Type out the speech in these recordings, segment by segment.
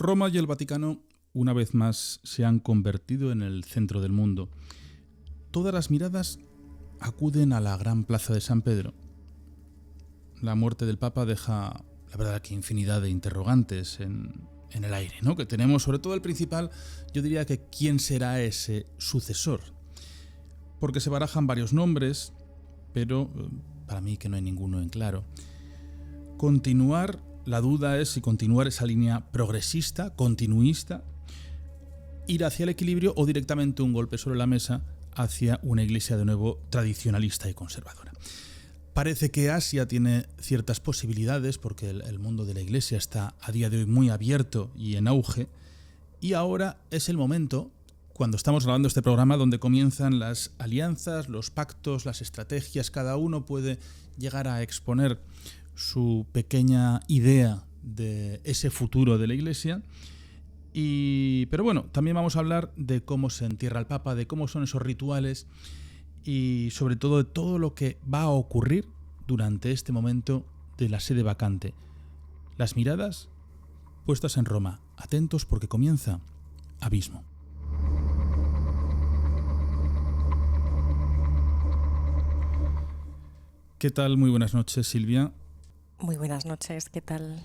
Roma y el Vaticano, una vez más, se han convertido en el centro del mundo. Todas las miradas acuden a la gran plaza de San Pedro. La muerte del Papa deja, la verdad, que infinidad de interrogantes en el aire, ¿no? Que tenemos, sobre todo el principal, yo diría que quién será ese sucesor. Porque se barajan varios nombres, pero para mí que no hay ninguno en claro. La duda es si continuar esa línea progresista, continuista, ir hacia el equilibrio o directamente un golpe sobre la mesa hacia una iglesia de nuevo tradicionalista y conservadora. Parece que Asia tiene ciertas posibilidades porque el mundo de la iglesia está a día de hoy muy abierto y en auge, y ahora es el momento, cuando estamos grabando este programa, donde comienzan las alianzas, los pactos, las estrategias. Cada uno puede llegar a exponer su pequeña idea de ese futuro de la iglesia. Pero bueno, también vamos a hablar de cómo se entierra al Papa, de cómo son esos rituales y sobre todo de todo lo que va a ocurrir durante este momento de la sede vacante. Las miradas puestas en Roma. Atentos porque comienza Abismo. ¿Qué tal? Muy buenas noches, Silvia. Muy buenas noches, ¿qué tal?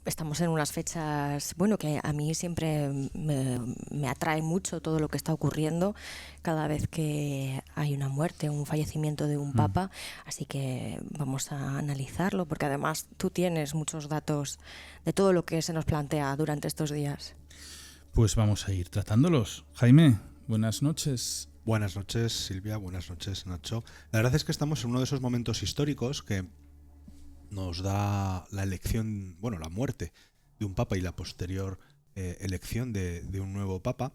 Estamos en unas fechas, bueno, que a mí siempre me atrae mucho todo lo que está ocurriendo cada vez que hay una muerte, un fallecimiento de un papa, así que vamos a analizarlo, porque además tú tienes muchos datos de todo lo que se nos plantea durante estos días. Pues vamos a ir tratándolos. Jaime, buenas noches. Buenas noches, Silvia. Buenas noches, Nacho. La verdad es que estamos en uno de esos momentos históricos que nos da la elección, bueno, la muerte de un papa y la posterior elección de un nuevo papa,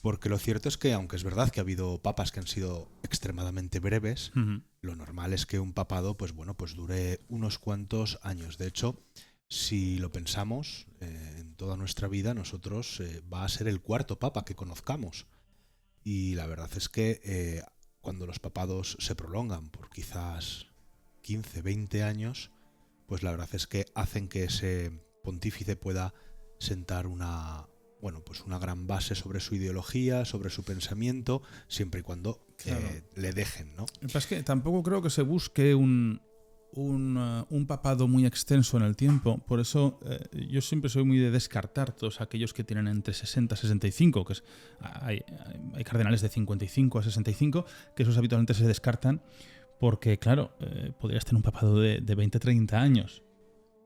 porque lo cierto es que, aunque es verdad que ha habido papas que han sido extremadamente breves, lo normal es que un papado, pues bueno, pues dure unos cuantos años. De hecho, si lo pensamos, en toda nuestra vida nosotros va a ser el cuarto papa que conozcamos. Y la verdad es que cuando los papados se prolongan por quizás 15, 20 años, pues la verdad es que hacen que ese pontífice pueda sentar una gran base sobre su ideología, sobre su pensamiento, siempre y cuando le dejen, ¿no? Lo que pasa es que tampoco creo que se busque un papado muy extenso en el tiempo. Por eso yo siempre soy muy de descartar todos aquellos que tienen entre 60 y 65, que hay cardenales de 55 a 65, que esos habitualmente se descartan porque, claro, podrías tener un papado de 20, 30 años.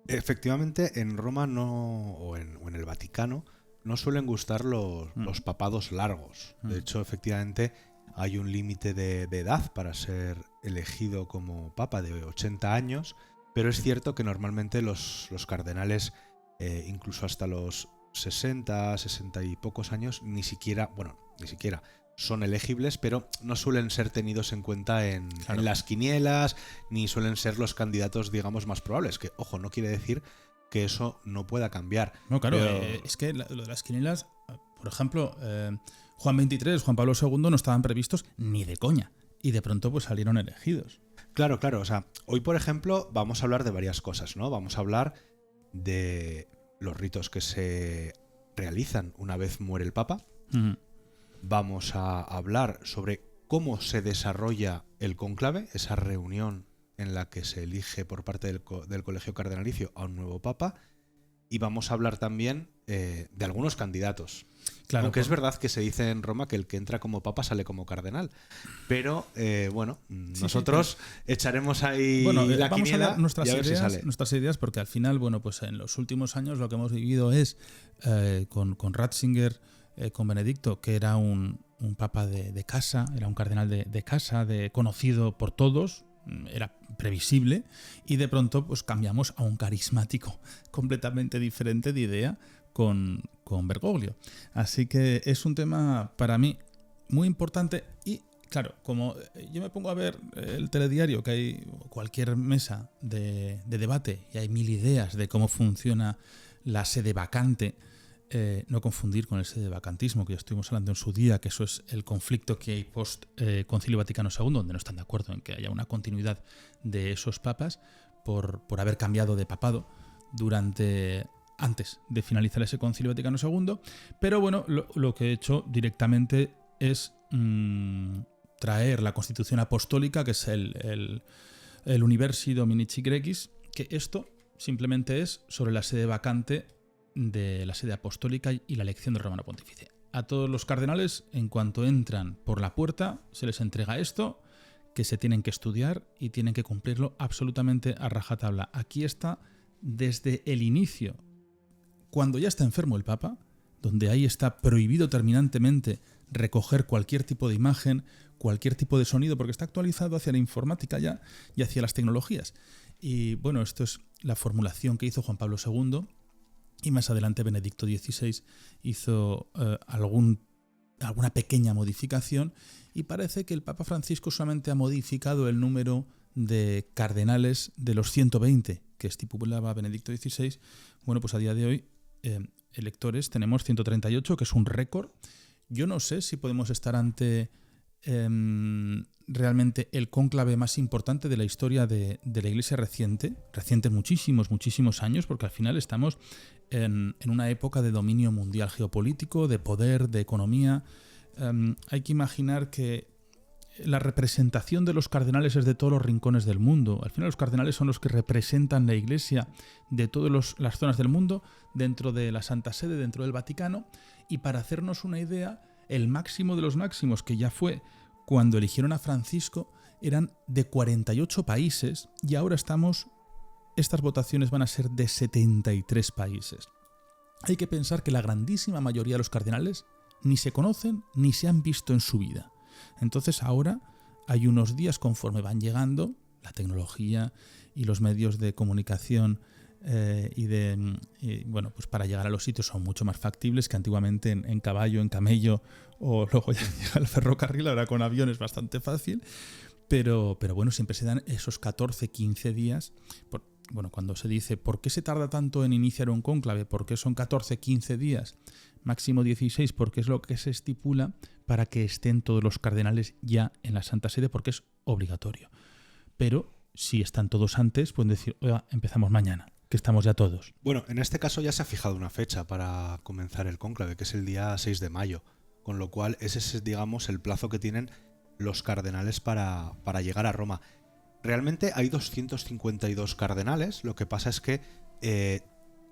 Efectivamente, en Roma o en el Vaticano no suelen gustar los papados largos. De hecho, efectivamente, hay un límite de edad para ser elegido como papa de 80 años, pero es cierto que normalmente los cardenales, incluso hasta los 60, 60 y pocos años, ni siquiera son elegibles, pero no suelen ser tenidos en cuenta en las quinielas, ni suelen ser los candidatos, digamos, más probables. Que, ojo, no quiere decir que eso no pueda cambiar. No, claro, es que lo de las quinielas, por ejemplo, Juan XXIII, Juan Pablo II no estaban previstos ni de coña, y de pronto pues salieron elegidos. Claro, o sea, hoy por ejemplo vamos a hablar de varias cosas, ¿no? Vamos a hablar de los ritos que se realizan una vez muere el Papa. Vamos a hablar sobre cómo se desarrolla el cónclave, esa reunión en la que se elige por parte del Colegio Cardenalicio a un nuevo Papa, y vamos a hablar también de algunos candidatos. Claro, aunque es verdad que se dice en Roma que el que entra como Papa sale como cardenal, pero nosotros echaremos ahí la vamos quiniela a dar nuestras y a ver si sale. Nuestras ideas, porque al final, pues en los últimos años lo que hemos vivido es con Ratzinger, con Benedicto, que era un papa de casa, era un cardenal de casa, conocido por todos, era previsible, y de pronto pues cambiamos a un carismático completamente diferente de idea con Bergoglio. Así que es un tema para mí muy importante. Y claro, como yo me pongo a ver el telediario, que hay cualquier mesa de debate y hay mil ideas de cómo funciona la sede vacante, no confundir con el sedevacantismo, que ya estuvimos hablando en su día, que eso es el conflicto que hay post Concilio Vaticano II, donde no están de acuerdo en que haya una continuidad de esos papas por haber cambiado de papado durante antes de finalizar ese Concilio Vaticano II, pero bueno, lo que he hecho directamente es traer la Constitución Apostólica, que es el Universi Dominici Gregis, que esto simplemente es sobre la sede vacante de la sede apostólica y la elección del Romano Pontífice. A todos los cardenales, en cuanto entran por la puerta, se les entrega esto, que se tienen que estudiar y tienen que cumplirlo absolutamente a rajatabla. Aquí está desde el inicio, cuando ya está enfermo el Papa, donde ahí está prohibido terminantemente recoger cualquier tipo de imagen, cualquier tipo de sonido, porque está actualizado hacia la informática ya y hacia las tecnologías. Y bueno, esto es la formulación que hizo Juan Pablo II, y más adelante Benedicto XVI hizo alguna pequeña modificación, y parece que el Papa Francisco solamente ha modificado el número de cardenales de los 120 que estipulaba Benedicto XVI. Bueno, pues a día de hoy electores tenemos 138, que es un récord. Yo no sé si podemos estar ante realmente el cónclave más importante de la historia de la Iglesia reciente muchísimos años, porque al final estamos en una época de dominio mundial geopolítico, de poder, de economía. Hay que imaginar que la representación de los cardenales es de todos los rincones del mundo. Al final los cardenales son los que representan la Iglesia de todas las zonas del mundo, dentro de la Santa Sede, dentro del Vaticano. Y para hacernos una idea, el máximo de los máximos, que ya fue cuando eligieron a Francisco, eran de 48 países, y ahora estas votaciones van a ser de 73 países. Hay que pensar que la grandísima mayoría de los cardenales ni se conocen ni se han visto en su vida. Entonces ahora hay unos días, conforme van llegando la tecnología y los medios de comunicación, bueno, pues para llegar a los sitios son mucho más factibles que antiguamente en caballo, en camello, o luego ya llega el ferrocarril. Ahora con avión es bastante fácil, pero bueno, siempre se dan esos 14-15 días. Bueno, cuando se dice ¿por qué se tarda tanto en iniciar un cónclave? ¿Por qué son 14-15 días? Máximo 16, porque es lo que se estipula para que estén todos los cardenales ya en la Santa Sede, porque es obligatorio. Pero si están todos antes, pueden decir, oiga, empezamos mañana, que estamos ya todos. Bueno, en este caso ya se ha fijado una fecha para comenzar el cónclave, que es el día 6 de mayo, con lo cual ese es, digamos, el plazo que tienen los cardenales para llegar a Roma. Realmente hay 252 cardenales, lo que pasa es que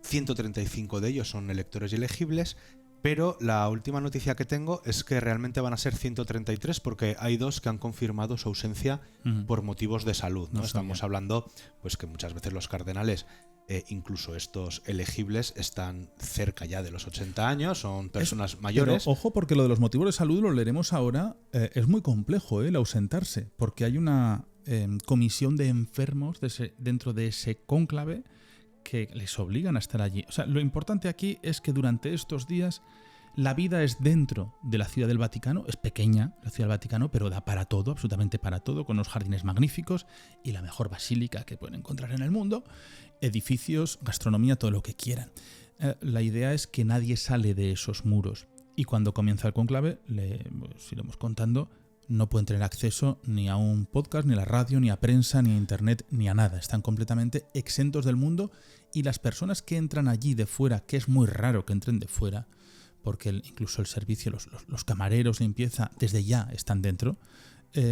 135 de ellos son electores y elegibles, pero la última noticia que tengo es que realmente van a ser 133, porque hay 2 que han confirmado su ausencia por motivos de salud, ¿no? Estamos hablando pues que muchas veces los cardenales, incluso estos elegibles, están cerca ya de los 80 años, son personas mayores. Pero ojo, porque lo de los motivos de salud lo leeremos ahora, es muy complejo el ausentarse, porque hay una comisión de enfermos dentro de ese cónclave que les obligan a estar allí. O sea, lo importante aquí es que durante estos días la vida es dentro de la Ciudad del Vaticano. Es pequeña la Ciudad del Vaticano, pero da para todo, absolutamente para todo, con unos jardines magníficos y la mejor basílica que pueden encontrar en el mundo, edificios, gastronomía, todo lo que quieran. La idea es que nadie sale de esos muros, y cuando comienza el cónclave, os iremos contando, no pueden tener acceso ni a un podcast, ni a la radio, ni a prensa, ni a internet, ni a nada. Están completamente exentos del mundo, y las personas que entran allí de fuera, que es muy raro que entren de fuera, porque incluso el servicio, los camareros, limpieza, desde ya están dentro,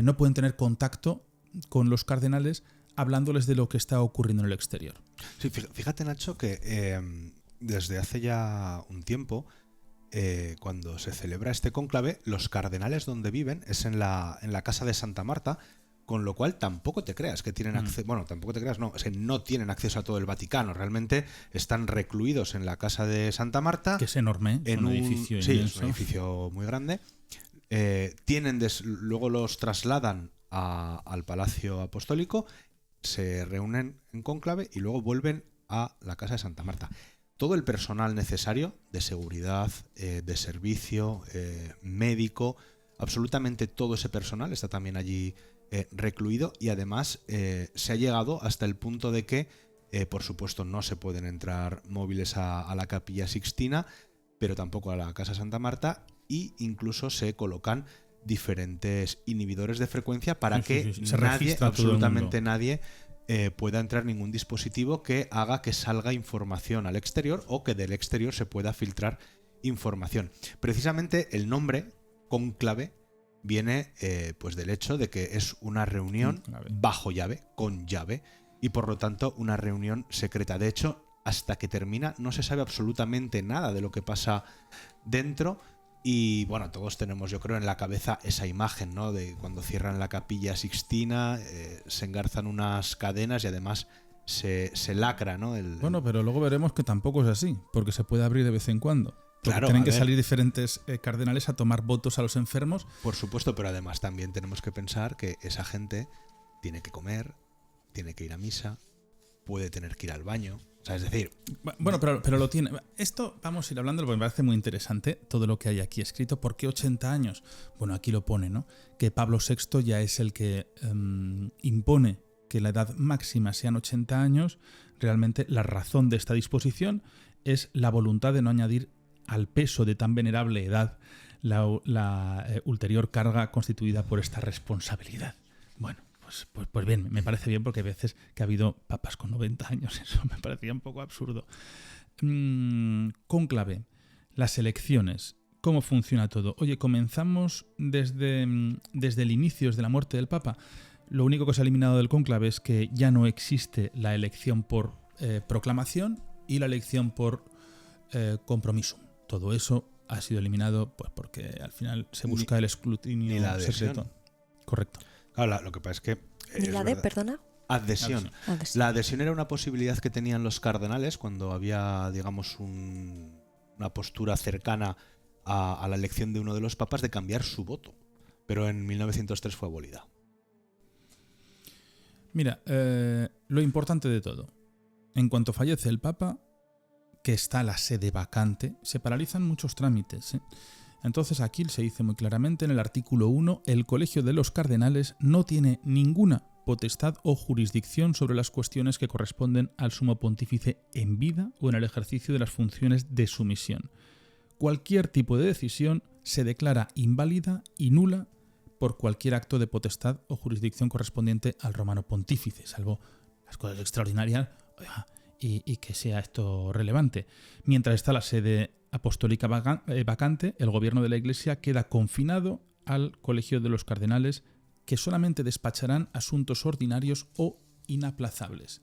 no pueden tener contacto con los cardenales hablándoles de lo que está ocurriendo en el exterior. Sí, fíjate, Nacho, que desde hace ya un tiempo, cuando se celebra este cónclave, los cardenales donde viven es en la casa de Santa Marta, con lo cual tampoco te creas que tienen acceso. Bueno, tampoco te creas, no, es que no tienen acceso a todo el Vaticano. Realmente están recluidos en la casa de Santa Marta, que es enorme, en un edificio inmenso. Sí, es un edificio muy grande. Luego los trasladan al Palacio Apostólico, se reúnen en cónclave y luego vuelven a la casa de Santa Marta. Todo el personal necesario de seguridad, de servicio, médico, absolutamente todo ese personal está también allí recluido, y además se ha llegado hasta el punto de que, por supuesto, no se pueden entrar móviles a la Capilla Sixtina, pero tampoco a la Casa Santa Marta, y incluso se colocan diferentes inhibidores de frecuencia para que nadie, absolutamente nadie, pueda entrar ningún dispositivo que haga que salga información al exterior o que del exterior se pueda filtrar información. Precisamente el nombre cónclave viene pues del hecho de que es una reunión bajo llave, con llave, y por lo tanto una reunión secreta. De hecho, hasta que termina no se sabe absolutamente nada de lo que pasa dentro. Y bueno, todos tenemos, yo creo, en la cabeza esa imagen, ¿no? De cuando cierran la Capilla Sixtina, se engarzan unas cadenas y además se lacra, ¿no? Bueno, pero luego veremos que tampoco es así, porque se puede abrir de vez en cuando. Claro, tienen que salir diferentes cardenales a tomar votos a los enfermos. Por supuesto, pero además también tenemos que pensar que esa gente tiene que comer, tiene que ir a misa, puede tener que ir al baño. O sea, es decir... Bueno, pero lo tiene. Esto vamos a ir hablando porque me parece muy interesante todo lo que hay aquí escrito. ¿Por qué 80 años? Bueno, aquí lo pone, ¿no? Que Pablo VI ya es el que impone que la edad máxima sean 80 años. Realmente la razón de esta disposición es la voluntad de no añadir al peso de tan venerable edad la ulterior carga constituida por esta responsabilidad. Bueno. Pues bien, me parece bien porque hay veces que ha habido papas con 90 años, eso me parecía un poco absurdo. Cónclave, las elecciones, ¿cómo funciona todo? Oye, comenzamos desde el inicio, desde la muerte del Papa. Lo único que se ha eliminado del cónclave es que ya no existe la elección por proclamación y la elección por compromiso. Todo eso ha sido eliminado pues porque al final se busca el escrutinio secreto. Correcto. Claro, lo que pasa es que... ¿Y la de, perdona? Adhesión. La adhesión era una posibilidad que tenían los cardenales cuando había, digamos, una postura cercana a la elección de uno de los papas de cambiar su voto. Pero en 1903 fue abolida. Mira, lo importante de todo. En cuanto fallece el papa, que está la sede vacante, se paralizan muchos trámites, ¿eh? Entonces aquí se dice muy claramente en el artículo 1, el Colegio de los Cardenales no tiene ninguna potestad o jurisdicción sobre las cuestiones que corresponden al sumo pontífice en vida o en el ejercicio de las funciones de su misión. Cualquier tipo de decisión se declara inválida y nula por cualquier acto de potestad o jurisdicción correspondiente al romano pontífice, salvo las cosas extraordinarias y que sea esto relevante. Mientras está la sede apostólica vacante, el gobierno de la Iglesia queda confinado al Colegio de los Cardenales, que solamente despacharán asuntos ordinarios o inaplazables.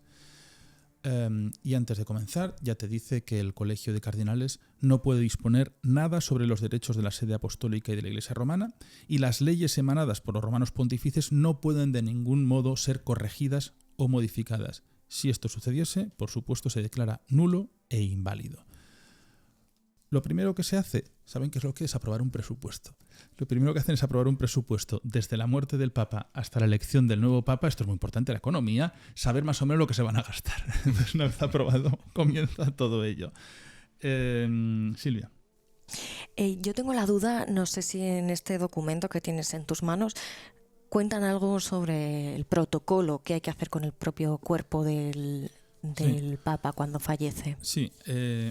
Y antes de comenzar, ya te dice que el Colegio de Cardenales no puede disponer nada sobre los derechos de la sede apostólica y de la Iglesia romana, y las leyes emanadas por los romanos pontífices no pueden de ningún modo ser corregidas o modificadas. Si esto sucediese, por supuesto, se declara nulo e inválido. Lo primero que se hace, ¿saben qué es lo que es? Aprobar un presupuesto. Lo primero que hacen es aprobar un presupuesto desde la muerte del Papa hasta la elección del nuevo Papa. Esto es muy importante, la economía, saber más o menos lo que se van a gastar. Entonces, una vez aprobado, comienza todo ello. Silvia. Yo tengo la duda, no sé si en este documento que tienes en tus manos cuentan algo sobre el protocolo que hay que hacer con el propio cuerpo del Papa cuando fallece. Sí,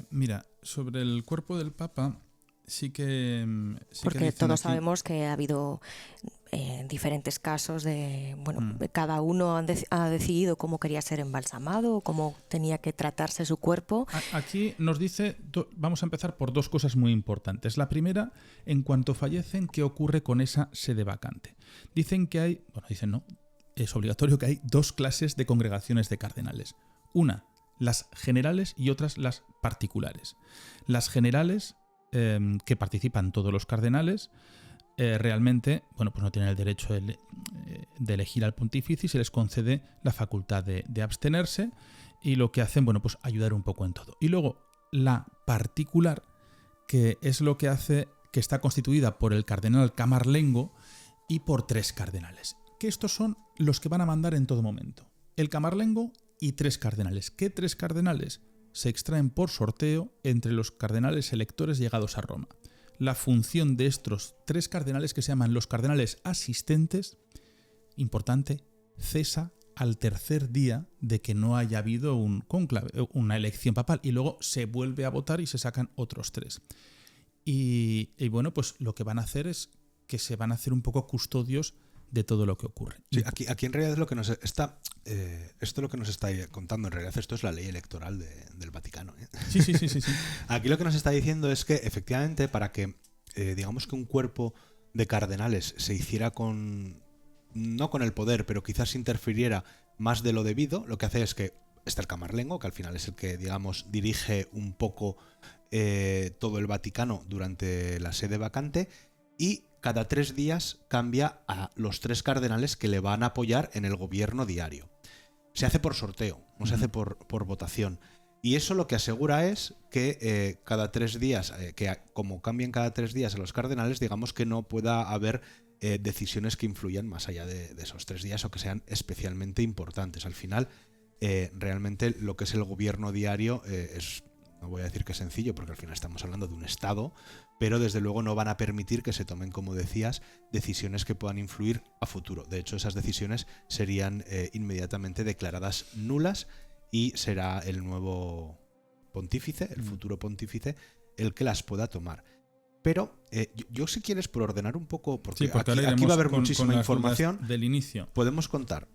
mira, sobre el cuerpo del Papa sí que... Porque todos sabemos que ha habido diferentes casos de... Bueno, cada uno ha decidido cómo quería ser embalsamado, cómo tenía que tratarse su cuerpo. Aquí nos dice, vamos a empezar por dos cosas muy importantes. La primera, en cuanto fallecen, ¿qué ocurre con esa sede vacante? Dicen que hay... Bueno, dicen no, es obligatorio que hay dos clases de congregaciones de cardenales. Una, las generales y otras las particulares. Las generales, que participan todos los cardenales, realmente bueno, pues no tienen el derecho de elegir al pontífice y se les concede la facultad de abstenerse, y lo que hacen, bueno, pues ayudar un poco en todo. Y luego la particular, que es lo que hace, que está constituida por el cardenal camarlengo y por 3 cardenales, que estos son los que van a mandar en todo momento. El camarlengo y 3 cardenales. ¿Qué 3 cardenales? Se extraen por sorteo entre los cardenales electores llegados a Roma. La función de estos 3 cardenales, que se llaman los cardenales asistentes, importante, cesa al tercer día de que no haya habido un cónclave, una elección papal, y luego se vuelve a votar y se sacan otros 3. Y bueno, pues lo que van a hacer es que se van a hacer un poco custodios de todo lo que ocurre. Sí, aquí en realidad lo que nos está esto lo que nos está contando, en realidad esto es la ley electoral del Vaticano. Sí. Aquí lo que nos está diciendo es que efectivamente para que digamos que un cuerpo de cardenales se hiciera no con el poder, pero quizás interfiriera más de lo debido, lo que hace es que está el camarlengo, que al final es el que, digamos, dirige un poco todo el Vaticano durante la sede vacante, y cada 3 días cambia a los 3 cardenales que le van a apoyar en el gobierno diario. Se hace por sorteo, no se hace por votación. Y eso lo que asegura es que cada 3 días, que como cambian cada 3 días a los cardenales, digamos que no pueda haber decisiones que influyan más allá de esos 3 días o que sean especialmente importantes. Al final, realmente lo que es el gobierno diario no voy a decir que es sencillo, porque al final estamos hablando de un Estado, pero desde luego no van a permitir que se tomen, como decías, decisiones que puedan influir a futuro. De hecho, esas decisiones serían inmediatamente declaradas nulas y será el nuevo pontífice, el futuro pontífice, el que las pueda tomar. Pero yo si quieres, por ordenar un poco, porque aquí va a haber muchísima información del inicio. Podemos contar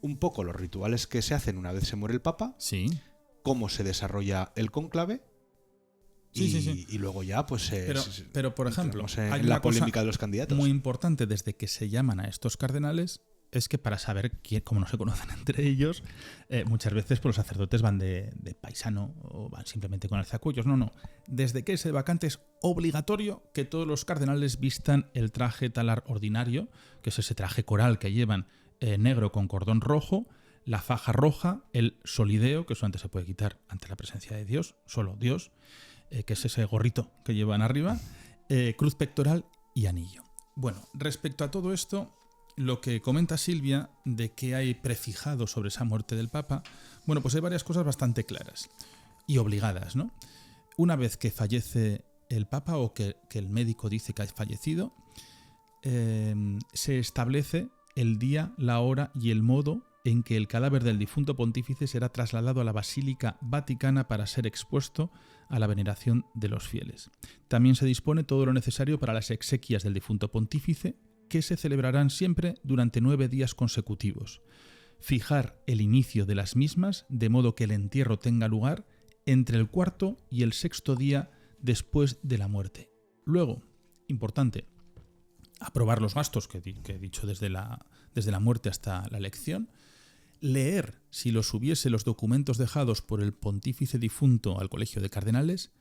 un poco los rituales que se hacen una vez se muere el Papa, sí, cómo se desarrolla el cónclave y luego ya pues pero por ejemplo, hay en la polémica de los candidatos. Muy importante desde que se llaman a estos cardenales es que para saber cómo no se conocen entre ellos, muchas veces pues, los sacerdotes van de paisano o van simplemente con alzacuellos. No. Desde que es vacante es obligatorio que todos los cardenales vistan el traje talar ordinario, que es ese traje coral que llevan negro con cordón rojo, la faja roja, el solideo, que solamente se puede quitar ante la presencia de Dios, solo Dios, que es ese gorrito que llevan arriba, cruz pectoral y anillo. Bueno, respecto a todo esto, lo que comenta Silvia de que hay prefijado sobre esa muerte del Papa, bueno, pues hay varias cosas bastante claras y obligadas, ¿no? Una vez que fallece el Papa o que el médico dice que ha fallecido, se establece el día, la hora y el modo en que el cadáver del difunto pontífice será trasladado a la Basílica Vaticana para ser expuesto a la veneración de los fieles. También se dispone todo lo necesario para las exequias del difunto pontífice, que se celebrarán siempre durante 9 días consecutivos. Fijar el inicio de las mismas, de modo que el entierro tenga lugar entre el 4º y el 6º día después de la muerte. Luego, importante, aprobar los gastos que he dicho desde la muerte hasta la elección, leer, si los hubiese, los documentos dejados por el pontífice difunto al Colegio de Cardenales,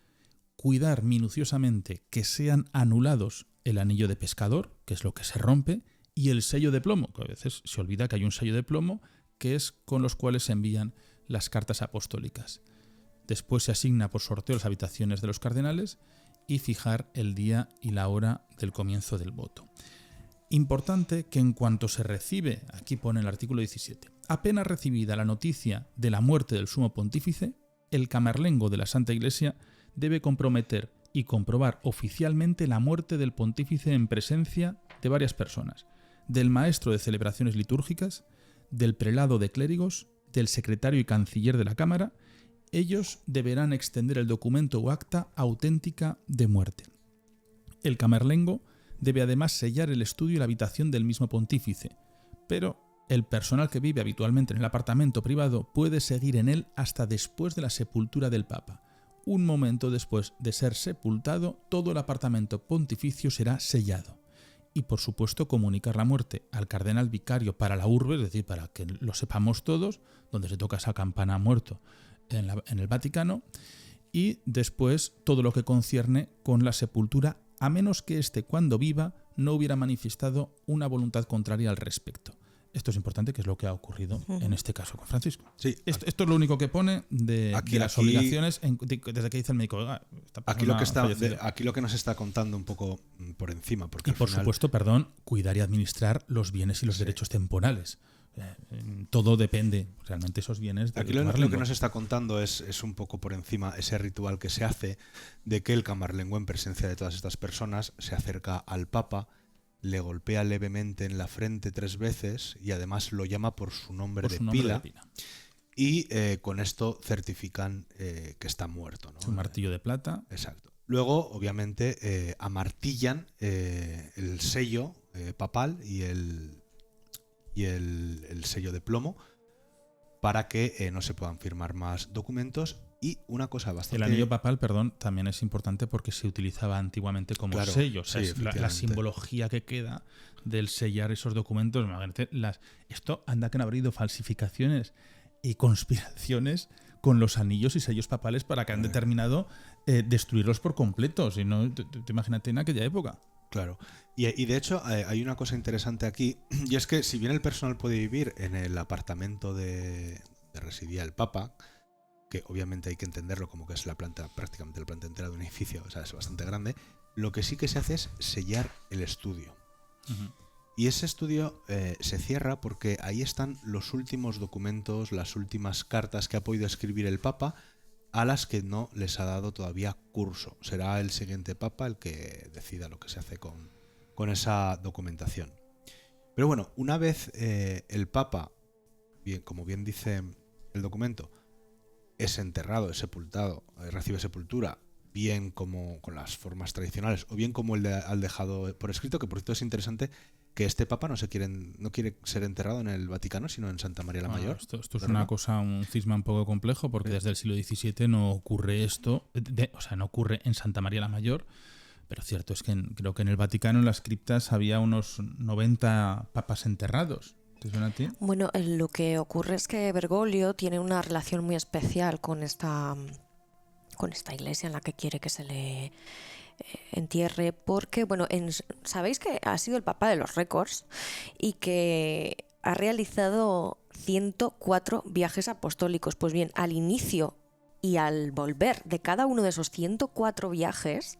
cuidar minuciosamente que sean anulados el anillo de pescador, que es lo que se rompe, y el sello de plomo, que a veces se olvida que hay un sello de plomo, que es con los cuales se envían las cartas apostólicas. Después se asigna por sorteo las habitaciones de los cardenales y fijar el día y la hora del comienzo del voto. Importante que en cuanto se recibe, aquí pone el artículo 17, apenas recibida la noticia de la muerte del sumo pontífice, el camarlengo de la Santa Iglesia debe comprometer y comprobar oficialmente la muerte del pontífice en presencia de varias personas, del maestro de celebraciones litúrgicas, del prelado de clérigos, del secretario y canciller de la Cámara. Ellos deberán extender el documento o acta auténtica de muerte. El camarlengo debe además sellar el estudio y la habitación del mismo pontífice, pero el personal que vive habitualmente en el apartamento privado puede seguir en él hasta después de la sepultura del Papa. Un momento después de ser sepultado, todo el apartamento pontificio será sellado. Y por supuesto comunicar la muerte al cardenal vicario para la urbe, es decir, para que lo sepamos todos, donde se toca esa campana muerto en el Vaticano, y después todo lo que concierne con la sepultura, a menos que éste, cuando viva, no hubiera manifestado una voluntad contraria al respecto. Esto es importante, que es lo que ha ocurrido en este caso con Francisco. Sí, esto es lo único que pone de las obligaciones desde que dice el médico. Aquí lo que nos está contando un poco por encima. Porque y por supuesto, cuidar y administrar los bienes y los derechos temporales. Todo depende, realmente esos bienes. Aquí lo que nos está contando es un poco por encima ese ritual que se hace de que el camarlengo, en presencia de todas estas personas, se acerca al Papa, le golpea levemente en la frente 3 veces y además lo llama por su nombre de pila. Y con esto certifican que está muerto, ¿no? Un martillo de plata. Exacto. Luego, obviamente, amartillan el sello papal y y el sello de plomo para que no se puedan firmar más documentos. Y una cosa bastante... El anillo papal, perdón, también es importante porque se utilizaba antiguamente como sello. O sea, sí, es la simbología que queda del sellar esos documentos. Esto anda que no ha habido falsificaciones y conspiraciones con los anillos y sellos papales para que han determinado destruirlos por completo. Si no, te imagínate en aquella época. Claro. Y de hecho hay una cosa interesante aquí, y es que si bien el personal puede vivir en el apartamento de residía el Papa, que obviamente hay que entenderlo como que es la planta, prácticamente la planta entera de un edificio, o sea, es bastante grande, lo que sí que se hace es sellar el estudio. Uh-huh. Y ese estudio se cierra porque ahí están los últimos documentos, las últimas cartas que ha podido escribir el Papa, a las que no les ha dado todavía curso. Será el siguiente Papa el que decida lo que se hace con esa documentación. Pero bueno, una vez el Papa, bien, como bien dice el documento, es enterrado, es sepultado, recibe sepultura, bien como con las formas tradicionales, o bien como al dejado por escrito, que por cierto es interesante que este Papa no quiere ser enterrado en el Vaticano, sino en Santa María la Mayor. Esto es una cosa, un cisma un poco complejo, porque desde el siglo XVII no ocurre esto, no ocurre en Santa María la Mayor, pero cierto es que creo que en el Vaticano, en las criptas, había unos 90 papas enterrados. ¿Te suena a ti? Bueno, lo que ocurre es que Bergoglio tiene una relación muy especial con esta iglesia en la que quiere que se le entierre, porque, bueno, sabéis que ha sido el Papa de los récords y que ha realizado 104 viajes apostólicos. Pues bien, al inicio y al volver de cada uno de esos 104 viajes,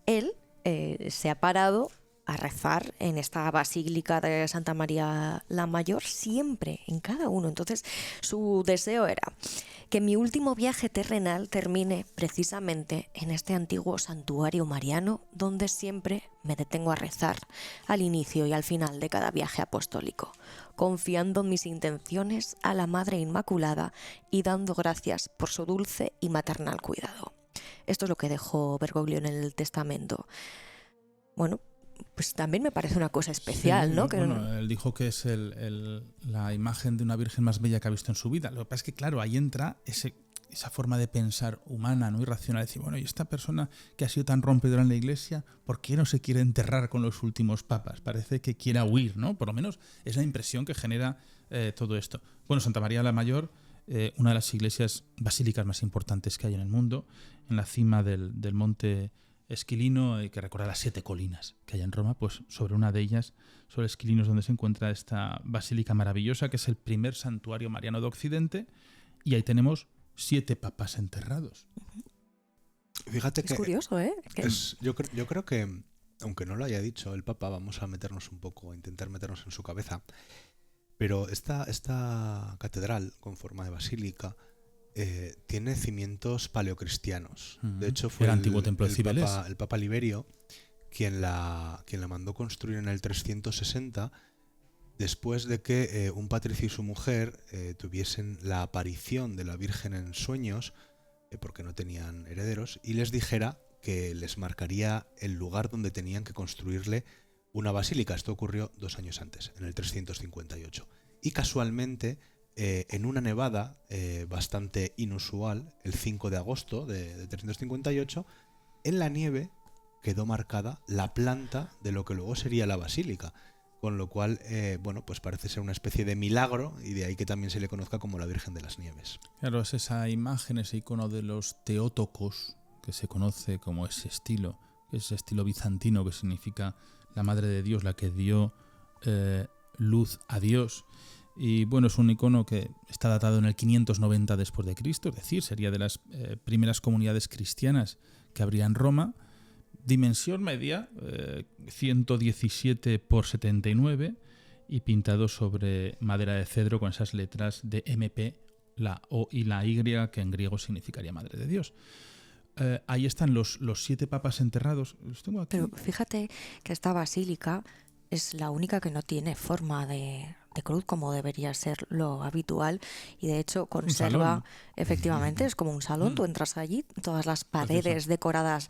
él se ha parado a rezar en esta basílica de Santa María la Mayor, siempre, en cada uno. Entonces, su deseo era que mi último viaje terrenal termine precisamente en este antiguo santuario mariano, donde siempre me detengo a rezar al inicio y al final de cada viaje apostólico, confiando mis intenciones a la Madre Inmaculada y dando gracias por su dulce y maternal cuidado. Esto es lo que dejó Bergoglio en el testamento. Bueno, pues también me parece una cosa especial, sí, ¿no? Bueno, él dijo que es la imagen de una virgen más bella que ha visto en su vida. Lo que pasa es que, claro, ahí entra esa forma de pensar humana, ¿no? Irracional. Decir, bueno, y esta persona que ha sido tan rompedora en la Iglesia, ¿por qué no se quiere enterrar con los últimos papas? Parece que quiera huir, ¿no? Por lo menos es la impresión que genera todo esto. Bueno, Santa María la Mayor, una de las iglesias basílicas más importantes que hay en el mundo, en la cima del monte Esquilino, que recuerda las 7 colinas que hay en Roma, pues sobre una de ellas, sobre Esquilino, es donde se encuentra esta basílica maravillosa, que es el primer santuario mariano de Occidente, y ahí tenemos 7 papas enterrados. Fíjate que es curioso, ¿eh? Yo creo que, aunque no lo haya dicho el Papa, vamos a meternos un poco, a intentar meternos en su cabeza, pero esta catedral con forma de basílica tiene cimientos paleocristianos. De hecho, fue el antiguo templo de Cibeles. El Papa Liberio quien la mandó construir en el 360, después de que un patricio y su mujer tuviesen la aparición de la Virgen en sueños, porque no tenían herederos, y les dijera que les marcaría el lugar donde tenían que construirle una basílica. Esto ocurrió 2 años antes, en el 358. Y casualmente, en una nevada bastante inusual, el 5 de agosto de 358, en la nieve quedó marcada la planta de lo que luego sería la basílica. Con lo cual, bueno, pues parece ser una especie de milagro, y de ahí que también se le conozca como la Virgen de las Nieves. Claro, es esa imagen, ese icono de los Teótocos, que se conoce como ese estilo bizantino, que significa la Madre de Dios, la que dio luz a Dios. Y bueno, es un icono que está datado en el 590 después de Cristo, es decir, sería de las primeras comunidades cristianas que habría en Roma. Dimensión media, 117 por 79, y pintado sobre madera de cedro con esas letras de MP, la O y la Y, que en griego significaría Madre de Dios. Ahí están los 7 papas enterrados. Los tengo aquí. Pero fíjate que esta basílica es la única que no tiene forma de cruz, como debería ser lo habitual, y de hecho conserva, efectivamente, es como un salón. Tú entras allí, todas las paredes decoradas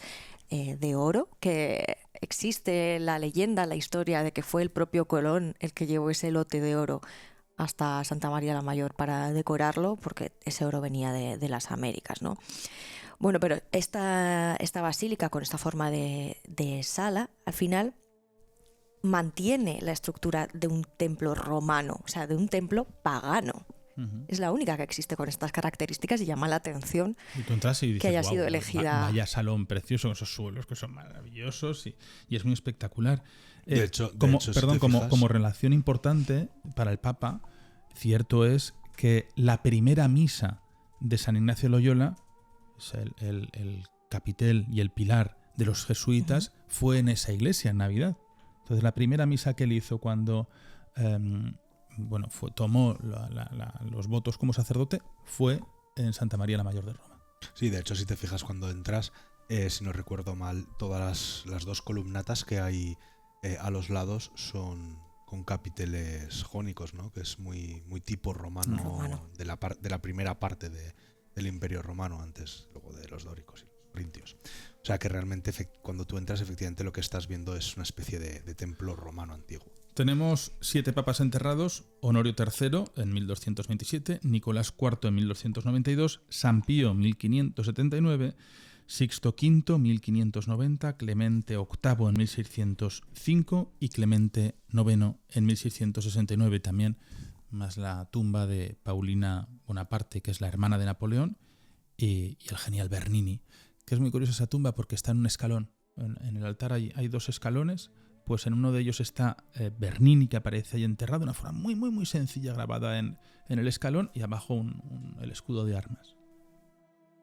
de oro, que existe la leyenda, la historia de que fue el propio Colón el que llevó ese lote de oro hasta Santa María la Mayor para decorarlo, porque ese oro venía de las Américas, ¿no? Bueno, pero esta basílica con esta forma de sala, al final mantiene la estructura de un templo romano, o sea, de un templo pagano. Es la única que existe con estas características y llama la atención y tú entras y dices, que haya sido elegida. Vaya salón precioso, con esos suelos que son maravillosos y es muy espectacular. De hecho, como relación importante para el Papa, cierto es que la primera misa de San Ignacio de Loyola, es el capitel y el pilar de los jesuitas, fue en esa iglesia en Navidad. Entonces la primera misa que él hizo cuando tomó los votos como sacerdote fue en Santa María la Mayor de Roma. Sí, de hecho, si te fijas cuando entras, si no recuerdo mal, todas las dos columnatas que hay a los lados son con capiteles jónicos, ¿no? Que es muy, muy tipo romano. De la primera parte del Imperio Romano, antes luego de los dóricos y los corintios. O sea que realmente cuando tú entras, efectivamente lo que estás viendo es una especie de templo romano antiguo. Tenemos 7 papas enterrados: Honorio III en 1227, Nicolás IV en 1292, San Pío 1579, Sixto V 1590, Clemente VIII en 1605 y Clemente IX en 1669 también, más la tumba de Paulina Bonaparte, que es la hermana de Napoleón, y el genial Bernini, que es muy curiosa esa tumba porque está en un escalón. En el altar hay 2 escalones. Pues en uno de ellos está Bernini, que aparece ahí enterrado de una forma muy, muy, muy sencilla, grabada en el escalón, y abajo el escudo de armas.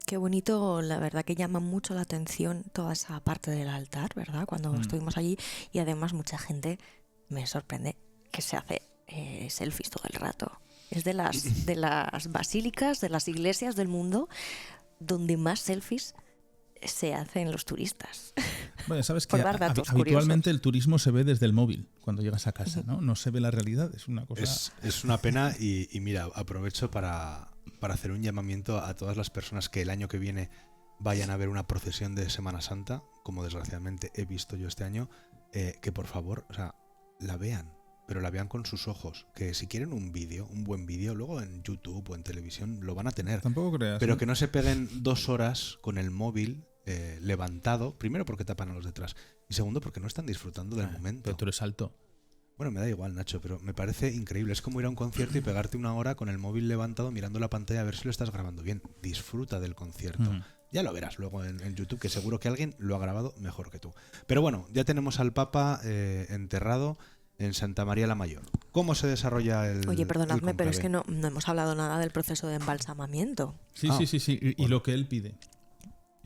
Qué bonito, la verdad que llama mucho la atención toda esa parte del altar, ¿verdad? Cuando estuvimos allí, y además mucha gente, me sorprende, que se hace selfies todo el rato. Es de las basílicas, de las iglesias del mundo, donde más selfies se hacen los turistas. Bueno, sabes que habitualmente el turismo se ve desde el móvil cuando llegas a casa, ¿no? No se ve la realidad, es una cosa... Es una pena y mira, aprovecho para hacer un llamamiento a todas las personas que el año que viene vayan a ver una procesión de Semana Santa, como desgraciadamente he visto yo este año, que por favor, o sea, la vean, pero la vean con sus ojos, que si quieren un buen vídeo, luego en YouTube o en televisión lo van a tener. Tampoco creas. Pero que no se peguen 2 horas con el móvil levantado, primero porque tapan a los detrás y segundo porque no están disfrutando del momento. Pero tú eres alto. Bueno, me da igual, Nacho, pero me parece increíble. Es como ir a un concierto y pegarte 1 hora con el móvil levantado mirando la pantalla a ver si lo estás grabando bien. Disfruta del concierto. Ya lo verás luego en YouTube, que seguro que alguien lo ha grabado mejor que tú. Pero bueno, ya tenemos al Papa enterrado en Santa María la Mayor. ¿Cómo se desarrolla el Oye, perdonadme, pero es que no no hemos hablado nada del proceso de embalsamamiento. Sí. Y lo que él pide.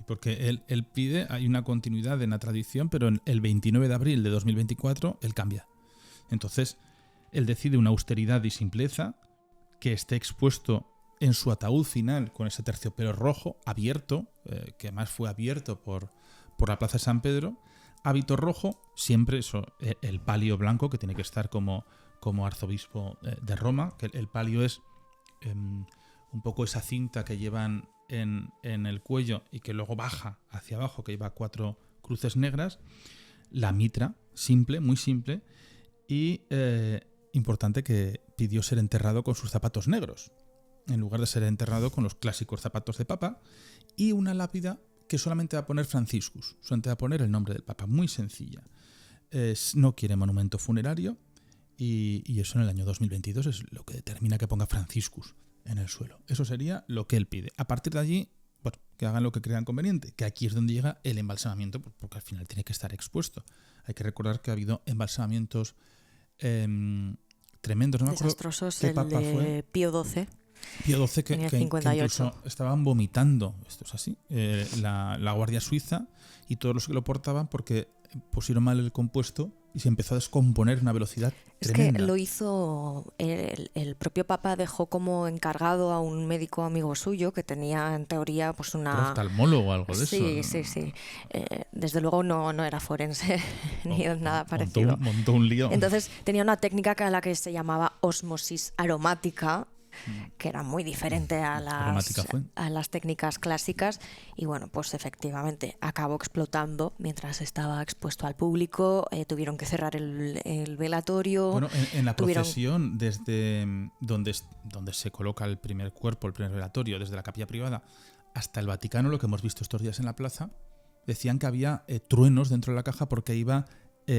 Porque él pide, hay una continuidad en la tradición, pero el 29 de abril de 2024 él cambia. Entonces, él decide una austeridad y simpleza, que esté expuesto en su ataúd final con ese terciopelo rojo, abierto, que además fue abierto por la Plaza de San Pedro, hábito rojo, siempre eso, el palio blanco, que tiene que estar como arzobispo de Roma, que el palio es un poco esa cinta que llevan en el cuello y que luego baja hacia abajo, que lleva 4 cruces negras, la mitra, simple, muy simple, y importante que pidió ser enterrado con sus zapatos negros, en lugar de ser enterrado con los clásicos zapatos de papa, y una lápida que solamente va a poner Franciscus, solamente va a poner el nombre del Papa, muy sencilla. No quiere monumento funerario y eso en el año 2022 es lo que determina que ponga Franciscus en el suelo. Eso sería lo que él pide. A partir de allí, bueno, que hagan lo que crean conveniente, que aquí es donde llega el embalsamamiento, porque al final tiene que estar expuesto. Hay que recordar que ha habido embalsamamientos tremendos. No me acuerdo desastrosos, qué papa fue. Pío XII. Pío XII que incluso estaban vomitando, esto es así, la Guardia Suiza y todos los que lo portaban porque pusieron mal el compuesto y se empezó a descomponer a una velocidad tremenda. Es que lo hizo el propio Papa, dejó como encargado a un médico amigo suyo que tenía en teoría pues una... oftalmólogo o algo de eso. Sí. Desde luego no era forense ni nada parecido. Montó un lío. Entonces tenía una técnica a la que se llamaba osmosis aromática, que era muy diferente a las técnicas clásicas, y bueno, pues efectivamente acabó explotando mientras estaba expuesto al público. Tuvieron que cerrar el velatorio. Bueno, en la procesión, desde donde se coloca el primer cuerpo, el primer velatorio, desde la capilla privada hasta el Vaticano, lo que hemos visto estos días en la plaza, decían que había truenos dentro de la caja porque iba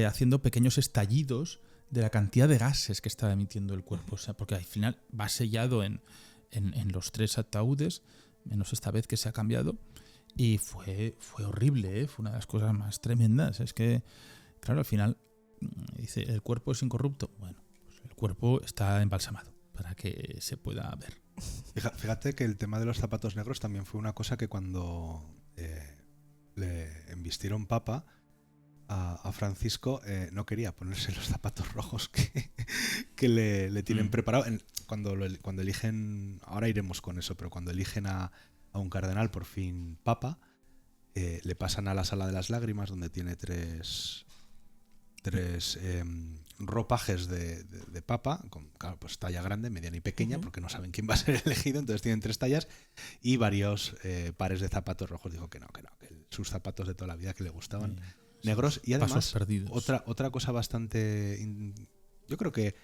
haciendo pequeños estallidos de la cantidad de gases que estaba emitiendo el cuerpo. O sea, porque al final va sellado en los 3 ataúdes, menos esta vez que se ha cambiado, y fue horrible, fue una de las cosas más tremendas. Es que, claro, al final dice, ¿el cuerpo es incorrupto? Bueno, pues el cuerpo está embalsamado para que se pueda ver. Fíjate que el tema de los zapatos negros también fue una cosa que cuando le embistieron papa a Francisco, no quería ponerse los zapatos rojos que le tienen preparado. Cuando eligen, ahora iremos con eso, pero cuando eligen a un cardenal por fin papa, le pasan a la sala de las lágrimas, donde tiene tres ropajes de papa, con, claro, pues talla grande, mediana y pequeña, porque no saben quién va a ser elegido, entonces tienen 3 tallas y varios pares de zapatos rojos. Dijo que sus zapatos de toda la vida que le gustaban, negros. Y además otra cosa bastante, yo creo que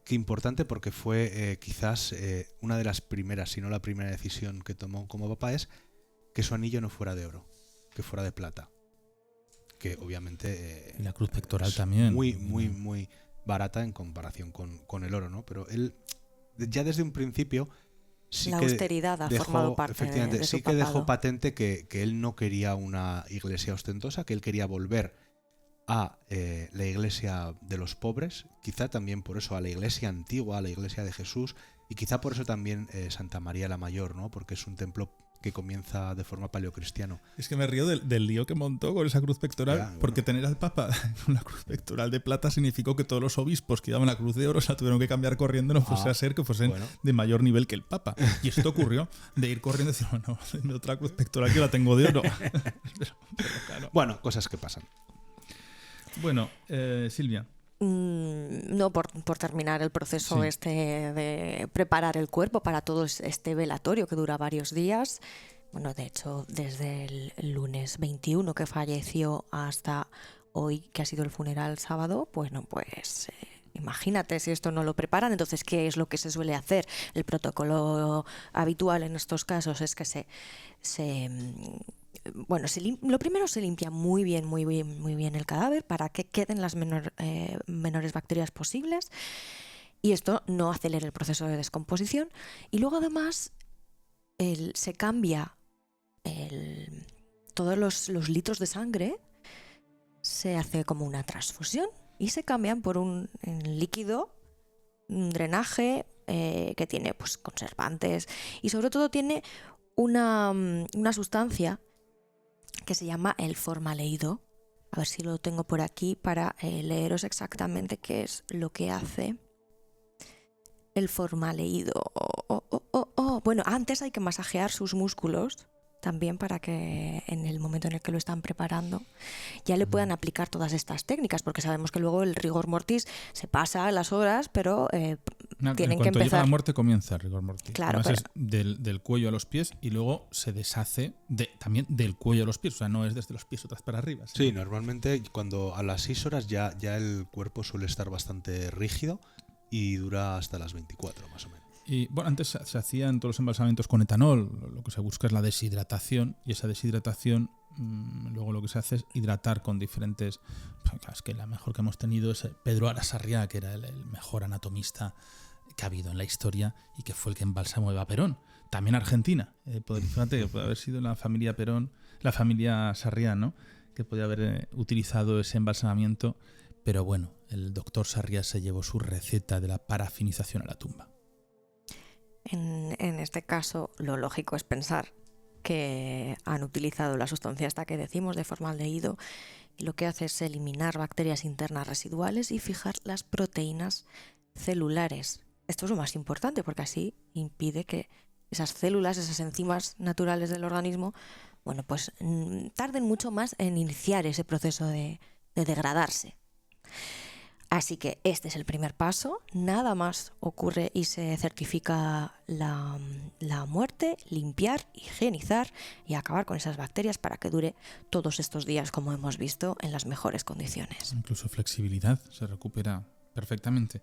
importante, porque fue quizás una de las primeras, si no la primera decisión que tomó como papa, es que su anillo no fuera de oro, que fuera de plata, que obviamente y la cruz pectoral también muy barata en comparación con el oro, ¿no? Pero él ya desde un principio sí la que austeridad ha formado parte efectivamente, de su sí que dejó papado. patente que él no quería una iglesia ostentosa, que él quería volver a la iglesia de los pobres, quizá también por eso a la iglesia antigua, a la iglesia de Jesús, y quizá por eso también Santa María la Mayor, ¿no? Porque es un templo que comienza de forma paleocristiana. Es que me río del lío que montó con esa cruz pectoral, porque tener al Papa con la cruz pectoral de plata significó que todos los obispos que llevaban la cruz de oro se la tuvieron que cambiar corriendo, no fuese a ser que fuesen de mayor nivel que el Papa. Y esto ocurrió, de ir corriendo y decir, bueno, denme otra cruz pectoral que la tengo de oro. pero claro. Bueno, cosas que pasan. Bueno, Silvia. No, por terminar el proceso de preparar el cuerpo para todo este velatorio que dura varios días. Bueno, de hecho, desde el lunes 21 que falleció hasta hoy, que ha sido el funeral sábado, bueno, pues imagínate si esto no lo preparan. Entonces, ¿qué es lo que se suele hacer? El protocolo habitual en estos casos es que lo primero se limpia muy bien el cadáver para que queden las menores bacterias posibles, y esto no acelera el proceso de descomposición. Y luego además se cambia todos los litros de sangre, se hace como una transfusión y se cambian por un líquido, un drenaje que tiene pues conservantes, y sobre todo tiene una sustancia que se llama el formaldehído. A ver si lo tengo por aquí para leeros exactamente qué es lo que hace el formaldehído. Bueno, antes hay que masajear sus músculos también para que en el momento en el que lo están preparando ya le puedan aplicar todas estas técnicas, porque sabemos que luego el rigor mortis se pasa las horas, pero tienen que empezar. Cuando llega la muerte comienza el rigor mortis. Claro, además es del cuello a los pies, y luego se deshace también del cuello a los pies, o sea, no es desde los pies otras para arriba. Sí, normalmente cuando a las 6 horas ya el cuerpo suele estar bastante rígido y dura hasta las 24 más o menos. Y bueno, antes se hacían todos los embalsamientos con etanol, lo que se busca es la deshidratación, y esa deshidratación luego lo que se hace es hidratar con diferentes. Es que la mejor que hemos tenido es Pedro Ara Sarriá, que era el mejor anatomista que ha habido en la historia y que fue el que embalsamó a Eva Perón, también Argentina. Fíjate que puede haber sido la familia Perón, la familia Sarriá, ¿no?, que podía haber utilizado ese embalsamamiento, pero bueno, el doctor Sarriá se llevó su receta de la parafinización a la tumba. En este caso, lo lógico es pensar que han utilizado la sustancia esta que decimos de formaldehído, y lo que hace es eliminar bacterias internas residuales y fijar las proteínas celulares. Esto es lo más importante, porque así impide que esas células, esas enzimas naturales del organismo, bueno, pues tarden mucho más en iniciar ese proceso de degradarse. Así que este es el primer paso, nada más ocurre y se certifica la muerte, limpiar, higienizar y acabar con esas bacterias para que dure todos estos días, como hemos visto, en las mejores condiciones. Incluso flexibilidad, se recupera perfectamente.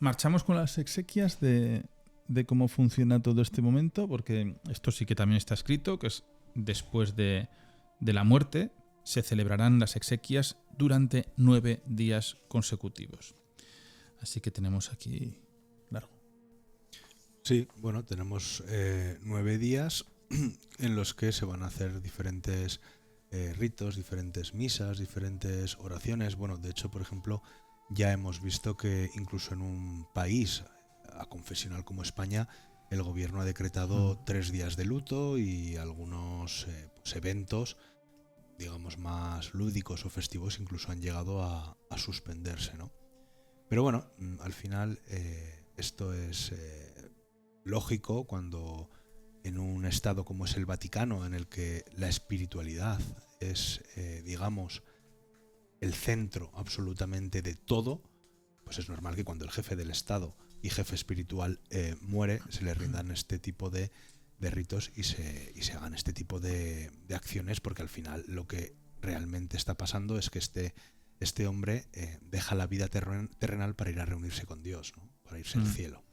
Marchamos con las exequias de cómo funciona todo este momento, porque esto sí que también está escrito, que es después de la muerte, se celebrarán las exequias durante 9 días consecutivos. Así que tenemos aquí largo. Sí, bueno, tenemos 9 días en los que se van a hacer diferentes ritos, diferentes misas, diferentes oraciones. Bueno, de hecho, por ejemplo, ya hemos visto que incluso en un país aconfesional como España, el gobierno ha decretado 3 días de luto y algunos pues eventos, digamos, más lúdicos o festivos incluso han llegado a suspenderse, ¿no? Pero bueno, al final esto es lógico cuando en un estado como es el Vaticano, en el que la espiritualidad es, digamos, el centro absolutamente de todo, pues es normal que cuando el jefe del Estado y jefe espiritual muere, se le rindan este tipo de ritos y se hagan este tipo de acciones, porque al final lo que realmente está pasando es que este hombre deja la vida terrenal para ir a reunirse con Dios, ¿no? Para irse al cielo.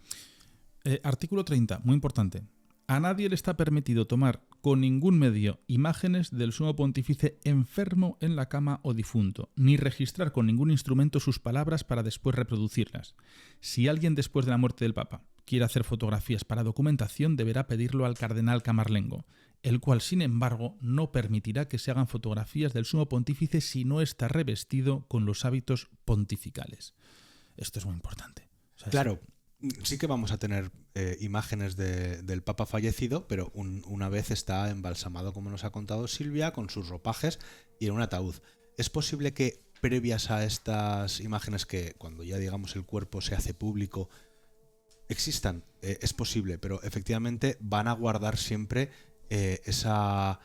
Artículo 30, muy importante. A nadie le está permitido tomar con ningún medio imágenes del sumo pontífice enfermo en la cama o difunto, ni registrar con ningún instrumento sus palabras para después reproducirlas. Si alguien después de la muerte del Papa quiere hacer fotografías para documentación, deberá pedirlo al cardenal Camarlengo, el cual, sin embargo, no permitirá que se hagan fotografías del sumo pontífice si no está revestido con los hábitos pontificales. Esto es muy importante. O sea, claro, sí que vamos a tener imágenes del Papa fallecido, pero una vez está embalsamado, como nos ha contado Silvia, con sus ropajes y en un ataúd. Es posible que previas a estas imágenes, que cuando ya digamos el cuerpo se hace público, existan, es posible, pero efectivamente van a guardar siempre esa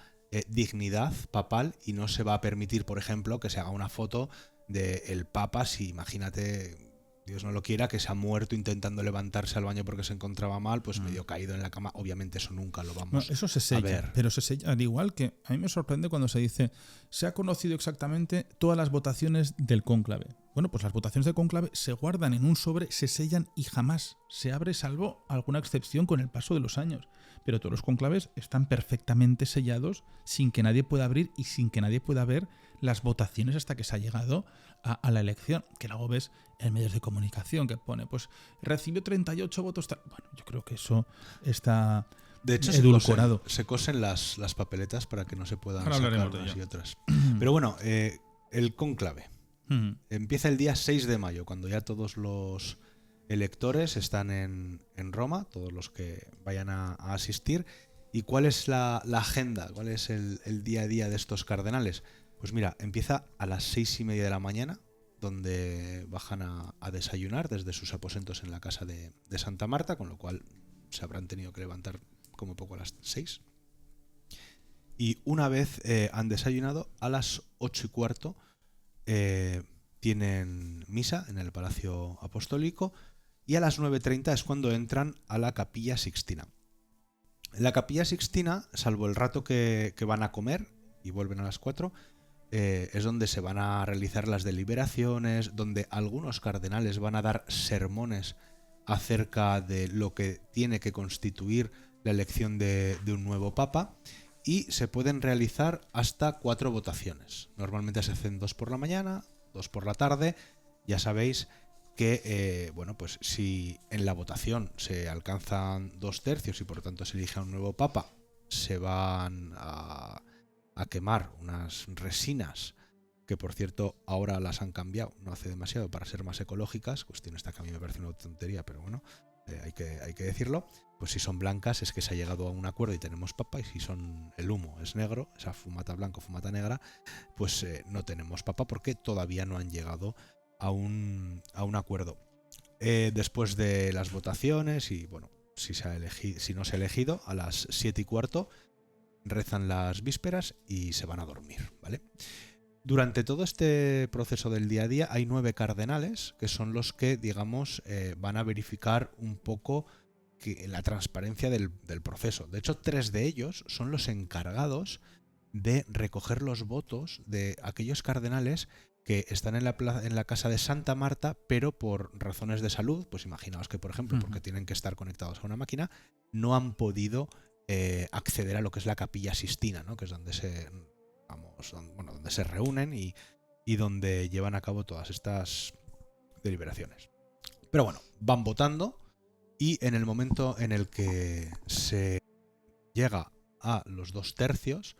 dignidad papal y no se va a permitir, por ejemplo, que se haga una foto del Papa si, imagínate, Dios no lo quiera, que se ha muerto intentando levantarse al baño porque se encontraba mal, pues medio caído en la cama. Obviamente eso nunca lo vamos eso se sella, a ver. Pero se sella, al igual que a mí me sorprende cuando se dice se ha conocido exactamente todas las votaciones del cónclave. Bueno, pues las votaciones del cónclave se guardan en un sobre, se sellan y jamás se abre, salvo alguna excepción con el paso de los años. Pero todos los cónclaves están perfectamente sellados sin que nadie pueda abrir y sin que nadie pueda ver las votaciones hasta que se ha llegado a la elección, que luego ves en medios de comunicación que pone, pues recibió 38 votos. Bueno, yo creo que eso está de hecho edulcorado. Se cosen las papeletas para que no se puedan Ahora sacar hablaremos de unas ello. y otras. Pero bueno, el cónclave empieza el día 6 de mayo, cuando ya todos los electores están en Roma, todos los que vayan a asistir. ¿Y cuál es la agenda? ¿Cuál es el día a día de estos cardenales? Pues mira, empieza a las 6:30 de la mañana, donde bajan a desayunar desde sus aposentos en la casa de Santa Marta, con lo cual se habrán tenido que levantar como poco a las 6. Y una vez han desayunado, a las 8:15 tienen misa en el Palacio Apostólico y a las 9:30 es cuando entran a la Capilla Sixtina. En la Capilla Sixtina, salvo el rato que van a comer y vuelven a las 4, es donde se van a realizar las deliberaciones, donde algunos cardenales van a dar sermones acerca de lo que tiene que constituir la elección de un nuevo papa, y se pueden realizar hasta 4 votaciones. Normalmente se hacen 2 por la mañana, 2 por la tarde. Ya sabéis que bueno, pues si en la votación se alcanzan 2/3 y por lo tanto se elige a un nuevo papa, se van a quemar unas resinas, que por cierto ahora las han cambiado, no hace demasiado, para ser más ecológicas. Cuestión esta que a mí me parece una tontería, pero bueno, hay que decirlo. Pues si son blancas es que se ha llegado a un acuerdo y tenemos papa, y si son el humo es negro, esa fumata blanca o fumata negra, pues no tenemos papa, porque todavía no han llegado a un acuerdo. Después de las votaciones y bueno, si no se ha elegido, a las 7:15 rezan las vísperas y se van a dormir, ¿vale? Durante todo este proceso del día a día hay 9 cardenales que son los que, digamos, van a verificar un poco la transparencia del proceso. De hecho, 3 de ellos son los encargados de recoger los votos de aquellos cardenales que están en la casa de Santa Marta, pero por razones de salud, pues imaginaos que, por ejemplo, porque tienen que estar conectados a una máquina, no han podido acceder a lo que es la Capilla Sixtina, ¿no? Que es donde donde se reúnen y donde llevan a cabo todas estas deliberaciones. Pero bueno, van votando y en el momento en el que se llega a los 2/3,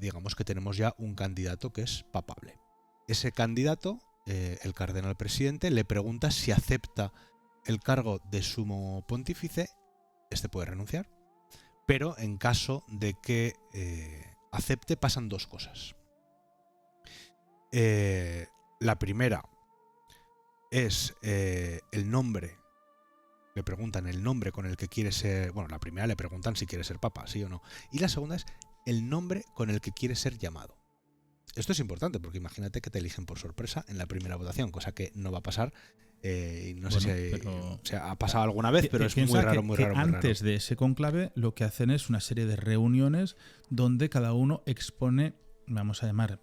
digamos que tenemos ya un candidato que es papable. Ese candidato, el cardenal presidente, le pregunta si acepta el cargo de sumo pontífice. Este puede renunciar, pero en caso de que acepte pasan 2 cosas. La primera es el nombre. Le preguntan el nombre con el que quiere ser... Bueno, la primera le preguntan si quiere ser papa, sí o no. Y la segunda es el nombre con el que quiere ser llamado. Esto es importante porque imagínate que te eligen por sorpresa en la primera votación, cosa que no va a pasar. No sé si ha pasado alguna vez, pero es muy raro, muy raro. Antes de ese conclave lo que hacen es una serie de reuniones donde cada uno expone, vamos a llamarlo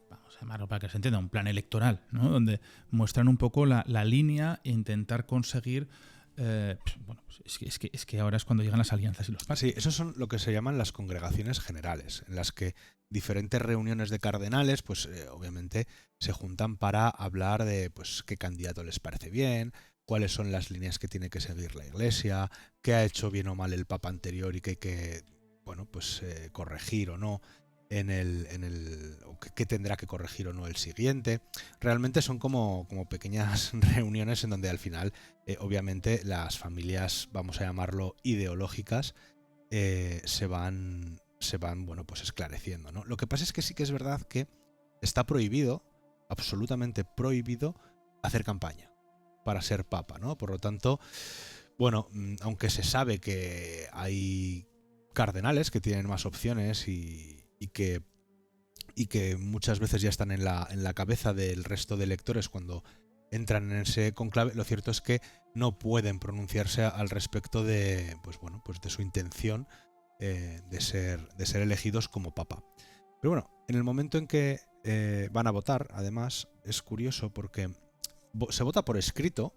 para que se entienda, un plan electoral, ¿no? Donde muestran un poco la línea e intentar conseguir... es que ahora es cuando llegan las alianzas y los pactos. Sí, esos son lo que se llaman las congregaciones generales, en las que diferentes reuniones de cardenales, pues obviamente se juntan para hablar de pues qué candidato les parece bien, cuáles son las líneas que tiene que seguir la Iglesia, qué ha hecho bien o mal el Papa anterior y qué hay que corregir o no o qué tendrá que corregir o no el siguiente. Realmente son como pequeñas reuniones en donde al final, obviamente, las familias, vamos a llamarlo ideológicas, se van esclareciendo, ¿no? Lo que pasa es que sí que es verdad que está prohibido, absolutamente prohibido, hacer campaña para ser papa, ¿no? Por lo tanto, bueno, aunque se sabe que hay cardenales que tienen más opciones y que muchas veces ya están en la cabeza del resto de electores cuando entran en ese conclave, lo cierto es que no pueden pronunciarse al respecto de su intención de ser elegidos como papa. Pero bueno, en el momento en que van a votar, además, es curioso porque se vota por escrito.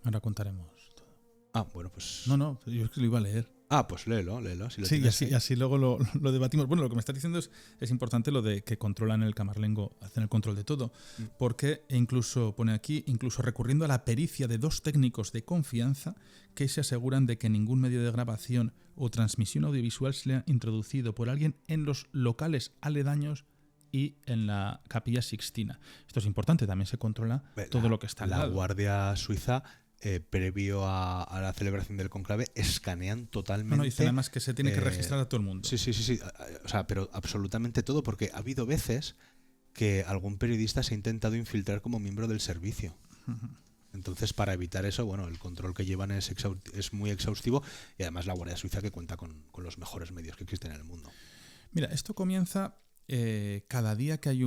Ahora contaremos todo. Ah, bueno, pues... No, yo es que lo iba a leer. Ah, pues léelo. Si lo sí, y así luego lo debatimos. Bueno, lo que me estás diciendo es importante lo de que controlan el camarlengo, hacen el control de todo. Porque incluso, pone aquí, incluso recurriendo a la pericia de 2 técnicos de confianza que se aseguran de que ningún medio de grabación o transmisión audiovisual sea introducido por alguien en los locales aledaños y en la Capilla Sixtina. Esto es importante, también se controla todo lo que está al lado. La Guardia Suiza... previo a la celebración del conclave, escanean totalmente... No, dicen además que se tiene que registrar a todo el mundo. Sí. O sea, pero absolutamente todo, porque ha habido veces que algún periodista se ha intentado infiltrar como miembro del servicio. Entonces, para evitar eso, bueno, el control que llevan es muy exhaustivo y además la Guardia Suiza que cuenta con los mejores medios que existen en el mundo. Mira, esto comienza... cada día que hay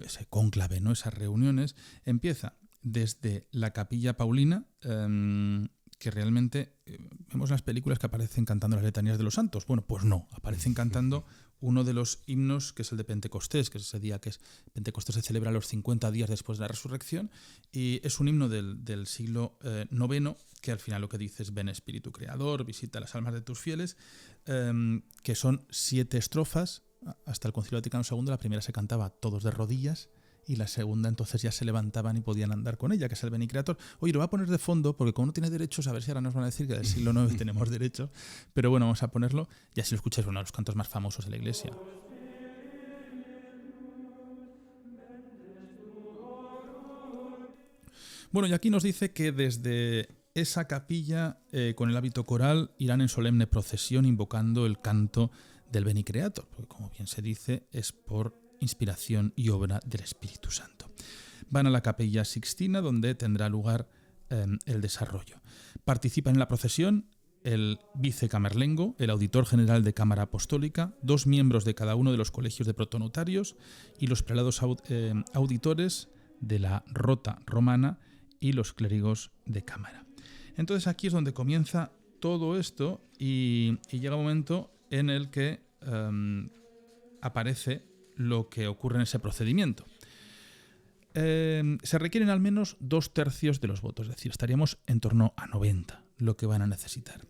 ese cónclave, ¿no? Esas reuniones, empieza desde la Capilla Paulina, que realmente vemos las películas que aparecen cantando las letanías de los santos. Bueno, pues no, aparecen cantando uno de los himnos, que es el de Pentecostés, que es ese día que Pentecostés se celebra los 50 días después de la resurrección, y es un himno del siglo IX, que al final lo que dice es: ven Espíritu Creador, visita las almas de tus fieles, que son 7 estrofas. Hasta el Concilio Vaticano II, la primera se cantaba todos de rodillas, y la segunda entonces ya se levantaban y podían andar con ella, que es el Veni Creator. Oye, lo voy a poner de fondo porque como no tiene derechos, a ver si ahora nos van a decir que del siglo IX tenemos derechos, pero bueno, vamos a ponerlo y así lo escucháis, uno de los cantos más famosos de la Iglesia. Bueno, y aquí nos dice que desde esa capilla, con el hábito coral, irán en solemne procesión invocando el canto del Veni Creator, porque como bien se dice, es por inspiración y obra del Espíritu Santo. Van a la Capilla Sixtina, donde tendrá lugar el desarrollo. Participan en la procesión el vicecamerlengo, el auditor general de Cámara Apostólica, 2 miembros de cada uno de los colegios de protonotarios y los prelados auditores de la rota romana y los clérigos de Cámara. Entonces aquí es donde comienza todo esto y llega un momento en el que aparece lo que ocurre en ese procedimiento. Se requieren al menos 2/3 de los votos, es decir, estaríamos en torno a 90 lo que van a necesitar.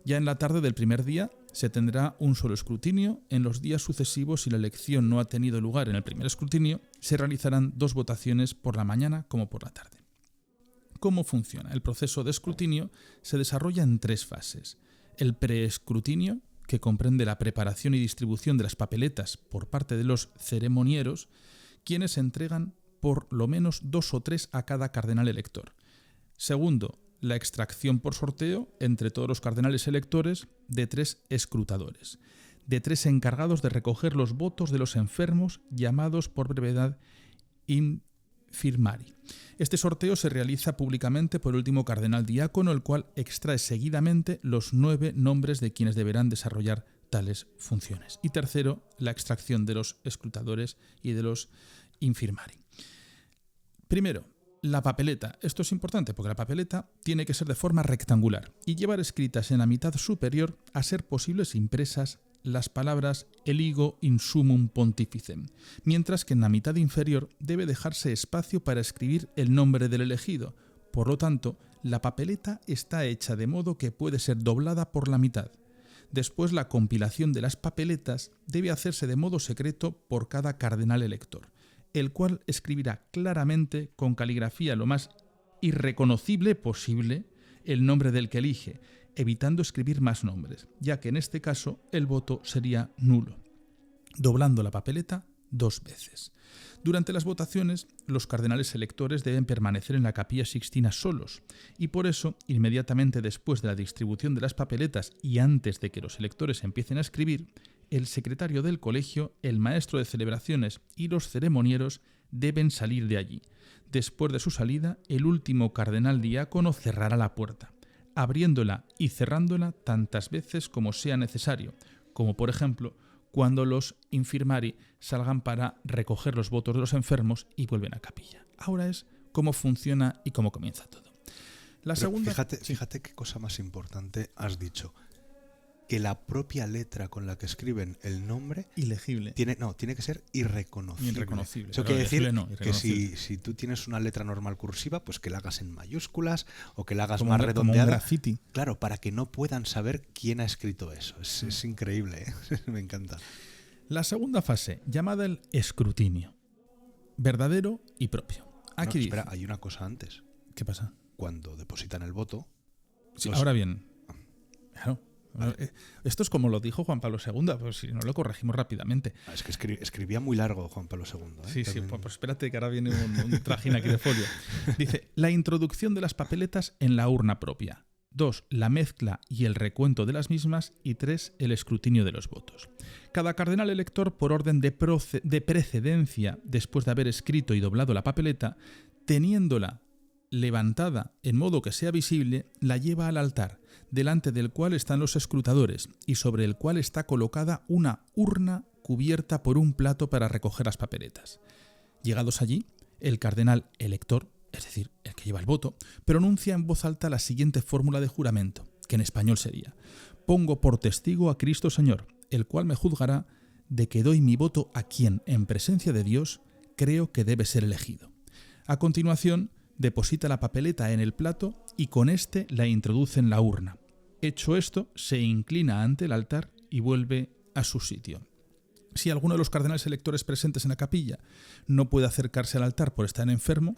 Ya en la tarde del primer día se tendrá un solo escrutinio. En los días sucesivos, si la elección no ha tenido lugar en el primer escrutinio, se realizarán 2 votaciones por la mañana como por la tarde. ¿Cómo funciona? El proceso de escrutinio se desarrolla en 3 fases. El preescrutinio, que comprende la preparación y distribución de las papeletas por parte de los ceremonieros, quienes entregan por lo menos 2 o 3 a cada cardenal elector. Segundo, la extracción por sorteo entre todos los cardenales electores de 3 escrutadores, de 3 encargados de recoger los votos de los enfermos llamados por brevedad infirmari. Este sorteo se realiza públicamente por el último cardenal diácono, el cual extrae seguidamente los 9 nombres de quienes deberán desarrollar tales funciones. Y tercero, la extracción de los escrutadores y de los infirmari. Primero, la papeleta. Esto es importante porque la papeleta tiene que ser de forma rectangular y llevar escritas en la mitad superior, a ser posibles impresas, las palabras eligo in sumum pontificem, mientras que en la mitad inferior debe dejarse espacio para escribir el nombre del elegido. Por lo tanto, la papeleta está hecha de modo que puede ser doblada por la mitad. Después, la compilación de las papeletas debe hacerse de modo secreto por cada cardenal elector, el cual escribirá claramente, con caligrafía lo más irreconocible posible, el nombre del que elige, evitando escribir más nombres, ya que en este caso el voto sería nulo, doblando la papeleta 2 veces. Durante las votaciones, los cardenales electores deben permanecer en la Capilla Sixtina solos, y por eso, inmediatamente después de la distribución de las papeletas y antes de que los electores empiecen a escribir, el secretario del colegio, el maestro de celebraciones y los ceremonieros deben salir de allí. Después de su salida, el último cardenal diácono cerrará la puerta, abriéndola y cerrándola tantas veces como sea necesario, como por ejemplo cuando los infirmari salgan para recoger los votos de los enfermos y vuelven a capilla. Ahora es cómo funciona y cómo comienza todo. La segunda... Fíjate qué cosa más importante has dicho. Que la propia letra con la que escriben el nombre ilegible tiene que ser irreconocible. Irreconocible. Eso quiere decir que irreconocible. si tú tienes una letra normal cursiva, pues que la hagas en mayúsculas o que la hagas como más redondeada. Como un graffiti. Claro, para que no puedan saber quién ha escrito eso. Es increíble, ¿eh? Me encanta. La segunda fase, llamada el escrutinio. Verdadero y propio. Aquí dice... Espera, hay una cosa antes. ¿Qué pasa? Cuando depositan el voto... Sí, ahora bien. Claro. Vale. Esto es como lo dijo Juan Pablo II, pues si no lo corregimos rápidamente. Es que escribía muy largo Juan Pablo II. Sí, pues espérate que ahora viene un trajín aquí de folio. Dice, la introducción de las papeletas en la urna propia. 2, la mezcla y el recuento de las mismas. Y 3, el escrutinio de los votos. Cada cardenal elector, por orden de precedencia, después de haber escrito y doblado la papeleta, teniéndola levantada en modo que sea visible, la lleva al altar, delante del cual están los escrutadores y sobre el cual está colocada una urna cubierta por un plato para recoger las papeletas. Llegados allí, el cardenal elector, es decir, el que lleva el voto, pronuncia en voz alta la siguiente fórmula de juramento, que en español sería: pongo por testigo a Cristo Señor, el cual me juzgará de que doy mi voto a quien, en presencia de Dios, creo que debe ser elegido. A continuación, deposita la papeleta en el plato y con este la introduce en la urna. Hecho esto, se inclina ante el altar y vuelve a su sitio. Si alguno de los cardenales electores presentes en la capilla no puede acercarse al altar por estar enfermo,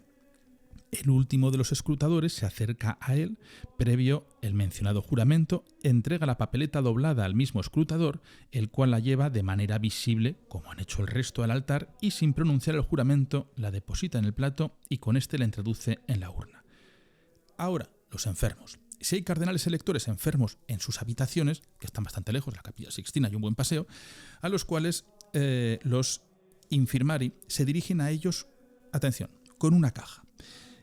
el último de los escrutadores se acerca a él, previo el mencionado juramento, entrega la papeleta doblada al mismo escrutador, el cual la lleva de manera visible, como han hecho el resto, al altar y sin pronunciar el juramento la deposita en el plato y con este la introduce en la urna. Ahora, los enfermos. Si hay cardenales electores enfermos en sus habitaciones, que están bastante lejos, la Capilla Sixtina y un buen paseo, a los cuales los infirmari se dirigen a ellos, atención, con una caja.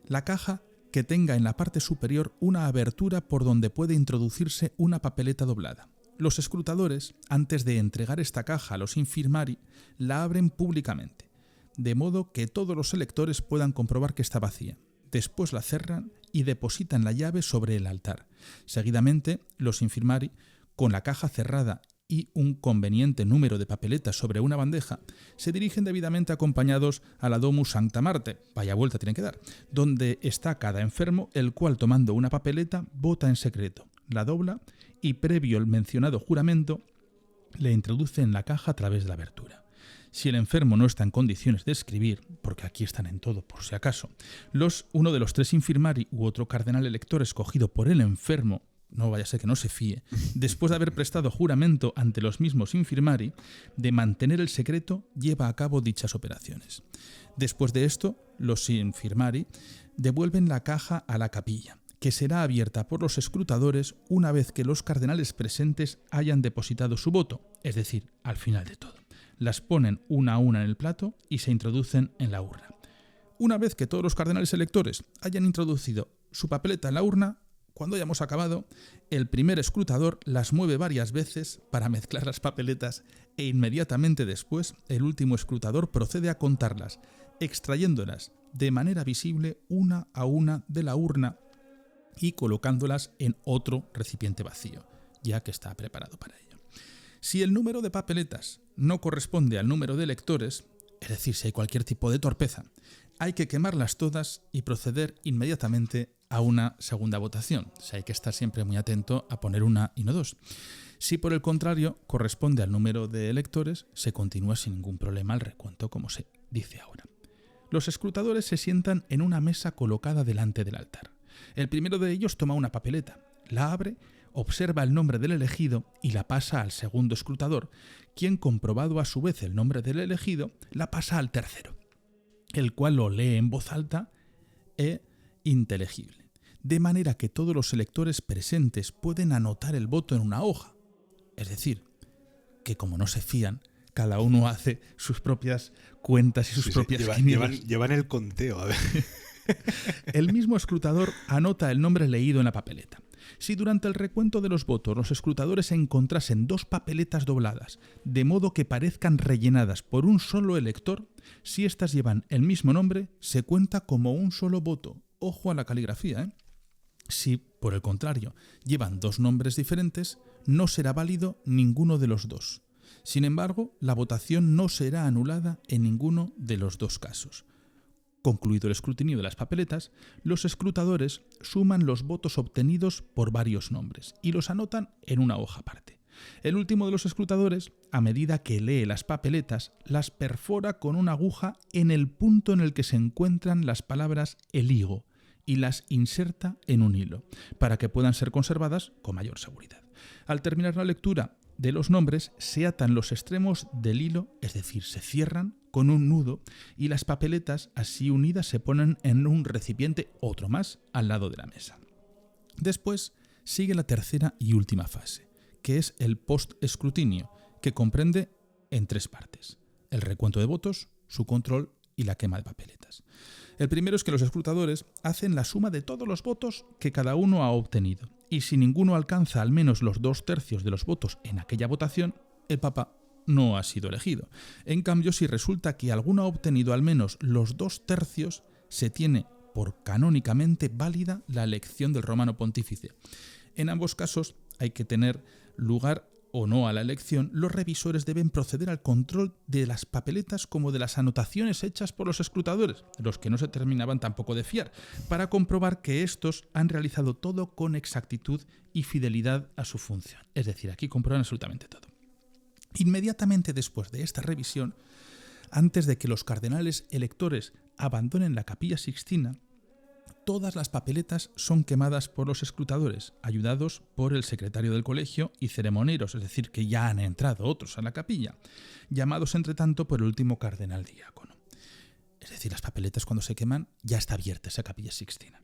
La caja que tenga en la parte superior una abertura por donde puede introducirse una papeleta doblada. Los escrutadores, antes de entregar esta caja a los infirmari, la abren públicamente, de modo que todos los electores puedan comprobar que está vacía. Después la cerran y depositan la llave sobre el altar. Seguidamente, los infirmari, con la caja cerrada y un conveniente número de papeletas sobre una bandeja, se dirigen debidamente acompañados a la Domus Sancta Marte, vaya vuelta tienen que dar, donde está cada enfermo, el cual, tomando una papeleta, vota en secreto, la dobla y, previo el mencionado juramento, le introduce en la caja a través de la abertura. Si el enfermo no está en condiciones de escribir, porque aquí están en todo por si acaso, uno de los 3 infirmari u otro cardenal elector escogido por el enfermo, no vaya a ser que no se fíe, después de haber prestado juramento ante los mismos infirmari de mantener el secreto, lleva a cabo dichas operaciones. Después de esto, los infirmari devuelven la caja a la capilla, que será abierta por los escrutadores una vez que los cardenales presentes hayan depositado su voto, es decir, al final de todo. Las ponen una a una en el plato y se introducen en la urna. Una vez que todos los cardenales electores hayan introducido su papeleta en la urna, cuando hayamos acabado, el primer escrutador las mueve varias veces para mezclar las papeletas e inmediatamente después el último escrutador procede a contarlas, extrayéndolas de manera visible una a una de la urna y colocándolas en otro recipiente vacío, ya que está preparado para ello. Si el número de papeletas no corresponde al número de electores, es decir, si hay cualquier tipo de torpeza, hay que quemarlas todas y proceder inmediatamente a una segunda votación. O sea, hay que estar siempre muy atento a poner una y no 2. Si por el contrario corresponde al número de electores, se continúa sin ningún problema el recuento como se dice ahora. Los escrutadores se sientan en una mesa colocada delante del altar. El primero de ellos toma una papeleta, la abre, observa el nombre del elegido y la pasa al segundo escrutador, quien, comprobado a su vez el nombre del elegido, la pasa al tercero, el cual lo lee en voz alta e inteligible, de manera que todos los electores presentes pueden anotar el voto en una hoja. Es decir, que como no se fían, cada uno hace sus propias cuentas y sus propias quinielas. Llevan el conteo, a ver. El mismo escrutador anota el nombre leído en la papeleta. Si durante el recuento de los votos los escrutadores encontrasen 2 papeletas dobladas, de modo que parezcan rellenadas por un solo elector, si éstas llevan el mismo nombre, se cuenta como un solo voto. Ojo a la caligrafía, ¿eh? Si, por el contrario, llevan 2 nombres diferentes, no será válido ninguno de los 2. Sin embargo, la votación no será anulada en ninguno de los 2 casos. Concluido el escrutinio de las papeletas, los escrutadores suman los votos obtenidos por varios nombres y los anotan en una hoja aparte. El último de los escrutadores, a medida que lee las papeletas, las perfora con una aguja en el punto en el que se encuentran las palabras eligo y las inserta en un hilo, para que puedan ser conservadas con mayor seguridad. Al terminar la lectura de los nombres, se atan los extremos del hilo, es decir, se cierran con un nudo y las papeletas así unidas se ponen en un recipiente, otro más, al lado de la mesa. Después sigue la tercera y última fase, que es el post-escrutinio, que comprende en 3 partes: el recuento de votos, su control y la quema de papeletas. El primero es que los escrutadores hacen la suma de todos los votos que cada uno ha obtenido, y si ninguno alcanza al menos los 2/3 de los votos en aquella votación, el Papa no ha sido elegido. En cambio, si resulta que alguno ha obtenido al menos los 2/3, se tiene por canónicamente válida la elección del romano pontífice. En ambos casos hay que tener lugar o no a la elección, los revisores deben proceder al control de las papeletas como de las anotaciones hechas por los escrutadores, los que no se terminaban tampoco de fiar, para comprobar que estos han realizado todo con exactitud y fidelidad a su función. Es decir, aquí comprueban absolutamente todo. Inmediatamente después de esta revisión, antes de que los cardenales electores abandonen la Capilla Sixtina, todas las papeletas son quemadas por los escrutadores, ayudados por el secretario del colegio y ceremonieros, es decir, que ya han entrado otros a la capilla, llamados entre tanto por el último cardenal diácono. Es decir, las papeletas cuando se queman ya está abierta esa Capilla Sixtina.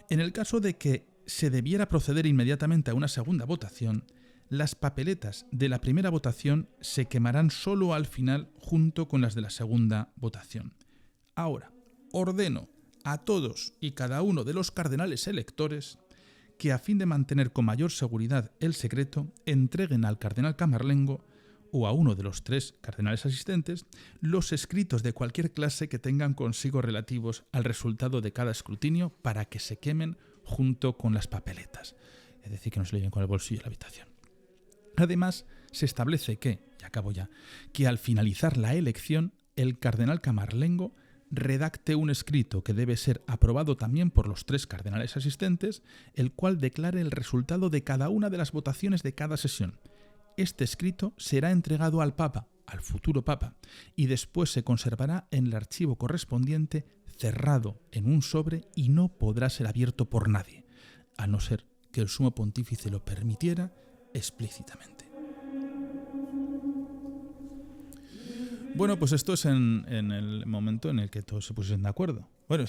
En el caso de que se debiera proceder inmediatamente a una segunda votación, las papeletas de la primera votación se quemarán solo al final junto con las de la segunda votación. Ahora, ordeno a todos y cada uno de los cardenales electores que, a fin de mantener con mayor seguridad el secreto, entreguen al cardenal camarlengo o a uno de los 3 cardenales asistentes los escritos de cualquier clase que tengan consigo relativos al resultado de cada escrutinio para que se quemen junto con las papeletas. Es decir, que no se le lleven con el bolsillo a la habitación. Además, se establece que, y acabo ya, que al finalizar la elección, el cardenal camarlengo redacte un escrito que debe ser aprobado también por los 3 cardenales asistentes, el cual declare el resultado de cada una de las votaciones de cada sesión. Este escrito será entregado al Papa, al futuro Papa, y después se conservará en el archivo correspondiente cerrado en un sobre y no podrá ser abierto por nadie, a no ser que el sumo pontífice lo permitiera explícitamente. Bueno, pues esto es en el momento en el que todos se pusieron de acuerdo. Bueno,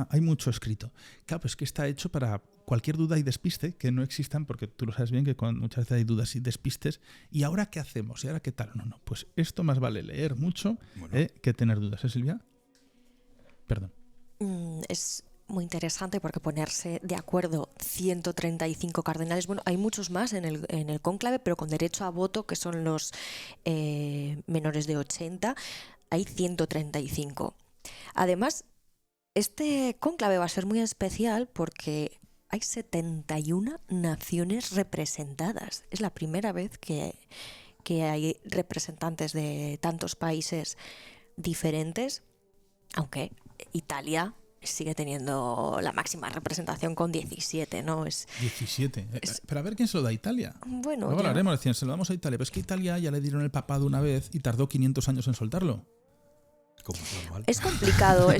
hay mucho escrito. Claro, pues que está hecho para cualquier duda y despiste que no existan, porque tú lo sabes bien que muchas veces hay dudas y despistes. ¿Y ahora qué hacemos? ¿Y ahora qué tal? No, pues esto más vale leer mucho que tener dudas. ¿Eh, Silvia? Perdón. Es muy interesante porque ponerse de acuerdo 135 cardenales, bueno, hay muchos más en el cónclave, pero con derecho a voto, que son los menores de 80, hay 135. Además, este cónclave va a ser muy especial porque hay 71 naciones representadas. Es la primera vez que hay representantes de tantos países diferentes, aunque Italia sigue teniendo la máxima representación con 17, ¿no? 17. Pero a ver quién se lo da a Italia. Bueno, luego hablaremos, decían, se lo damos a Italia. Pero es que Italia ya le dieron el papado una vez y tardó 500 años en soltarlo. Como es normal. Es complicado.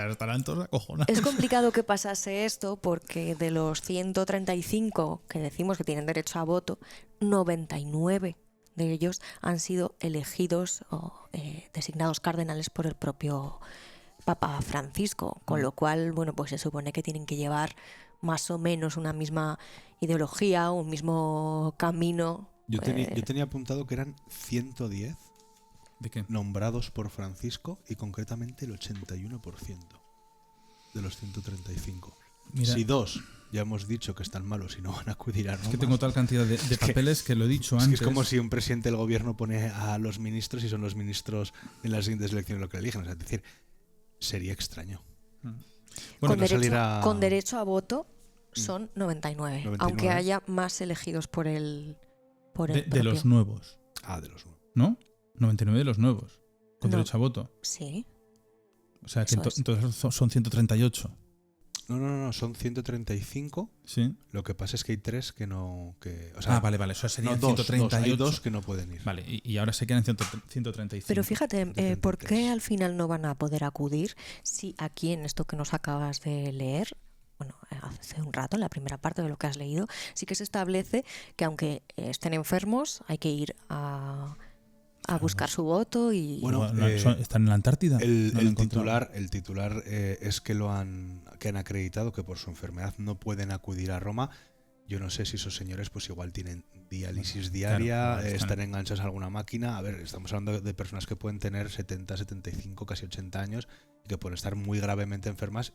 Estarán todos acojonados. Es complicado que pasase esto porque de los 135 que decimos que tienen derecho a voto, 99 de ellos han sido elegidos o designados cardenales por el propio Papa Francisco, con lo cual, bueno, pues se supone que tienen que llevar más o menos una misma ideología, un mismo camino. Yo tenía apuntado que eran 110 ¿de qué? Nombrados por Francisco, y concretamente el 81% de los 135. Mira, si 2 ya hemos dicho que están malos y no van a acudir a Roma. Es que tengo tal cantidad de papeles que lo he dicho antes. Es como si un presidente del gobierno pone a los ministros y son los ministros en las siguientes elecciones lo que eligen. O sea, es decir, sería extraño. Bueno, con derecho a voto son 99, aunque haya más elegidos por el de los nuevos. De los nuevos. ¿No? 99 de los nuevos. Con derecho a voto. Sí. O sea, que entonces son 138. No, son 135. Sí. Lo que pasa es que hay 3 que no... vale, eso serían 138. Hay 2 que no pueden ir. Vale, y ahora se quedan 135. Pero fíjate, ¿por qué al final no van a poder acudir si aquí en esto que nos acabas de leer, bueno, hace un rato, en la primera parte de lo que has leído, sí que se establece que aunque estén enfermos hay que ir a buscar su voto y... Bueno, están en la Antártida. El titular es que han acreditado que por su enfermedad no pueden acudir a Roma. Yo no sé si esos señores pues igual tienen diálisis diaria, están enganchados a alguna máquina. A ver, estamos hablando de personas que pueden tener 70, 75, casi 80 años y que pueden estar muy gravemente enfermas,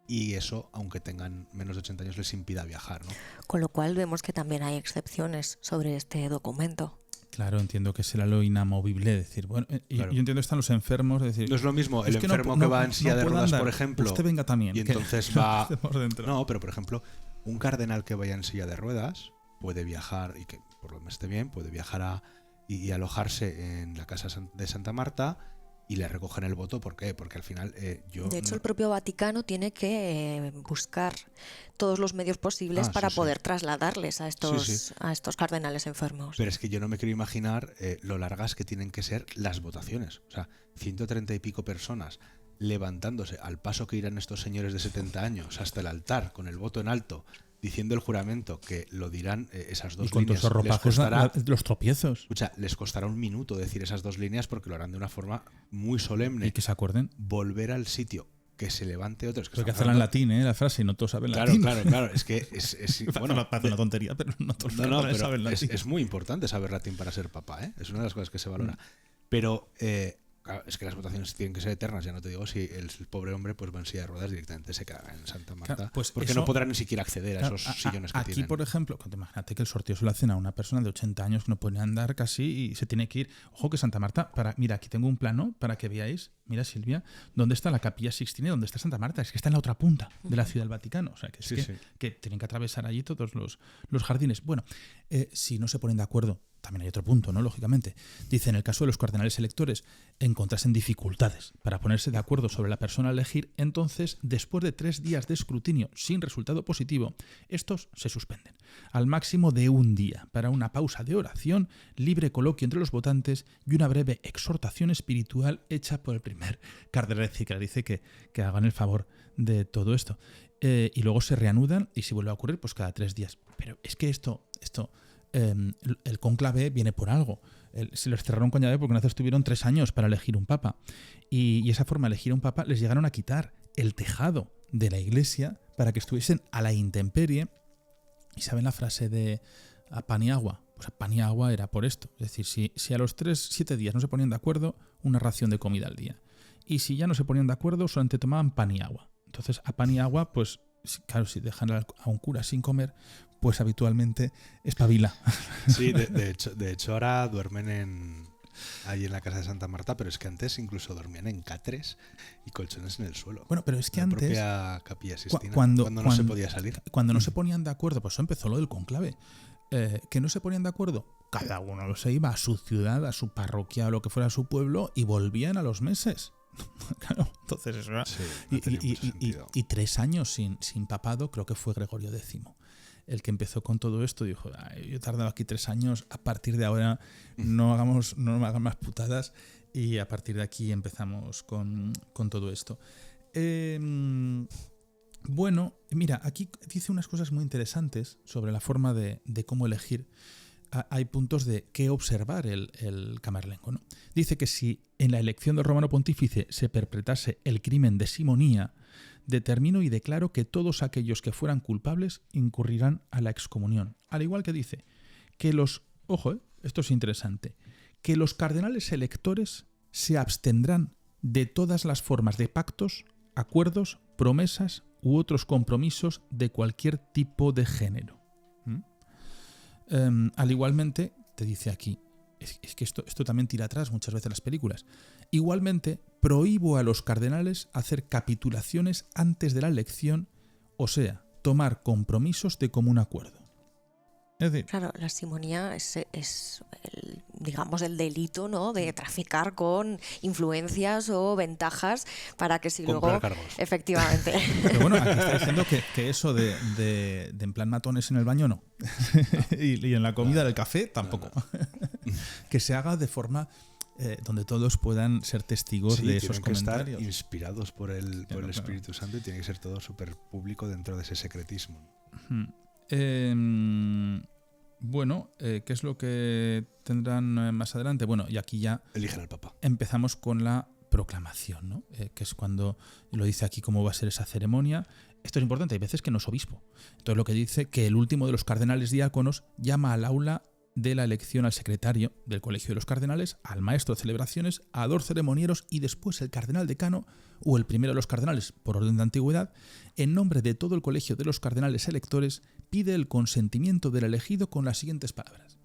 y eso, aunque tengan menos de 80 años, les impida viajar, ¿no? Con lo cual vemos que también hay excepciones sobre este documento. Claro, entiendo que será lo inamovible, decir, bueno, claro. Yo entiendo que están los enfermos, es decir, no es lo mismo el enfermo que va en silla de ruedas, por ejemplo. Usted venga también. Y entonces va. No, pero por ejemplo, un cardenal que vaya en silla de ruedas puede viajar, y que por lo menos esté bien, puede viajar y alojarse en la casa de Santa Marta y le recogen el voto. ¿Por qué? Porque al final de hecho, el propio Vaticano tiene que buscar todos los medios posibles para poder trasladarles a estos cardenales enfermos. Pero es que yo no me quiero imaginar lo largas que tienen que ser las votaciones. O sea, 130 y pico personas levantándose al paso que irán estos señores de 70 años hasta el altar con el voto en alto, diciendo el juramento, que lo dirán esas 2 líneas. Les costará los tropiezos. Escucha, les costará un minuto decir esas 2 líneas porque lo harán de una forma muy solemne. Y que se acuerden. Volver al sitio, que se levante otros. Porque hacerla en latín, la frase, y no todos saben latín. Claro. Es que bueno, parece una tontería, pero no todos saben latín. Es muy importante saber latín para ser papa, ¿eh? Es una de las cosas que se valora. Pero Claro, es que las votaciones tienen que ser eternas, ya no te digo si el pobre hombre pues va en silla de ruedas directamente se queda en Santa Marta, claro, pues porque eso, no podrá ni siquiera acceder a esos sillones que aquí, tienen. por ejemplo, imagínate que el sorteo se lo hacen a una persona de 80 años que no puede andar casi y se tiene que ir. Ojo que Santa Marta, mira, aquí tengo un plano para que veáis, mira Silvia, dónde está la Capilla Sixtina y dónde está Santa Marta. Es que está en la otra punta de la Ciudad del Vaticano. O sea, que es que tienen que atravesar allí todos los jardines. Bueno, si no se ponen de acuerdo, también hay otro punto, ¿no? Lógicamente. Dice, en el caso de los cardenales electores, encontrasen dificultades para ponerse de acuerdo sobre la persona a elegir, entonces, después de 3 días de escrutinio sin resultado positivo, estos se suspenden, al máximo de 1 día, para una pausa de oración, libre coloquio entre los votantes y una breve exhortación espiritual hecha por el primer cardenal. Dice que hagan el favor de todo esto. Y luego se reanudan y si vuelve a ocurrir, pues cada 3 días. Pero es que esto el cónclave viene por algo. Se les cerraron con llave porque una vez estuvieron 3 años para elegir un papa. Y esa forma de elegir un papa les llegaron a quitar el tejado de la iglesia para que estuviesen a la intemperie. ¿Y saben la frase de a pan y agua? Pues a pan y agua era por esto. Es decir, si a los 7 días no se ponían de acuerdo, una ración de comida al día. Y si ya no se ponían de acuerdo, solamente tomaban pan y agua. Entonces, a pan y agua, pues claro, si dejan a un cura sin comer, pues habitualmente espabila. Sí, de hecho ahora duermen ahí en la casa de Santa Marta, pero es que antes incluso dormían en catres y colchones en el suelo. Bueno, pero es que la antes, propia Capilla Sixtina, cuando no se podía salir. Cuando no se ponían de acuerdo, pues eso empezó lo del conclave. Que no se ponían de acuerdo, cada uno se iba a su ciudad, a su parroquia o lo que fuera a su pueblo y volvían a los meses. Claro, entonces eso era. Sí, y 3 años sin papado, creo que fue Gregorio X el que empezó con todo esto. Dijo, yo he tardado aquí 3 años, a partir de ahora no me hagan más putadas, y a partir de aquí empezamos con todo esto. Bueno, mira, aquí dice unas cosas muy interesantes sobre la forma de cómo elegir. Hay puntos de qué observar el camerlengo, ¿no? Dice que si en la elección del romano pontífice se perpetrase el crimen de simonía, determino y declaro que todos aquellos que fueran culpables incurrirán a la excomunión. Al igual que dice que esto es interesante, que los cardenales electores se abstendrán de todas las formas de pactos, acuerdos, promesas u otros compromisos de cualquier tipo de género. Al igualmente, te dice aquí, es que esto también tira atrás muchas veces las películas. Igualmente, prohíbo a los cardenales hacer capitulaciones antes de la elección, o sea, tomar compromisos de común acuerdo. Es decir, claro, la simonía es digamos, el delito, ¿no?, de traficar con influencias o ventajas para que si comprar luego... cargos. Efectivamente. Pero bueno, aquí está diciendo que eso de en plan matones en el baño no. y en la comida del café tampoco. Que se haga de forma donde todos puedan ser testigos de esos comentarios. Tienen que estar inspirados por el Espíritu Santo y tiene que ser todo súper público dentro de ese secretismo. Bueno, ¿qué es lo que tendrán más adelante? Bueno, y aquí ya eligen al Papa. Empezamos con la proclamación, ¿no? Que es cuando lo dice aquí cómo va a ser esa ceremonia. Esto es importante, hay veces que no es obispo. Entonces lo que dice que el último de los cardenales diáconos llama al aula de la elección al secretario del Colegio de los Cardenales, al maestro de celebraciones, a 2 ceremonieros y después el cardenal decano o el primero de los cardenales por orden de antigüedad, en nombre de todo el Colegio de los Cardenales electores, pide el consentimiento del elegido con las siguientes palabras.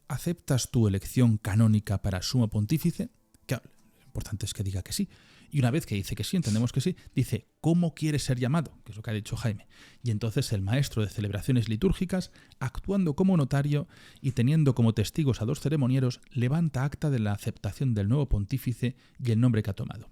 ¿Aceptas tu elección canónica para sumo pontífice? Claro, lo importante es que diga que sí. Y una vez que dice que sí, entendemos que sí, dice ¿cómo quiere ser llamado? Que es lo que ha dicho Jaime. Y entonces el maestro de celebraciones litúrgicas, actuando como notario y teniendo como testigos a 2 ceremonieros, levanta acta de la aceptación del nuevo pontífice y el nombre que ha tomado.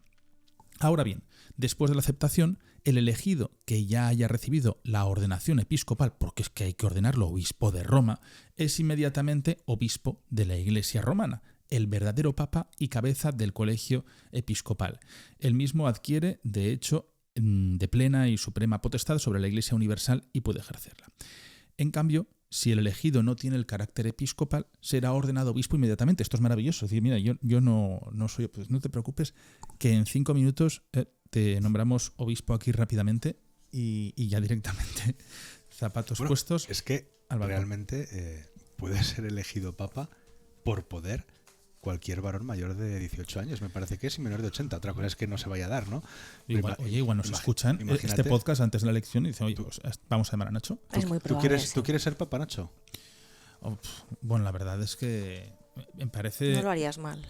Ahora bien, después de la aceptación, el elegido que ya haya recibido la ordenación episcopal, porque es que hay que ordenarlo obispo de Roma, es inmediatamente obispo de la Iglesia romana, el verdadero papa y cabeza del colegio episcopal. El mismo adquiere, de hecho, de plena y suprema potestad sobre la Iglesia universal y puede ejercerla. En cambio, si el elegido no tiene el carácter episcopal, será ordenado obispo inmediatamente. Esto es maravilloso. Es decir, mira, yo no soy, pues no te preocupes, que en 5 minutos te nombramos obispo aquí rápidamente y ya directamente zapatos puestos. Es que realmente puede ser elegido papa por poder cualquier varón mayor de 18 años, me parece que es, y menor de 80. Otra cosa es que no se vaya a dar, ¿no? Igual nos escuchan este podcast antes de la elección y dicen, oye, pues vamos a llamar a Nacho. Es muy probable. ¿Tú quieres ser Papa, Nacho? Bueno, la verdad es que me parece... No lo harías mal.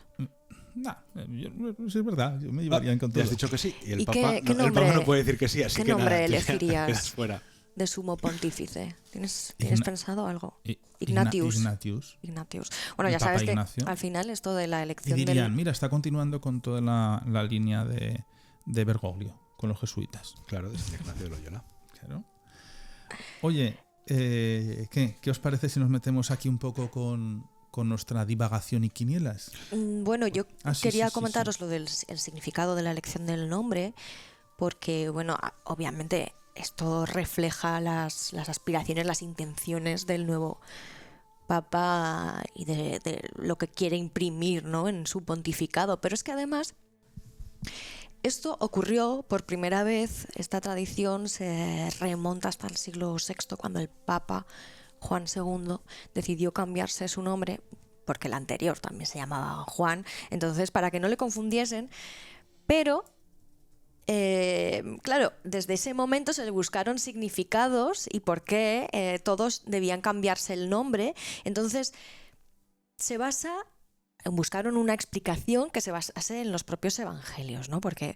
Es verdad, yo me llevaría en control. Has dicho que sí, y el ¿Y Papa qué nombre, el Papa no puede decir que sí, así ¿qué que nombre nada, elegirías fuera. de sumo pontífice? ¿Tienes pensado algo? Ignatius. Bueno, ya sabes que Ignacio. al final esto de la elección y dirían, mira, está continuando con toda la línea de Bergoglio, con los jesuitas. Claro, de San Ignacio de Loyola. Claro. Oye, ¿qué os parece si nos metemos aquí un poco con nuestra divagación y quinielas? Bueno, yo quería comentaros sí. lo del el significado de la elección del nombre, porque, bueno, obviamente esto refleja las aspiraciones, las intenciones del nuevo Papa y de lo que quiere imprimir, ¿no?, en su pontificado. Pero es que además esto ocurrió por primera vez, esta tradición se remonta hasta el siglo VI, cuando el Papa Juan II decidió cambiarse su nombre, porque el anterior también se llamaba Juan, entonces para que no le confundiesen, pero claro, desde ese momento se le buscaron significados y por qué todos debían cambiarse el nombre. Entonces buscaron una explicación que se basase en los propios evangelios, ¿no? Porque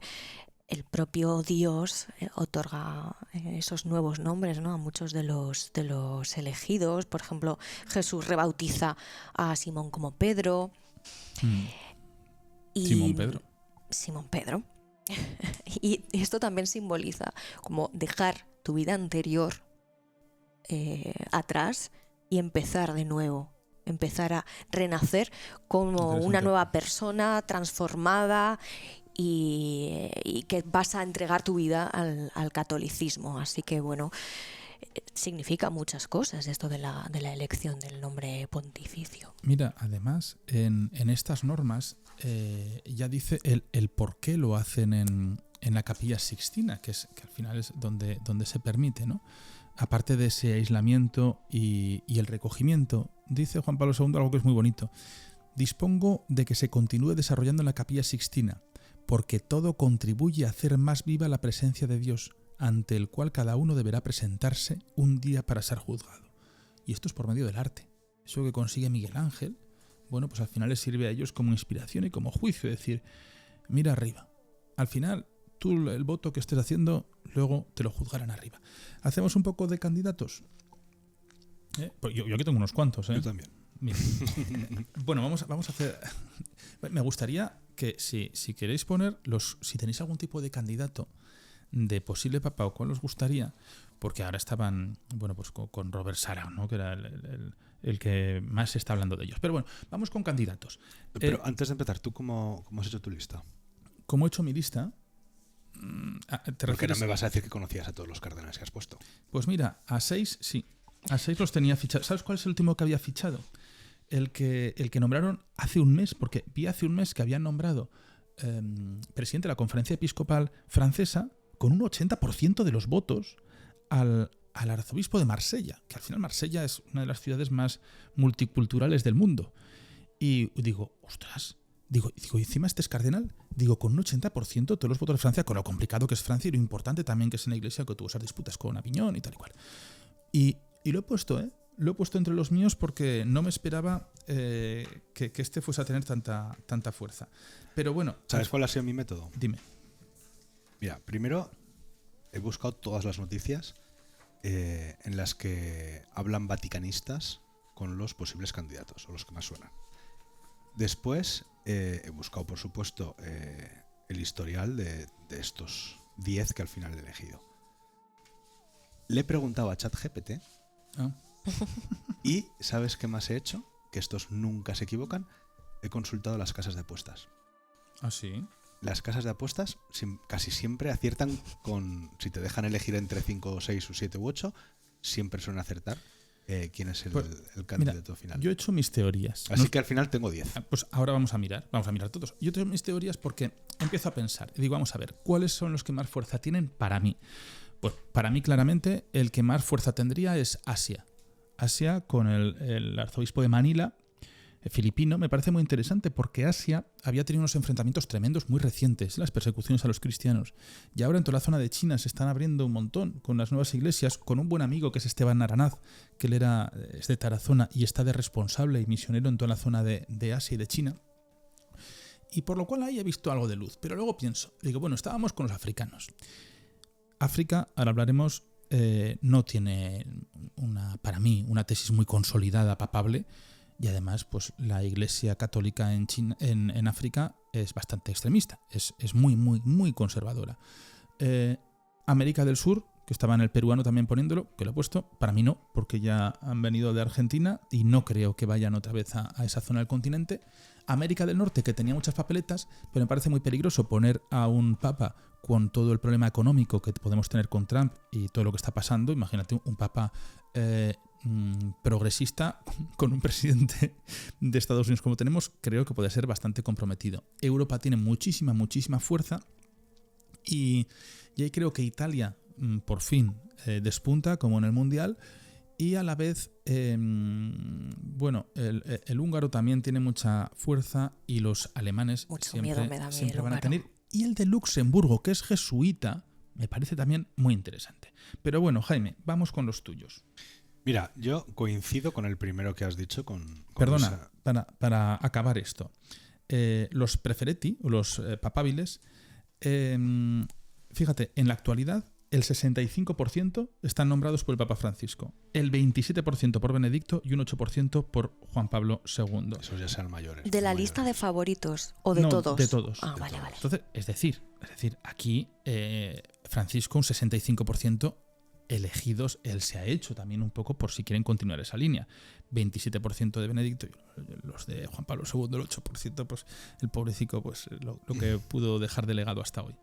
el propio Dios otorga esos nuevos nombres, ¿no?, a muchos de los elegidos. Por ejemplo, Jesús rebautiza a Simón como Pedro. Simón Pedro. Y esto también simboliza como dejar tu vida anterior atrás y empezar de nuevo, empezar a renacer como una nueva persona transformada y que vas a entregar tu vida al catolicismo. Así que, bueno, significa muchas cosas esto de la elección del nombre pontificio. Mira, además, en estas normas ya dice el por qué lo hacen en la Capilla Sixtina, que al final es donde se permite, ¿no? Aparte de ese aislamiento y el recogimiento, dice Juan Pablo II algo que es muy bonito. Dispongo de que se continúe desarrollando en la Capilla Sixtina, porque todo contribuye a hacer más viva la presencia de Dios, ante el cual cada uno deberá presentarse un día para ser juzgado. Y esto es por medio del arte. Eso que consigue Miguel Ángel, bueno, pues al final les sirve a ellos como inspiración y como juicio, es decir, mira arriba. Al final, tú el voto que estés haciendo, luego te lo juzgarán arriba. ¿Hacemos un poco de candidatos? Pues yo aquí tengo unos cuantos. Yo también. Bien. Bueno, vamos a hacer... Me gustaría que si queréis poner si tenéis algún tipo de candidato de posible papa o cuál os gustaría, porque ahora estaban, bueno, pues con Robert Sarah, ¿no?, que era el que más se está hablando de ellos. Pero bueno, vamos con candidatos. Pero antes de empezar, ¿tú cómo has hecho tu lista? ¿Cómo he hecho mi lista? Porque no me vas a decir que conocías a todos los cardenales que has puesto. Pues mira, a 6 sí. A 6 los tenía fichados. ¿Sabes cuál es el último que había fichado? El que nombraron hace un mes, porque vi hace un mes que habían nombrado presidente de la Conferencia Episcopal Francesa con un 80% de los votos al arzobispo de Marsella, que al final Marsella es una de las ciudades más multiculturales del mundo. Y digo, ostras, digo, encima este es cardenal, digo, con un 80% de todos los votos de Francia, con lo complicado que es Francia y lo importante también que es en la Iglesia, que tuvo esas disputas con Aviñón y tal y cual. Y lo he puesto, Lo he puesto entre los míos porque no me esperaba que este fuese a tener tanta fuerza. Pero bueno... ¿Sabes cuál ha sido mi método? Dime. Mira, primero he buscado todas las noticias en las que hablan vaticanistas con los posibles candidatos, o los que más suenan. Después he buscado, por supuesto, el historial de estos 10 que al final he elegido. Le he preguntado a ChatGPT y ¿sabes qué más he hecho? Que estos nunca se equivocan. He consultado las casas de apuestas. ¿Ah, sí? Las casas de apuestas casi siempre aciertan si te dejan elegir entre 5 o 6 o 7 u 8, siempre suelen acertar quién es el candidato final. Yo he hecho mis teorías. Así que al final tengo 10. Pues ahora vamos a mirar todos. Yo tengo mis teorías porque empiezo a pensar y digo, vamos a ver, ¿cuáles son los que más fuerza tienen para mí? Pues para mí claramente el que más fuerza tendría es Asia. Asia con el arzobispo de Manila, filipino, me parece muy interesante porque Asia había tenido unos enfrentamientos tremendos muy recientes, las persecuciones a los cristianos. Y ahora en toda la zona de China se están abriendo un montón con las nuevas iglesias, con un buen amigo que es Esteban Naranaz, que él es de Tarazona y está de responsable y misionero en toda la zona de Asia y de China. Y por lo cual ahí he visto algo de luz. Pero luego pienso, digo, bueno, estábamos con los africanos. África, ahora hablaremos, no tiene para mí una tesis muy consolidada, papable, y además pues la Iglesia Católica en China, en África es bastante extremista, es muy, muy, muy conservadora. América del Sur, que estaba en el peruano también poniéndolo, que lo he puesto, para mí no, porque ya han venido de Argentina y no creo que vayan otra vez a esa zona del continente. América del Norte, que tenía muchas papeletas, pero me parece muy peligroso poner a un papa con todo el problema económico que podemos tener con Trump y todo lo que está pasando. Imagínate un papa progresista con un presidente de Estados Unidos como tenemos, creo que puede ser bastante comprometido. Europa tiene muchísima, muchísima fuerza y ahí creo que Italia por fin despunta como en el Mundial. Y a la vez, bueno, el húngaro también tiene mucha fuerza y los alemanes siempre van a tener. Y el de Luxemburgo, que es jesuita, me parece también muy interesante. Pero bueno, Jaime, vamos con los tuyos. Mira, yo coincido con el primero que has dicho. Perdona, para acabar esto. Los prefereti, o los papabiles, fíjate, en la actualidad, el 65% están nombrados por el Papa Francisco, el 27% por Benedicto y un 8% por Juan Pablo II. Esos ya sean mayores. ¿De la lista de favoritos o de todos? De todos. Ah, vale. Entonces, es decir, aquí Francisco un 65% elegidos, él se ha hecho también un poco por si quieren continuar esa línea. 27% de Benedicto y los de Juan Pablo II, el 8%, pues el pobrecito, pues lo que pudo dejar de legado hasta hoy.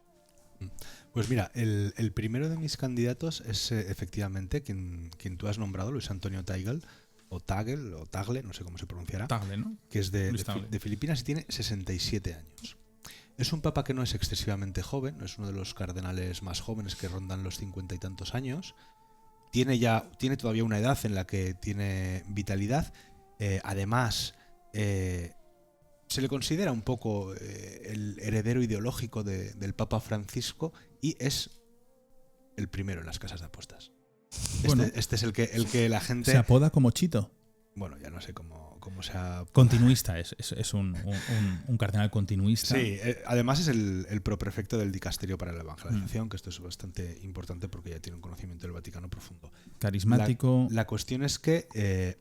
Pues mira, el primero de mis candidatos es efectivamente quien tú has nombrado, Luis Antonio Tagle, o Tagle, no sé cómo se pronunciará, Tagle, ¿no? Que es de Filipinas y tiene 67 años. Es un papa que no es excesivamente joven, no es uno de los cardenales más jóvenes que rondan los 50 y tantos años. Tiene todavía una edad en la que tiene vitalidad. Además, se le considera un poco el heredero ideológico del Papa Francisco y es el primero en las casas de apuestas. Bueno, este es el que la gente... Se apoda como Chito. Bueno, ya no sé cómo sea... Continuista, es un cardenal continuista. Sí, además es el proprefecto del dicasterio para la evangelización, que esto es bastante importante porque ya tiene un conocimiento del Vaticano profundo. Carismático. La cuestión es que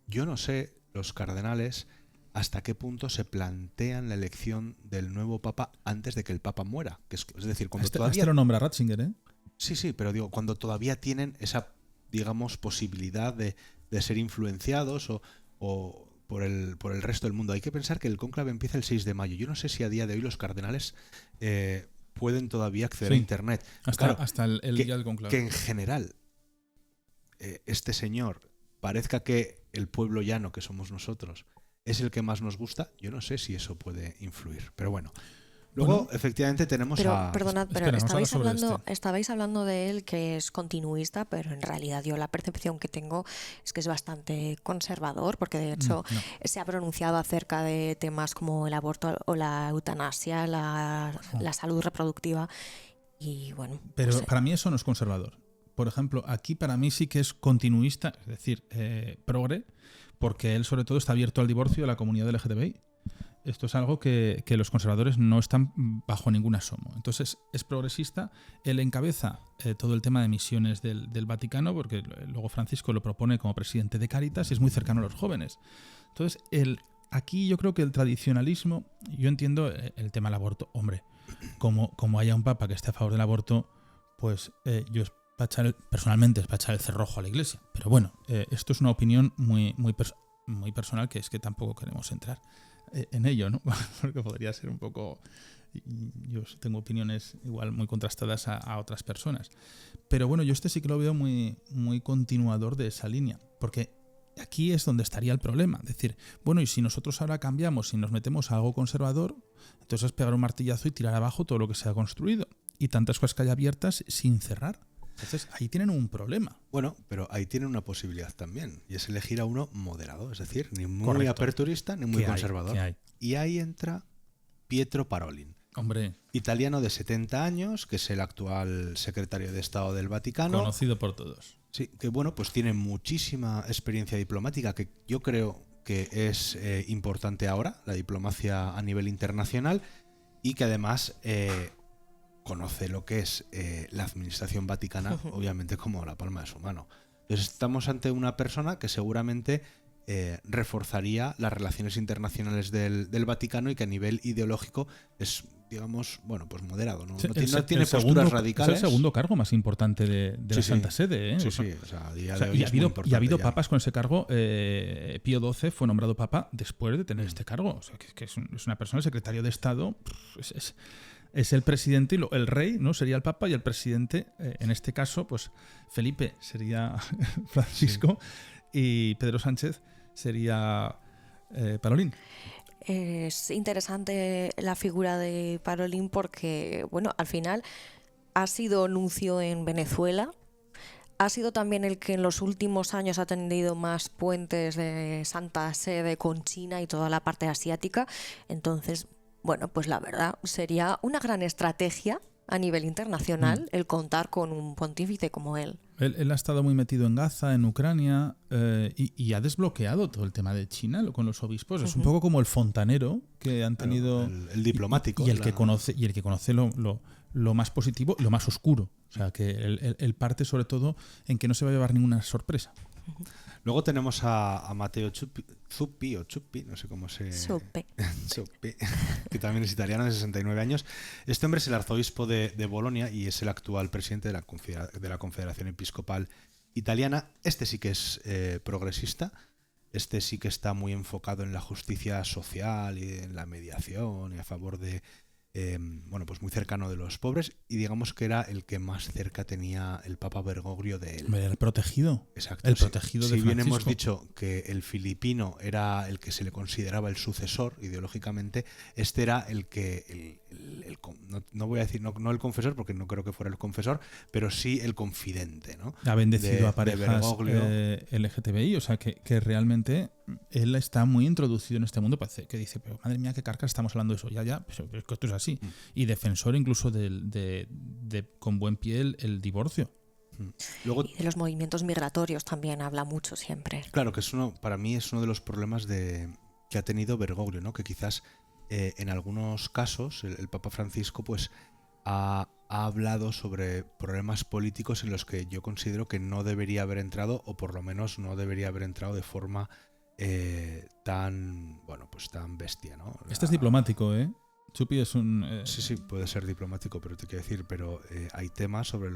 yo no sé, los cardenales, hasta qué punto se plantean la elección del nuevo papa antes de que el papa muera. Es decir, cuando todavía... lo nombra Ratzinger, ¿eh? Sí, pero digo, cuando todavía tienen esa, digamos, posibilidad de ser influenciados o por el resto del mundo. Hay que pensar que el cónclave empieza el 6 de mayo. Yo no sé si a día de hoy los cardenales pueden todavía acceder a Internet. Hasta el día del cónclave. Que en general este señor parezca que el pueblo llano, que somos nosotros, es el que más nos gusta, yo no sé si eso puede influir. Pero bueno. Luego, efectivamente, tenemos Perdonad, pero estabais hablando de él que es continuista, pero en realidad yo la percepción que tengo es que es bastante conservador, porque de hecho se ha pronunciado acerca de temas como el aborto o la eutanasia, la salud reproductiva y bueno. Pero no sé. Para mí eso no es conservador. Por ejemplo, aquí para mí sí que es continuista, es decir, progre, porque él sobre todo está abierto al divorcio de la comunidad LGTBI. Esto es algo que los conservadores no están bajo ningún asomo. Entonces es progresista, él encabeza todo el tema de misiones del Vaticano, porque luego Francisco lo propone como presidente de Cáritas y es muy cercano a los jóvenes. Entonces aquí yo creo que el tradicionalismo, yo entiendo el tema del aborto, hombre, como haya un papa que esté a favor del aborto, pues personalmente es para echar el cerrojo a la iglesia. Pero bueno, esto es una opinión muy personal que es que tampoco queremos entrar en ello, ¿no? Porque podría ser un poco... Yo tengo opiniones igual muy contrastadas a otras personas. Pero bueno, yo sí que lo veo muy, muy continuador de esa línea. Porque aquí es donde estaría el problema. Es decir, bueno, y si nosotros ahora cambiamos y nos metemos a algo conservador, entonces es pegar un martillazo y tirar abajo todo lo que se ha construido. Y tantas cosas que hay abiertas sin cerrar. Entonces ahí tienen un problema. Bueno, pero ahí tienen una posibilidad también, y es elegir a uno moderado, es decir, ni muy Correcto. aperturista ni muy ¿Qué hay? conservador. ¿Qué hay? Y ahí entra Pietro Parolin, Hombre, italiano de 70 años, que es el actual secretario de Estado del Vaticano. conocido por todos. Sí, que bueno, pues tiene muchísima experiencia diplomática, que yo creo que es importante ahora, la diplomacia a nivel internacional, y que además conoce lo que es la administración vaticana, obviamente como la palma de su mano. Entonces estamos ante una persona que seguramente reforzaría las relaciones internacionales del Vaticano y que a nivel ideológico es, digamos, bueno, pues moderado, ¿no? No tiene posturas radicales. Es el segundo cargo más importante de la Santa Sede. Sí, O sí, o sea, a día sea, de hoy y es muy ha importante habido ya. papas con ese cargo. Pío XII fue nombrado papa después de tener este cargo. O sea, que es una persona, el secretario de Estado, es el presidente y el rey, ¿no? Sería el papa, y el presidente, en este caso, pues Felipe sería Francisco, y Pedro Sánchez sería Parolin. Es interesante la figura de Parolin porque, bueno, al final ha sido nuncio en Venezuela, ha sido también el que en los últimos años ha tenido más puentes de Santa Sede con China y toda la parte asiática. Entonces, bueno, pues la verdad sería una gran estrategia a nivel internacional el contar con un pontífice como él. Él ha estado muy metido en Gaza, en Ucrania, y ha desbloqueado todo el tema de China con los obispos. Es un poco como el fontanero que han tenido. El diplomático. Y el que conoce lo más positivo y lo más oscuro. O sea, que él parte sobre todo en que no se va a llevar ninguna sorpresa. Luego tenemos a Matteo Zuppi, no sé cómo se... Zuppi, que también es italiano, de 69 años. Este hombre es el arzobispo de Bolonia y es el actual presidente de la Confederación Episcopal Italiana. Este sí que es progresista. Este sí que está muy enfocado en la justicia social y en la mediación y a favor de... bueno, pues muy cercano de los pobres, y digamos que era el que más cerca tenía el Papa Bergoglio de él. El protegido. Exacto. El protegido de Si bien Francisco. hemos dicho que el filipino era el que se le consideraba el sucesor ideológicamente, este era el que no voy a decir no el confesor, porque no creo que fuera el confesor, pero sí el confidente, ¿no? Ha bendecido a parejas Bergoglio. LGTBI, o sea que realmente él está muy introducido en este mundo. Parece que dice, pero madre mía, qué carcas estamos hablando de eso. Ya, pero es que esto es así. Y defensor incluso de con buen pie el divorcio. Luego, y de los movimientos migratorios también habla mucho siempre. Claro, que para mí es uno de los problemas que ha tenido Bergoglio, ¿no? Que quizás en algunos casos el Papa Francisco pues ha hablado sobre problemas políticos en los que yo considero que no debería haber entrado, o por lo menos no debería haber entrado de forma tan bestia, ¿no? Este es diplomático, ¿eh? Chupi es un... Sí, puede ser diplomático, pero te quiero decir, pero hay temas sobre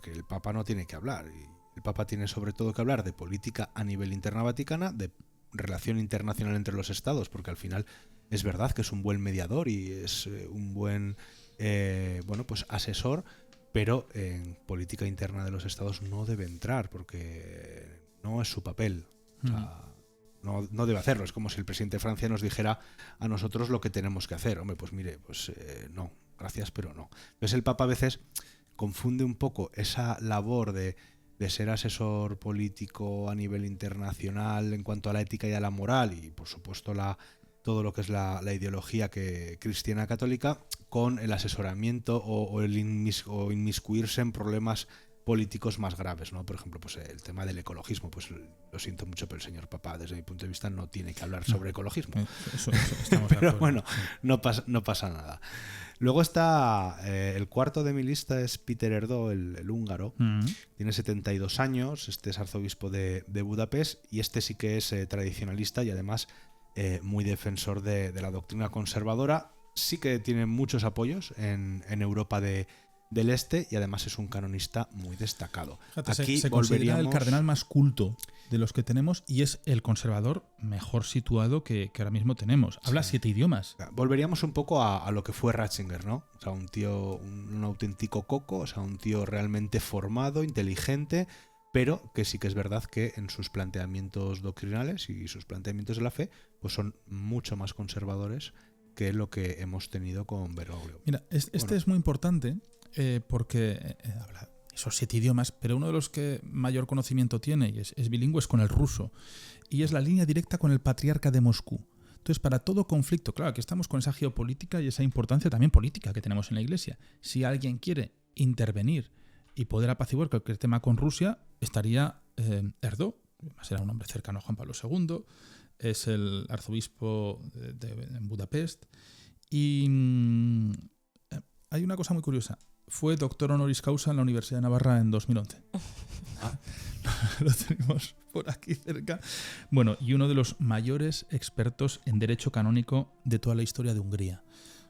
que el Papa no tiene que hablar. Y el Papa tiene sobre todo que hablar de política a nivel interna vaticana, de relación internacional entre los estados, porque al final es verdad que es un buen mediador y es un buen asesor, pero en política interna de los estados no debe entrar, porque no es su papel. O sea, no debe hacerlo. Es como si el presidente de Francia nos dijera a nosotros lo que tenemos que hacer. Hombre, pues mire, no, gracias, pero no. Entonces el Papa a veces confunde un poco esa labor de ser asesor político a nivel internacional en cuanto a la ética y a la moral, y por supuesto todo lo que es la ideología cristiana católica, con el asesoramiento o inmiscuirse en problemas políticos más graves, ¿no? Por ejemplo, pues el tema del ecologismo, pues lo siento mucho, pero el señor Papa, desde mi punto de vista, no tiene que hablar sobre ecologismo. Eso estamos de pero acuerdo, bueno, sí. no pasa nada. Luego está el cuarto de mi lista, es Peter Erdő, el húngaro. Tiene 72 años, este es arzobispo de Budapest, y este sí que es tradicionalista y además muy defensor de la doctrina conservadora. Sí que tiene muchos apoyos en Europa del Este, y además es un canonista muy destacado. Aquí se considera el cardenal más culto de los que tenemos, y es el conservador mejor situado que ahora mismo tenemos. Habla 7 idiomas. Volveríamos un poco a lo que fue Ratzinger, ¿no? O sea, un tío, un auténtico coco, o sea, un tío realmente formado, inteligente, pero que sí que es verdad que en sus planteamientos doctrinales y sus planteamientos de la fe pues son mucho más conservadores que lo que hemos tenido con Bergoglio. Mira, este es muy importante porque esos 7 idiomas, pero uno de los que mayor conocimiento tiene y es bilingüe es con el ruso. Y es la línea directa con el patriarca de Moscú. Entonces, para todo conflicto, claro, aquí estamos con esa geopolítica y esa importancia también política que tenemos en la Iglesia. Si alguien quiere intervenir y poder apaciguar cualquier tema con Rusia, estaría Erdó, además era un hombre cercano a Juan Pablo II, es el arzobispo en Budapest. Y hay una cosa muy curiosa. Fue doctor honoris causa en la Universidad de Navarra en 2011. Lo tenemos por aquí cerca. Bueno, y uno de los mayores expertos en derecho canónico de toda la historia de Hungría.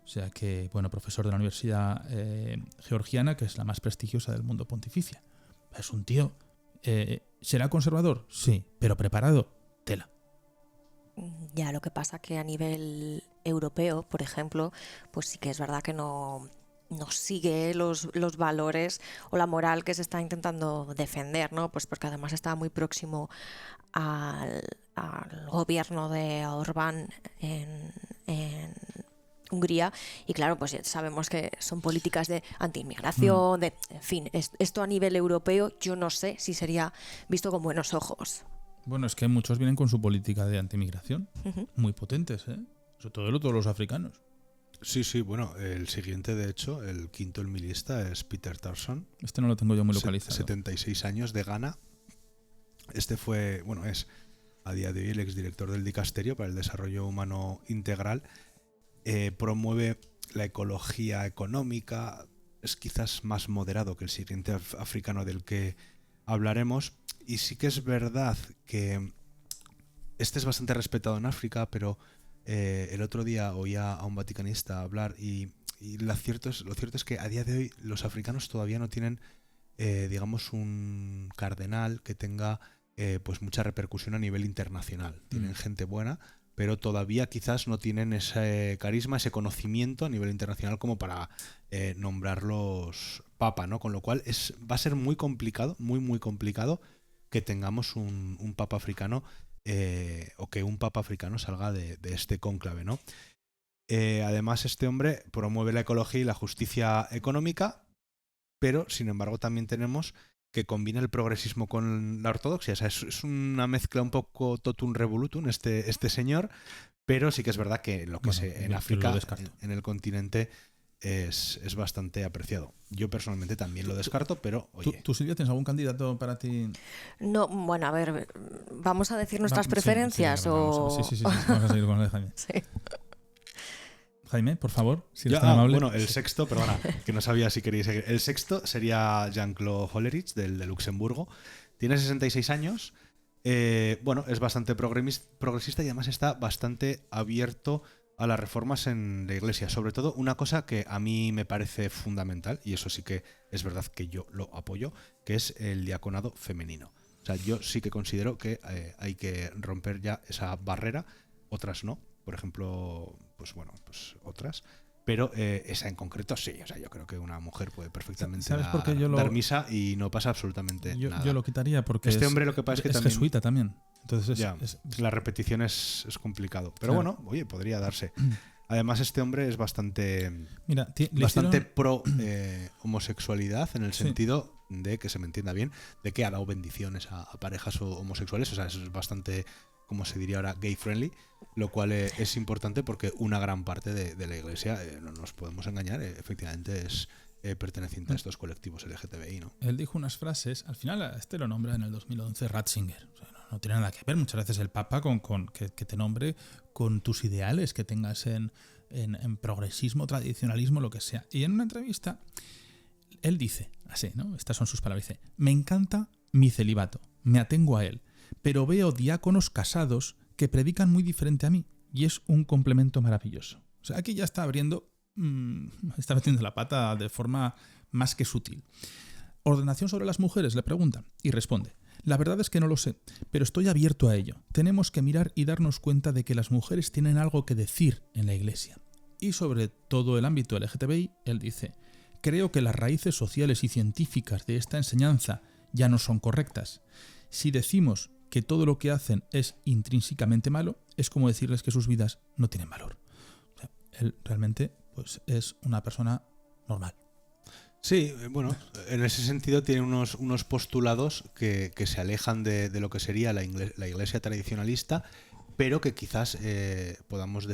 O sea que, bueno, profesor de la Universidad Georgiana, que es la más prestigiosa del mundo pontificia. Es un tío. ¿Será conservador? Sí, pero preparado, tela. Ya, lo que pasa que a nivel europeo, por ejemplo, pues sí que es verdad que no sigue los valores o la moral que se está intentando defender, ¿no? Pues porque además está muy próximo al gobierno de Orbán en Hungría, y claro, pues sabemos que son políticas de anti-inmigración, en fin, esto a nivel europeo yo no sé si sería visto con buenos ojos. Bueno, es que muchos vienen con su política de anti-inmigración, muy potentes, sobre todo todos los africanos. Sí, bueno, el siguiente, de hecho, el quinto en mi lista es Peter Tarson. Este no lo tengo yo muy localizado. 76 años, de Ghana. Este fue, bueno, es a día de hoy el exdirector del Dicasterio para el Desarrollo Humano Integral. Promueve la ecología económica, es quizás más moderado que el siguiente africano del que hablaremos. Y sí que es verdad que este es bastante respetado en África, pero el otro día oía a un vaticanista hablar y lo cierto es que a día de hoy los africanos todavía no tienen, digamos, un cardenal que tenga pues mucha repercusión a nivel internacional. Tienen gente buena, pero todavía quizás no tienen ese carisma, ese conocimiento a nivel internacional como para nombrarlos papa, ¿no? Con lo cual va a ser muy complicado, muy complicado que tengamos un papa africano o que un papa africano salga de este cónclave, ¿no? Además, este hombre promueve la ecología y la justicia económica, pero sin embargo también tenemos que combina el progresismo con la ortodoxia. O sea, es una mezcla un poco totum revolutum este señor, pero sí que es verdad que en África, en el continente, es bastante apreciado. Yo personalmente también lo descarto, pero oye. ¿Tú, Silvia, tienes algún candidato para ti? No, bueno, a ver, ¿vamos a decir nuestras preferencias? Sí, vamos a seguir con el de Jaime. Sí. Jaime, por favor, si eres tan amable. Bueno, el sexto, perdona, que no sabía si queréis seguir. El sexto sería Jean-Claude Hollerich, de Luxemburgo. Tiene 66 años. Bueno, es bastante progresista y además está bastante abierto a las reformas en la Iglesia. Sobre todo una cosa que a mí me parece fundamental, y eso sí que es verdad que yo lo apoyo, que es el diaconado femenino. O sea, yo sí que considero que hay que romper ya esa barrera, otras no. Por ejemplo, pues otras. Pero esa en concreto sí. O sea, yo creo que una mujer puede perfectamente dar misa y no pasa absolutamente nada. Yo lo quitaría porque este hombre lo que pasa es que también, jesuita también. Entonces la repetición es complicado. Pero claro, bueno, oye, podría darse. Además, este hombre es bastante pro homosexualidad, en el sentido de que se me entienda bien, de que ha dado bendiciones a parejas homosexuales. O sea, es bastante, como se diría ahora, gay friendly, lo cual es importante porque una gran parte de la Iglesia, no nos podemos engañar, efectivamente es perteneciente a estos colectivos LGTBI, ¿no? Él dijo unas frases, al final este lo nombra en el 2011 Ratzinger. O sea, no tiene nada que ver muchas veces el Papa con que te nombre con tus ideales que tengas en progresismo, tradicionalismo, lo que sea. Y en una entrevista él dice, así, ¿no? Estas son sus palabras, dice: me encanta mi celibato, me atengo a él, pero veo diáconos casados que predican muy diferente a mí y es un complemento maravilloso. O sea, aquí ya está está metiendo la pata de forma más que sutil. ¿Ordenación sobre las mujeres?, le preguntan y responde: la verdad es que no lo sé, pero estoy abierto a ello. Tenemos que mirar y darnos cuenta de que las mujeres tienen algo que decir en la Iglesia. Y sobre todo el ámbito LGTBI, él dice: creo que las raíces sociales y científicas de esta enseñanza ya no son correctas. Si decimos que todo lo que hacen es intrínsecamente malo, es como decirles que sus vidas no tienen valor. O sea, él realmente pues, es una persona normal. Sí, bueno, en ese sentido tiene unos postulados que se alejan de lo que sería la iglesia tradicionalista, pero que quizás podamos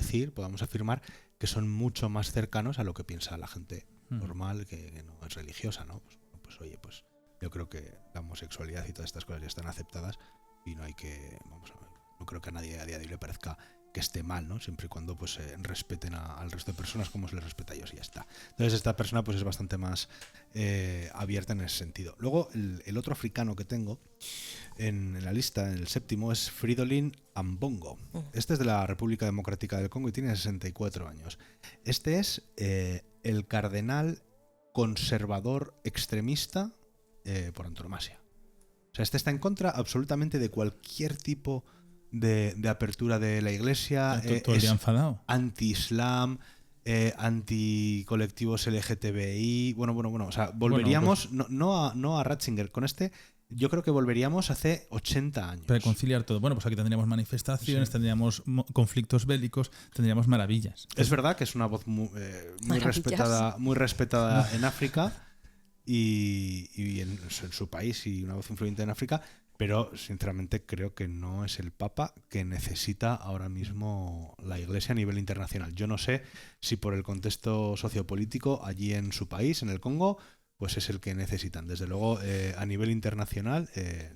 afirmar que son mucho más cercanos a lo que piensa la gente normal, que no es religiosa, ¿no? Pues oye, pues yo creo que la homosexualidad y todas estas cosas ya están aceptadas y no hay que, no creo que a nadie a día de hoy le parezca que esté mal, ¿no? Siempre y cuando pues respeten al resto de personas como se les respeta a ellos y ya está. Entonces esta persona pues es bastante más abierta en ese sentido. Luego el otro africano que tengo en la lista, en el séptimo, es Fridolin Ambongo. Este es de la República Democrática del Congo y tiene 64 años. Este es el cardenal conservador extremista por antonomasia. O sea, este está en contra absolutamente de cualquier tipo de apertura de la iglesia. Todo el día enfadado. Anti-islam, anti-colectivos LGTBI. Bueno. O sea, volveríamos, pues, no a Ratzinger. Con este, yo creo que volveríamos hace 80 años. Reconciliar todo. Bueno, pues aquí tendríamos manifestaciones, tendríamos conflictos bélicos, tendríamos maravillas. Es verdad que es una voz muy respetada en África y en su país, y una voz influyente en África. Pero sinceramente creo que no es el Papa que necesita ahora mismo la Iglesia a nivel internacional. Yo no sé si por el contexto sociopolítico allí en su país, en el Congo, pues es el que necesitan. Desde luego, a nivel internacional,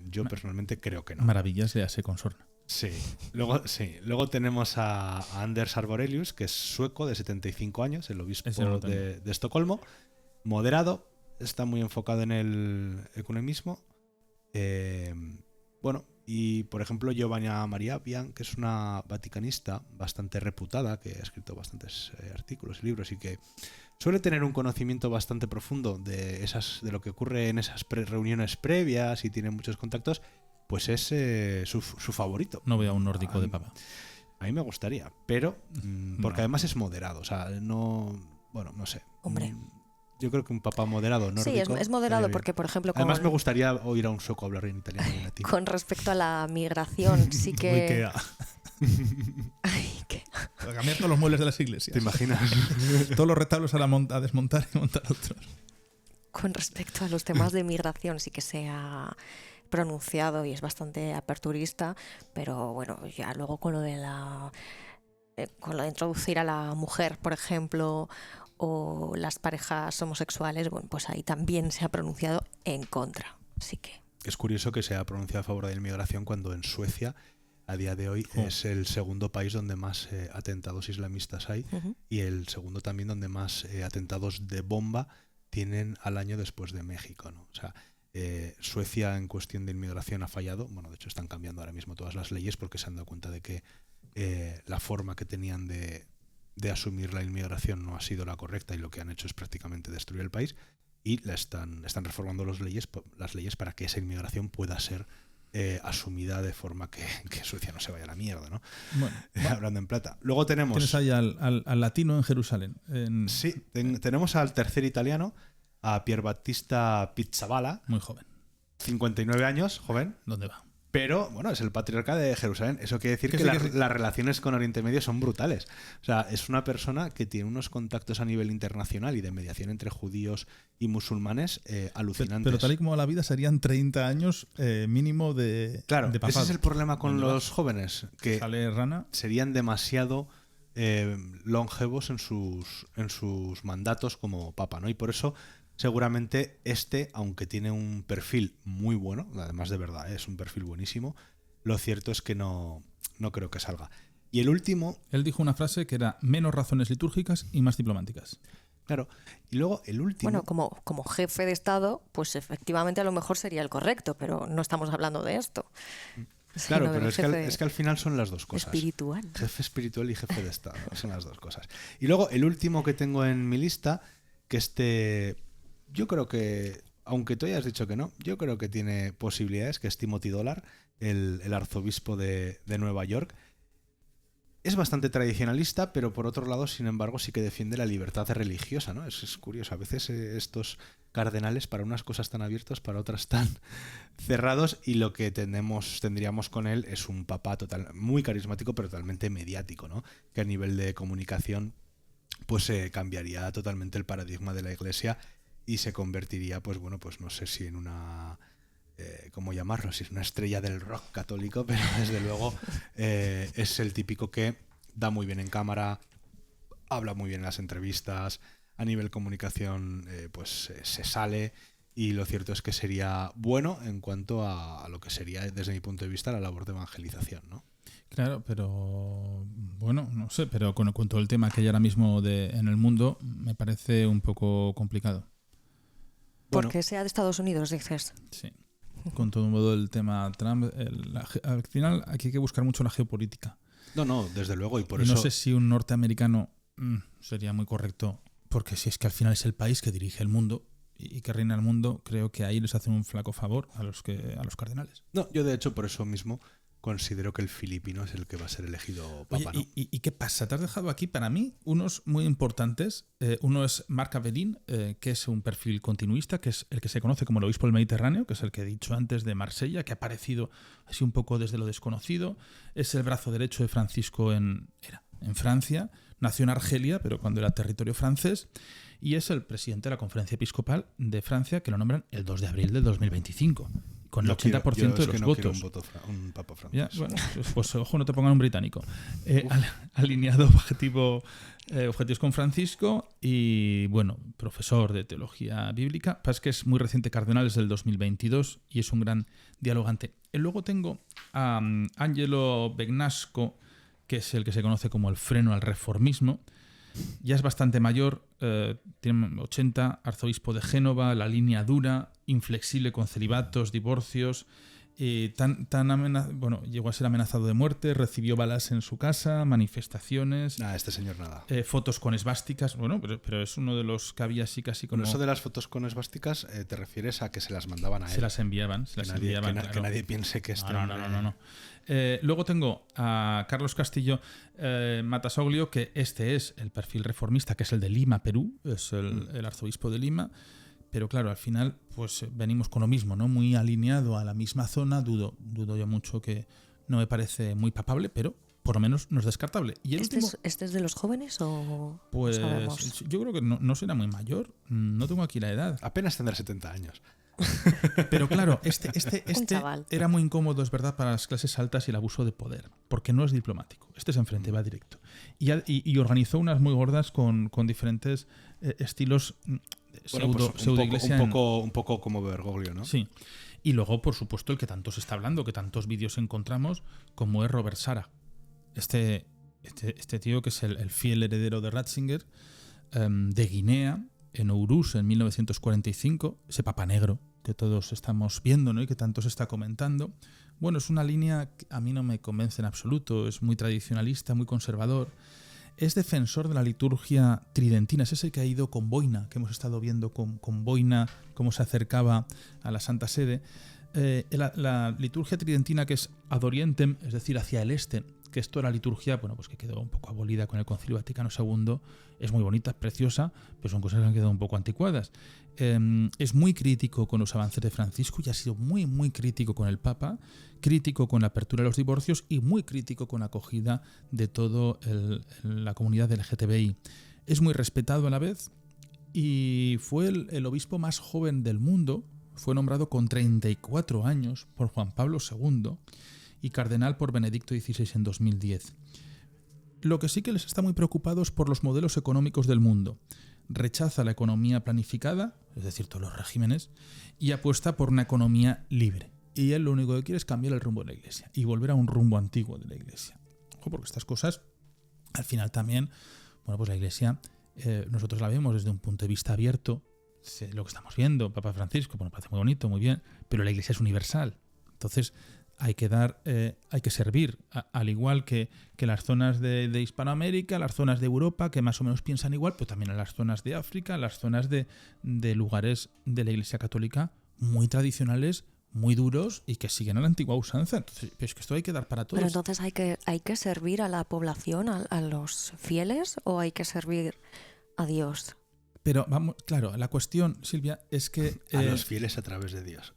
yo personalmente creo que no. Maravillas le hace consorna. Sí. Luego tenemos a Anders Arborelius, que es sueco, de 75 años, el obispo de Estocolmo, moderado, está muy enfocado en el ecumenismo. Y por ejemplo Giovanna Maria Bian, que es una vaticanista bastante reputada, que ha escrito bastantes artículos y libros y que suele tener un conocimiento bastante profundo de lo que ocurre en esas reuniones previas y tiene muchos contactos, pues es su favorito. No veo a un nórdico de papa. A mí me gustaría, pero porque además es moderado, o sea, no sé. Hombre. Yo creo que un papa moderado nórdico. Sí, es moderado porque, por ejemplo... Además me gustaría oír a un sueco hablar en italiano y en latín. Con respecto a la migración, sí que... Para cambiar todos los muebles de las iglesias. ¿Te imaginas? Todos los retablos a desmontar y montar otros. Con respecto a los temas de migración sí que se ha pronunciado y es bastante aperturista, pero bueno, ya luego con lo de introducir a la mujer, por ejemplo, o las parejas homosexuales, bueno, pues ahí también se ha pronunciado en contra. Así que es curioso que se ha pronunciado a favor de la inmigración cuando en Suecia a día de hoy es el segundo país donde más atentados islamistas hay y el segundo también donde más atentados de bomba tienen al año después de México, ¿no? O sea, Suecia en cuestión de inmigración ha fallado. Bueno, de hecho están cambiando ahora mismo todas las leyes porque se han dado cuenta de que la forma que tenían de asumir la inmigración no ha sido la correcta y lo que han hecho es prácticamente destruir el país y están reformando las leyes para que esa inmigración pueda ser asumida de forma que Suecia no se vaya a la mierda, ¿no? Bueno, hablando en plata. Luego tenemos... Tienes ahí al latino en Jerusalén. Sí, tenemos al tercer italiano, a Pierbattista Pizzaballa. Muy joven. 59 años, joven. ¿Dónde va? Pero, bueno, es el patriarca de Jerusalén. Eso quiere decir que las relaciones con Oriente Medio son brutales. O sea, es una persona que tiene unos contactos a nivel internacional y de mediación entre judíos y musulmanes alucinantes. Pero tal y como va la vida, serían 30 años mínimo de papado. Ese es el problema con los jóvenes, que sale rana. Serían demasiado longevos en sus mandatos como papa, ¿no? Y por eso... Seguramente aunque tiene un perfil muy bueno, además de verdad, es un perfil buenísimo, lo cierto es que no creo que salga. Y el último... Él dijo una frase que era menos razones litúrgicas y más diplomáticas. Claro. Y luego el último... Bueno, como jefe de Estado, pues efectivamente a lo mejor sería el correcto, pero no estamos hablando de esto. Claro, pero es que al final son las dos cosas. Espiritual. Jefe espiritual y jefe de Estado, son las dos cosas. Y luego el último que tengo en mi lista, que yo creo que, aunque tú hayas dicho que no, yo creo que tiene posibilidades, que es Timothy Dollar, el arzobispo de Nueva York. Es bastante tradicionalista, pero por otro lado, sin embargo, sí que defiende la libertad religiosa, ¿no? Es curioso, a veces estos cardenales para unas cosas tan abiertos, para otras tan cerrados, y lo que tendríamos con él es un papa muy carismático, pero totalmente mediático, ¿no? Que a nivel de comunicación pues cambiaría totalmente el paradigma de la Iglesia y se convertiría, pues bueno, pues no sé si en una... ¿cómo llamarlo? Si es una estrella del rock católico, pero desde luego es el típico que da muy bien en cámara, habla muy bien en las entrevistas, a nivel comunicación pues se sale, y lo cierto es que sería bueno en cuanto a lo que sería, desde mi punto de vista, la labor de evangelización, ¿no? Claro, pero bueno, no sé, pero con todo el tema que hay ahora mismo en el mundo, me parece un poco complicado. Porque sea de Estados Unidos, dices. Sí. Con todo el tema Trump, al final aquí hay que buscar mucho la geopolítica. No, desde luego, y por y eso... no sé si un norteamericano sería muy correcto, porque si es que al final es el país que dirige el mundo y que reina el mundo, creo que ahí les hacen un flaco favor a los cardenales. No, yo de hecho por eso mismo considero que el filipino es el que va a ser elegido papa. Oye, ¿no? ¿Y qué pasa? Te has dejado aquí para mí unos muy importantes. Uno es Marc Avelin, que es un perfil continuista, que es el que se conoce como el obispo del Mediterráneo, que es el que he dicho antes de Marsella, que ha aparecido así un poco desde lo desconocido. Es el brazo derecho de Francisco en Francia. Nació en Argelia, pero cuando era territorio francés. Y es el presidente de la Conferencia Episcopal de Francia, que lo nombran el 2 de abril del 2025. Con el 80% de los votos. Un papa francés. Ya, bueno, pues ojo, no te pongan un británico. Alineado objetivos con Francisco y, bueno, profesor de teología bíblica. Pasa que es muy reciente cardenal, es del 2022 y es un gran dialogante. Y luego tengo a Angelo Begnasco, que es el que se conoce como el freno al reformismo. Ya es bastante mayor, tiene 80, arzobispo de Génova, la línea dura, inflexible con celibatos, divorcios, llegó a ser amenazado de muerte, recibió balas en su casa, manifestaciones. Nada, este señor nada. Fotos con esvásticas, bueno, pero es uno de los que había así casi como... Con eso de las fotos con esvásticas, ¿te refieres a que se las mandaban a él? Se las enviaban, claro. Que nadie piense que este hombre... No. Luego tengo a Carlos Castillo Matasoglio, que este es el perfil reformista, que es el de Lima, Perú, es el arzobispo de Lima. Pero claro, al final pues venimos con lo mismo, ¿no? Muy alineado a la misma zona. Dudo yo mucho, que no me parece muy papable, pero por lo menos no es descartable. Y ¿Este es de los jóvenes o pues sabemos? Yo creo que no será muy mayor. No tengo aquí la edad. Apenas tendrá 70 años. Pero claro, este era muy incómodo, es verdad, para las clases altas y el abuso de poder, porque no es diplomático. Este se enfrenta, va directo. Y organizó unas muy gordas con diferentes estilos pseudo iglesia. Un poco como Bergoglio, ¿no? Sí. Y luego, por supuesto, el que tanto se está hablando, que tantos vídeos encontramos, como es Robert Sara. Este tío que es el fiel heredero de Ratzinger, de Guinea, en Ourús en 1945, ese Papa Negro que todos estamos viendo, ¿no? Y que tanto se está comentando. Bueno, es una línea que a mí no me convence en absoluto, es muy tradicionalista, muy conservador. Es defensor de la liturgia tridentina, es ese que ha ido con boina, que hemos estado viendo con boina, cómo se acercaba a la Santa Sede. La liturgia tridentina, que es ad orientem, es decir, hacia el este, que esto era liturgia, bueno, pues que quedó un poco abolida con el Concilio Vaticano II, es muy bonita, es preciosa, pero son cosas que han quedado un poco anticuadas. Es muy crítico con los avances de Francisco y ha sido muy, muy crítico con el Papa, crítico con la apertura de los divorcios y muy crítico con la acogida de toda la comunidad del LGTBI. Es muy respetado a la vez y fue el obispo más joven del mundo, fue nombrado con 34 años por Juan Pablo II y cardenal por Benedicto XVI en 2010. Lo que sí que les está muy preocupado es por los modelos económicos del mundo. Rechaza la economía planificada, es decir, todos los regímenes, y apuesta por una economía libre. Y él lo único que quiere es cambiar el rumbo de la Iglesia y volver a un rumbo antiguo de la Iglesia. Ojo, porque estas cosas, al final también, bueno, pues la Iglesia, nosotros la vemos desde un punto de vista abierto, lo que estamos viendo, Papa Francisco, bueno, parece muy bonito, muy bien, pero la Iglesia es universal. Entonces, hay que servir, al igual que las zonas de Hispanoamérica, las zonas de Europa, que más o menos piensan igual, pero también a las zonas de África, las zonas de lugares de la Iglesia Católica muy tradicionales, muy duros y que siguen a la antigua usanza. Entonces, es que esto hay que dar para todos. Pero entonces hay que servir a la población, a los fieles, o hay que servir a Dios. Pero vamos, claro, la cuestión, Silvia, es que... a los fieles a través de Dios.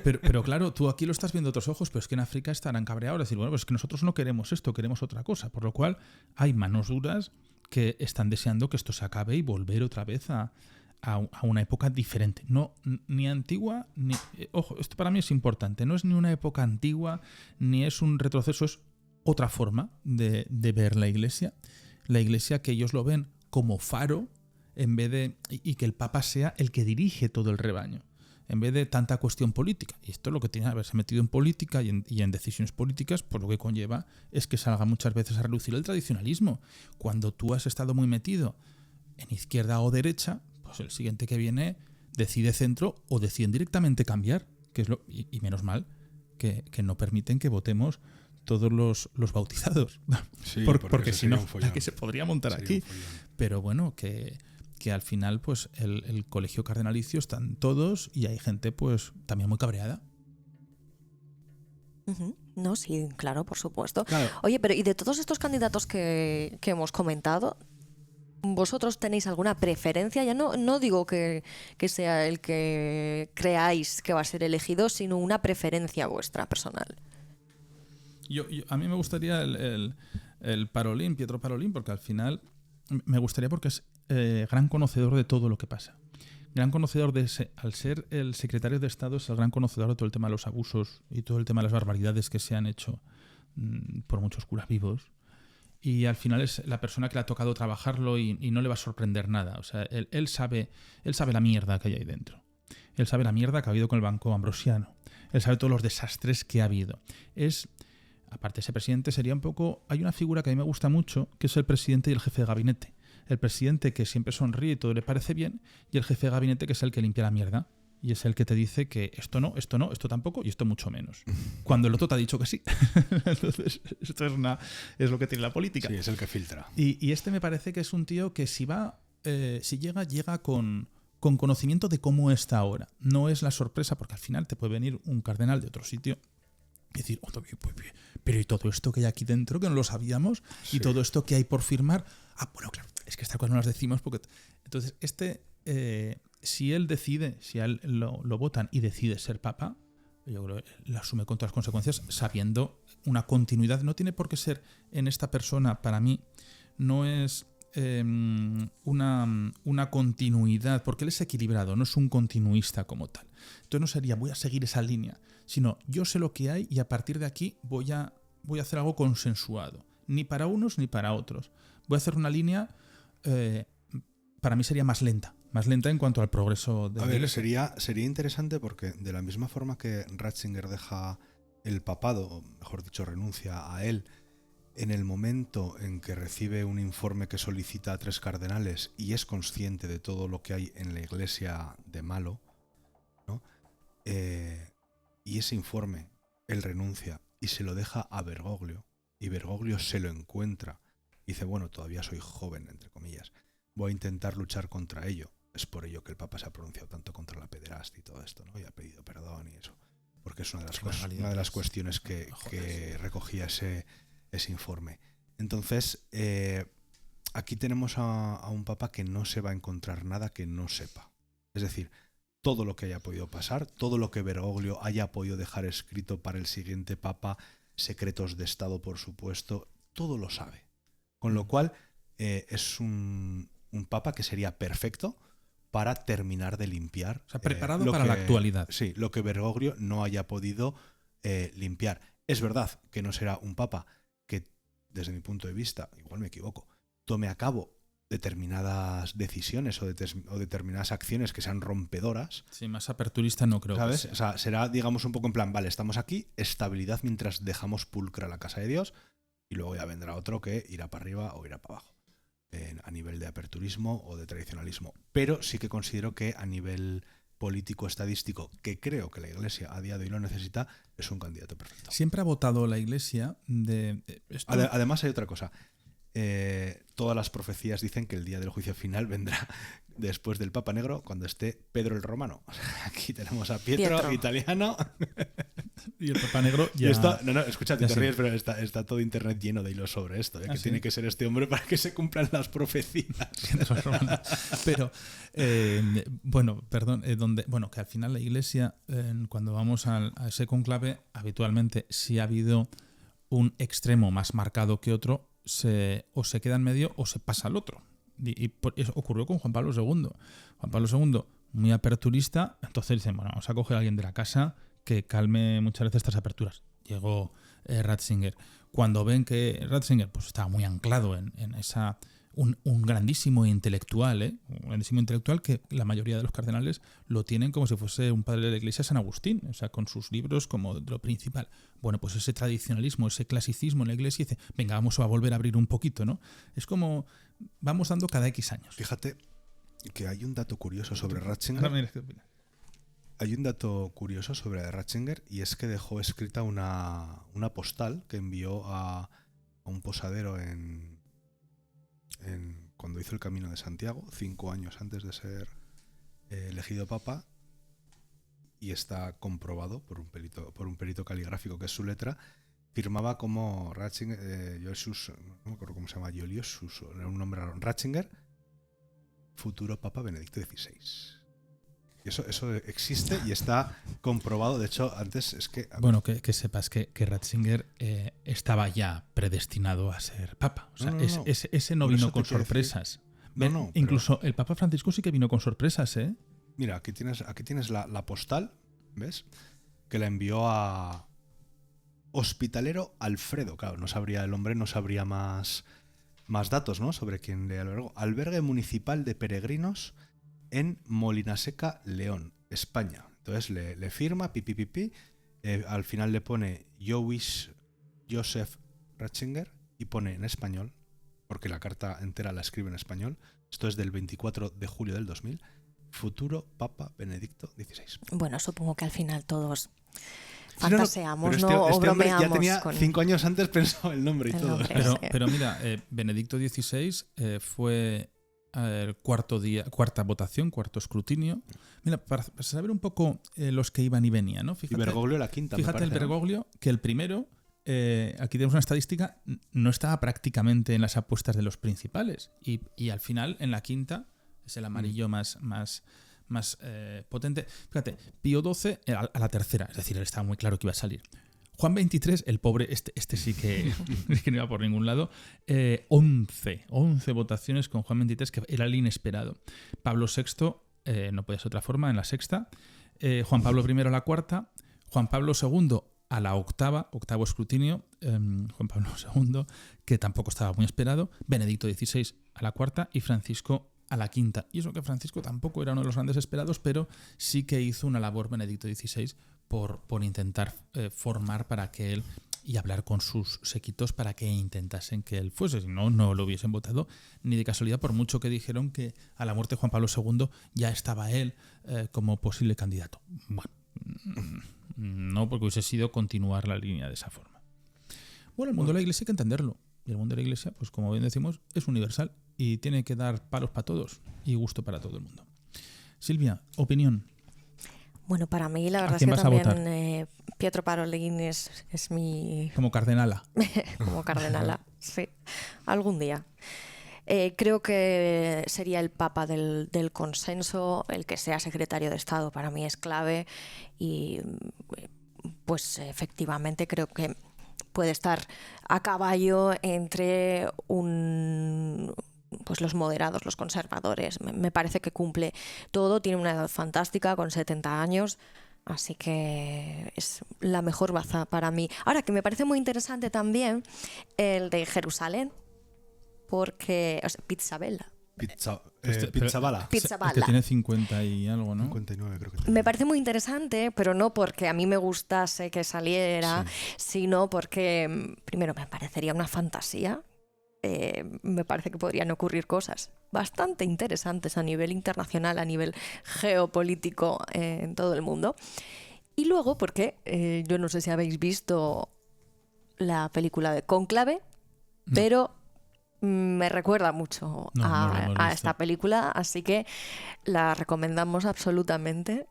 Pero claro, tú aquí lo estás viendo otros ojos, pero es que en África estarán cabreados. Es decir, bueno, pues es que nosotros no queremos esto, queremos otra cosa. Por lo cual hay manos duras que están deseando que esto se acabe y volver otra vez a a una época diferente. No, ni antigua, ni... ojo, esto para mí es importante. No es ni una época antigua, ni es un retroceso, es otra forma de ver la Iglesia. La Iglesia que ellos lo ven como faro, en vez de... y que el Papa sea el que dirige todo el rebaño, en vez de tanta cuestión política. Y esto es lo que tiene que haberse metido en política y en decisiones políticas, pues lo que conlleva es que salga muchas veces a relucir el tradicionalismo. Cuando tú has estado muy metido en izquierda o derecha, pues el siguiente que viene decide centro o deciden directamente cambiar, que es y menos mal que no permiten que votemos todos los bautizados. Sí, porque si no, la que se podría montar sería aquí. Pero bueno, que al final pues el colegio cardenalicio están todos y hay gente pues también muy cabreada. No, sí, claro, por supuesto. Claro. Oye, pero ¿y de todos estos candidatos que hemos comentado, vosotros tenéis alguna preferencia? Ya no digo que sea el que creáis que va a ser elegido, sino una preferencia vuestra personal. A mí me gustaría el Parolin, Pietro Parolin, porque al final me gustaría porque es gran conocedor de todo lo que pasa. Gran conocedor al ser el secretario de Estado, es el gran conocedor de todo el tema de los abusos y todo el tema de las barbaridades que se han hecho por muchos curas vivos. Y al final es la persona que le ha tocado trabajarlo y no le va a sorprender nada. O sea, él sabe la mierda que hay ahí dentro. Él sabe la mierda que ha habido con el Banco Ambrosiano. Él sabe todos los desastres que ha habido. Aparte, ese presidente sería un poco... Hay una figura que a mí me gusta mucho, que es el presidente y el jefe de gabinete. El presidente que siempre sonríe y todo le parece bien, y el jefe de gabinete que es el que limpia la mierda. Y es el que te dice que esto no, esto tampoco y esto mucho menos. Cuando el otro te ha dicho que sí. Entonces, esto es lo que tiene la política. Sí, es el que filtra. Y este me parece que es un tío que si llega con conocimiento de cómo está ahora. No es la sorpresa, porque al final te puede venir un cardenal de otro sitio y decir, pero ¿y todo esto que hay aquí dentro que no lo sabíamos? Sí. ¿Y todo esto que hay por firmar? Bueno, claro, es que estas cosas no las decimos porque... Entonces, si él decide, si a él lo votan y decide ser papa, yo creo que lo asume con todas las consecuencias, sabiendo una continuidad. No tiene por qué ser en esta persona, para mí, no es una continuidad, porque él es equilibrado, no es un continuista como tal. Entonces no sería voy a seguir esa línea, sino yo sé lo que hay y a partir de aquí voy a hacer algo consensuado, ni para unos ni para otros. Voy a hacer una línea, para mí sería más lenta en cuanto al progreso de... A ver, sería interesante porque de la misma forma que Ratzinger deja el papado, o mejor dicho, renuncia a él, en el momento en que recibe un informe que solicita a 3 cardenales y es consciente de todo lo que hay en la Iglesia de malo, ¿no? Y ese informe, él renuncia y se lo deja a Bergoglio, y Bergoglio se lo encuentra y dice, bueno, todavía soy joven, entre comillas, voy a intentar luchar contra ello. Es por ello que el Papa se ha pronunciado tanto contra la pederastia y todo esto, ¿no? Y ha pedido perdón y eso, porque es una de las cuestiones que recogía ese informe. Entonces, aquí tenemos a un Papa que no se va a encontrar nada que no sepa. Es decir, todo lo que haya podido pasar, todo lo que Bergoglio haya podido dejar escrito para el siguiente Papa, secretos de Estado, por supuesto, todo lo sabe. Con lo cual, es un Papa que sería perfecto para terminar de limpiar. O sea, preparado para la actualidad. Sí, lo que Bergoglio no haya podido limpiar. Es verdad que no será un Papa que, desde mi punto de vista, igual me equivoco, tome a cabo determinadas decisiones o determinadas acciones que sean rompedoras. Sí, más aperturista no creo. ¿Sabes? Que sea. O sea, será, digamos, un poco en plan, vale, estamos aquí, estabilidad mientras dejamos pulcra la casa de Dios y luego ya vendrá otro que irá para arriba o irá para abajo. A nivel de aperturismo o de tradicionalismo. Pero sí que considero que a nivel político estadístico, que creo que la Iglesia a día de hoy lo necesita, es un candidato perfecto. Siempre ha votado la Iglesia de... Además hay otra cosa. Todas las profecías dicen que el día del juicio final vendrá después del Papa Negro, cuando esté Pedro el Romano. O sea, aquí tenemos a Pietro. Italiano. Y el Papa Negro ya... Escúchate, te ríes, pero está todo internet lleno de hilos sobre esto. Que tiene que ser este hombre para que se cumplan las profecías. Pero, que al final la Iglesia, cuando vamos a ese conclave, habitualmente, si ha habido un extremo más marcado que otro, o se queda en medio o se pasa al otro. Eso ocurrió con Juan Pablo II. Juan Pablo II, muy aperturista, entonces dicen, bueno, vamos a coger a alguien de la casa que calme muchas veces estas aperturas. Llegó Ratzinger. Cuando ven que Ratzinger pues, estaba muy anclado en esa... Un grandísimo intelectual, un grandísimo intelectual que la mayoría de los cardenales lo tienen como si fuese un padre de la Iglesia, San Agustín, o sea, con sus libros como lo principal. Bueno, pues ese tradicionalismo, ese clasicismo en la Iglesia dice, venga, vamos a volver a abrir un poquito, ¿no? Es como vamos dando cada X años. Fíjate que hay un dato curioso sobre Ratzinger. Hay un dato curioso sobre Ratzinger y es que dejó escrita una postal que envió a un posadero cuando hizo el Camino de Santiago, 5 años antes de ser elegido papa, y está comprobado por un perito caligráfico que es su letra. Firmaba como Ratzinger, no me acuerdo cómo se llama, era un nombre raro, Ratzinger, futuro papa Benedicto XVI. Y eso existe y está comprobado. De hecho, antes es que... Bueno, que sepas que Ratzinger estaba ya predestinado a ser papa. O sea, ese no vino con sorpresas. Incluso el Papa Francisco sí que vino con sorpresas, ¿eh? Mira, aquí tienes la postal, ¿ves? Que la envió a Hospitalero Alfredo. Claro, el hombre no sabría más datos, ¿no? Sobre quién le albergó. Albergue Municipal de Peregrinos en Molinaseca, León, España. Entonces le firma, al final le pone Joseph Ratzinger y pone en español, porque la carta entera la escribe en español. Esto es del 24 de julio del 2000. Futuro Papa Benedicto XVI. Bueno, supongo que al final todos fantaseamos, sí, ¿no? O bromeamos. Ya tenía 5 años antes pensado el nombre y todo. Pero mira, Benedicto XVI fue... cuarta votación, cuarto escrutinio. Mira, para saber un poco los que iban y venían, ¿no? Fíjate, y Bergoglio la quinta. Fíjate el Bergoglio, que el primero, aquí tenemos una estadística, no estaba prácticamente en las apuestas de los principales. Y al final, en la quinta, es el amarillo más potente. Fíjate, Pío XII a la tercera, es decir, él estaba muy claro que iba a salir. Juan XXIII, el pobre, este sí que no iba por ningún lado. 11 votaciones con Juan XXIII, que era el inesperado. Pablo VI, no podía ser otra forma, en la sexta. Juan Pablo I a la cuarta. Juan Pablo II a la octavo escrutinio. Juan Pablo II, que tampoco estaba muy esperado. Benedicto XVI a la cuarta y Francisco a la quinta. Y eso que Francisco tampoco era uno de los grandes esperados, pero sí que hizo una labor Benedicto XVI por intentar formar para que él y hablar con sus séquitos para que intentasen que él fuese. Si no, no lo hubiesen votado ni de casualidad, por mucho que dijeron que a la muerte de Juan Pablo II ya estaba él como posible candidato. Bueno, no, porque hubiese sido continuar la línea de esa forma. Bueno, el mundo de la Iglesia hay que entenderlo. Y el mundo de la Iglesia, pues como bien decimos, es universal y tiene que dar palos para todos y gusto para todo el mundo. Silvia, opinión. Bueno, para mí la verdad es que también Pietro Parolin es mi... Como cardenala. Como cardenala, sí. Algún día. Creo que sería el papa del consenso, el que sea secretario de Estado para mí es clave y pues efectivamente creo que puede estar a caballo entre pues los moderados, los conservadores. Me parece que cumple todo, tiene una edad fantástica con 70 años, así que es la mejor baza para mí. Ahora, que me parece muy interesante también el de Jerusalén, porque, o sea, Pizzaballa. Pizzaballa. Es que tiene 50 y algo, ¿no? 59 creo que tiene. Me parece muy interesante, pero no porque a mí me gustase que saliera, sino porque, primero, me parecería una fantasía. Me parece que podrían ocurrir cosas bastante interesantes a nivel internacional, a nivel geopolítico en todo el mundo. Y luego, porque yo no sé si habéis visto la película de Cónclave, pero me recuerda mucho a esta película, así que la recomendamos absolutamente.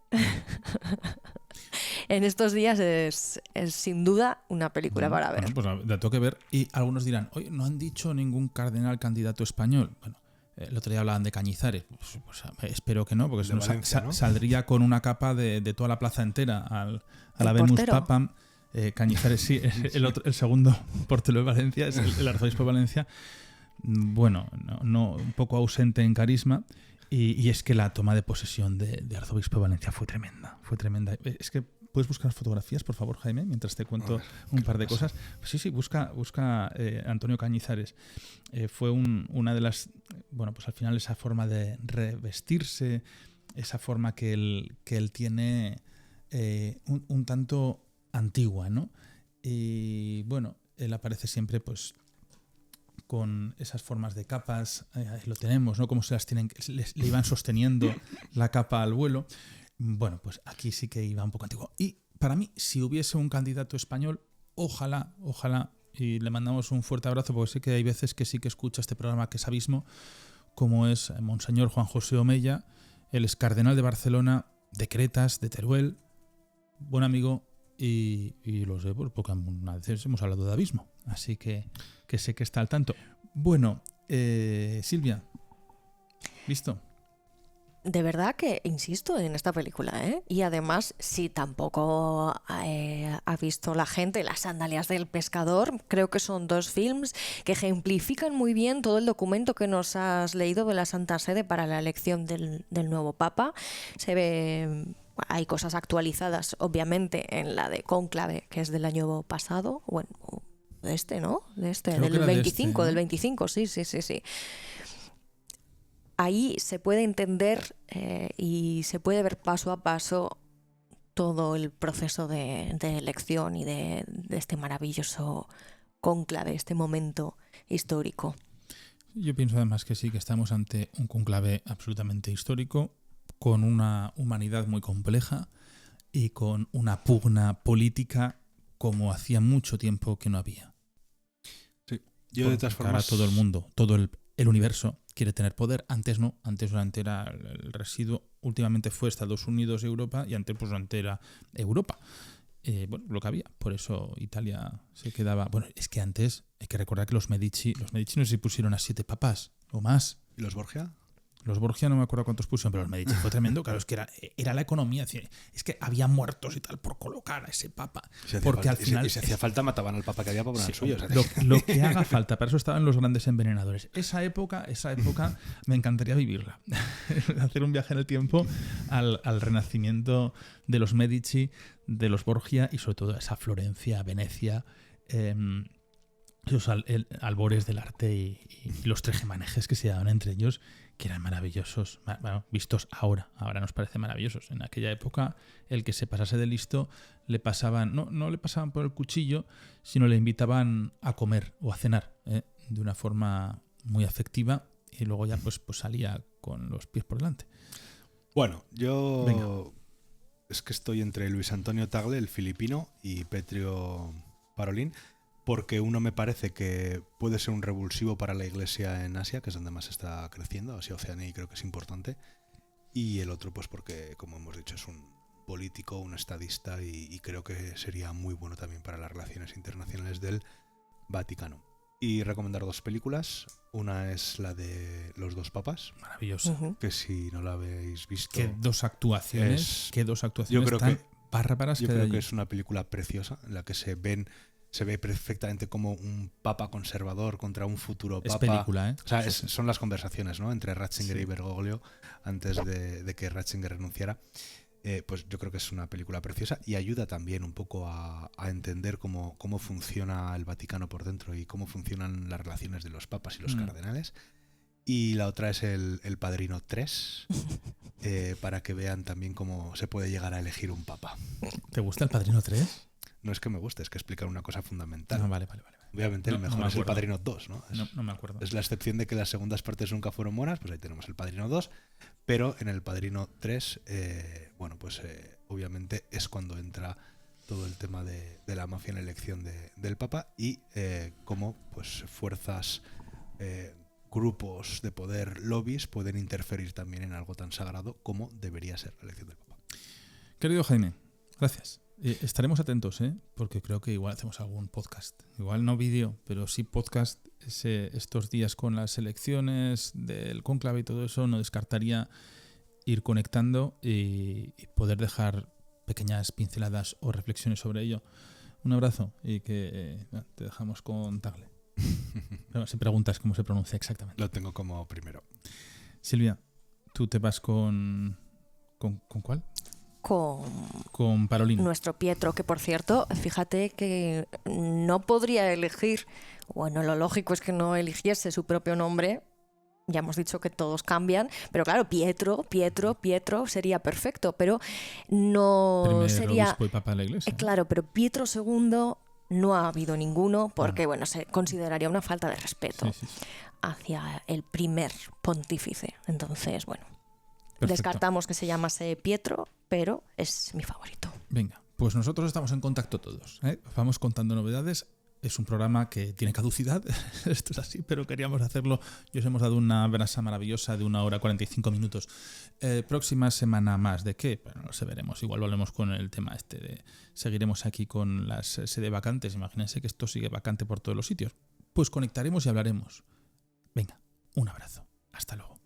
En estos días es sin duda una película para ver. Bueno, pues la tengo que ver. Y algunos dirán, oye, no han dicho ningún cardenal candidato español. Bueno, el otro día hablaban de Cañizares. Pues espero que no, porque si no, Valencia, ¿no? Saldría con una capa de toda la plaza entera a la Venus Papam. Cañizares, sí, el segundo portero de Valencia, es el arzobispo de Valencia. bueno, no, un poco ausente en carisma. Y es que la toma de posesión de Arzobispo de Valencia fue tremenda. Es que puedes buscar fotografías, por favor, Jaime, mientras te cuento un par de cosas. Sí, busca Antonio Cañizares. Fue una de las... Bueno, pues al final esa forma de revestirse, esa forma que él tiene un tanto antigua, ¿no? Y bueno, él aparece siempre pues con esas formas de capas, ahí lo tenemos, ¿no? Cómo se las tienen, le iban sosteniendo la capa al vuelo. Bueno, pues aquí sí que iba un poco antiguo. Y para mí, si hubiese un candidato español, ojalá, y le mandamos un fuerte abrazo, porque sé que hay veces que sí que escucha este programa que es Abismo, como es Monseñor Juan José Omeya, el ex cardenal de Barcelona, de Cretas, de Teruel, buen amigo, y lo sé porque una vez hemos hablado de Abismo, así que sé que está al tanto. Bueno, Silvia, ¿listo? De verdad que insisto en esta película, ¿eh? Y además, si tampoco ha visto la gente Las sandalias del pescador, creo que son 2 films que ejemplifican muy bien todo el documento que nos has leído de la Santa Sede para la elección del nuevo Papa. Se ve... Hay cosas actualizadas, obviamente, en la de Cónclave, que es del año pasado, bueno, de este, ¿no? Del 25, del 25, sí. Ahí se puede entender y se puede ver paso a paso todo el proceso de elección y de este maravilloso cónclave, este momento histórico. Yo pienso además que sí, que estamos ante un cónclave absolutamente histórico, con una humanidad muy compleja y con una pugna política como hacía mucho tiempo que no había. Sí, yo de todas formas... Ahora todo el mundo, todo el universo quiere tener poder. Antes no, antes durante era el residuo, últimamente fue Estados Unidos y Europa, y antes pues durante era Europa. Bueno, lo que había, por eso Italia se quedaba... Bueno, es que antes hay que recordar que los Medici no sé si pusieron a 7 papas o más. ¿Y los Borgia? Los Borgia no me acuerdo cuántos pusieron, pero los Medici fue tremendo. Claro, es que era la economía. Es que había muertos y tal por colocar a ese papa. Porque al final... Y si hacía falta mataban al papa que había para poner el suyo. Lo que haga falta, para eso estaban los grandes envenenadores. Esa época me encantaría vivirla. Hacer un viaje en el tiempo al renacimiento de los Medici, de los Borgia y sobre todo esa Florencia, Venecia... los albores del arte y los tejemanejes que se daban entre ellos, que eran maravillosos, bueno, vistos ahora nos parecen maravillosos. En aquella época, el que se pasase de listo, le pasaban, no le pasaban por el cuchillo, sino le invitaban a comer o a cenar, de una forma muy afectiva, y luego ya pues salía con los pies por delante. Bueno, yo... Venga. Es que estoy entre Luis Antonio Tagle, el filipino, y Petrio Parolin, porque uno me parece que puede ser un revulsivo para la Iglesia en Asia, que es donde más está creciendo, Asia Oceanía, y creo que es importante, y el otro pues porque, como hemos dicho, es un político, un estadista, y creo que sería muy bueno también para las relaciones internacionales del Vaticano. Y recomendar 2 películas. Una es la de Los 2 papas. Maravillosa. Que si no la habéis visto... Qué dos actuaciones yo creo tan que, bárbaras. Yo creo que es una película preciosa en la que se ve perfectamente como un papa conservador contra un futuro papa. Es película, ¿eh? O sea, son las conversaciones, ¿no?, entre Ratzinger y Bergoglio antes de que Ratzinger renunciara. Pues yo creo que es una película preciosa y ayuda también un poco a entender cómo funciona el Vaticano por dentro y cómo funcionan las relaciones de los papas y los cardenales. Y la otra es el Padrino 3, para que vean también cómo se puede llegar a elegir un papa. ¿Te gusta el Padrino 3? No es que me guste, es que explica una cosa fundamental. No, vale. Obviamente el mejor es el Padrino 2, ¿no? No me acuerdo. Es la excepción de que las segundas partes nunca fueron buenas, pues ahí tenemos el Padrino 2, pero en el Padrino 3, obviamente es cuando entra todo el tema de la mafia en la elección del Papa y cómo pues fuerzas, grupos de poder, lobbies, pueden interferir también en algo tan sagrado como debería ser la elección del Papa. Querido Jaime, gracias. Estaremos atentos, porque creo que igual hacemos algún podcast. Igual no vídeo, pero sí podcast estos días con las elecciones del cónclave y todo eso. No descartaría ir conectando y poder dejar pequeñas pinceladas o reflexiones sobre ello. Un abrazo y que te dejamos con Tagle. Si preguntas cómo se pronuncia exactamente. Lo tengo como primero. Silvia, ¿tú te vas con cuál? Con Parolin. nuestro Pietro, que por cierto, fíjate que no podría elegir, bueno, lo lógico es que no eligiese su propio nombre. Ya hemos dicho que todos cambian, pero claro, Pietro sería perfecto, pero no Primer sería... obispo y papa de la Iglesia. Claro, pero Pietro II no ha habido ninguno porque, bueno, se consideraría una falta de respeto Sí. hacia el primer pontífice. Entonces, bueno, Perfecto. descartamos que se llamase Pietro, pero es mi favorito. Venga, pues nosotros estamos en contacto todos, ¿eh? Vamos contando novedades. Es un programa que tiene caducidad, esto es así, pero queríamos hacerlo y os hemos dado una brasa maravillosa de 1 hora 45 minutos. Próxima semana más, ¿de qué? Bueno, no sé, veremos. Igual volvemos con el tema seguiremos aquí con las sede vacantes. Imagínense que esto sigue vacante por todos los sitios. Pues conectaremos y hablaremos. Venga, un abrazo. Hasta luego.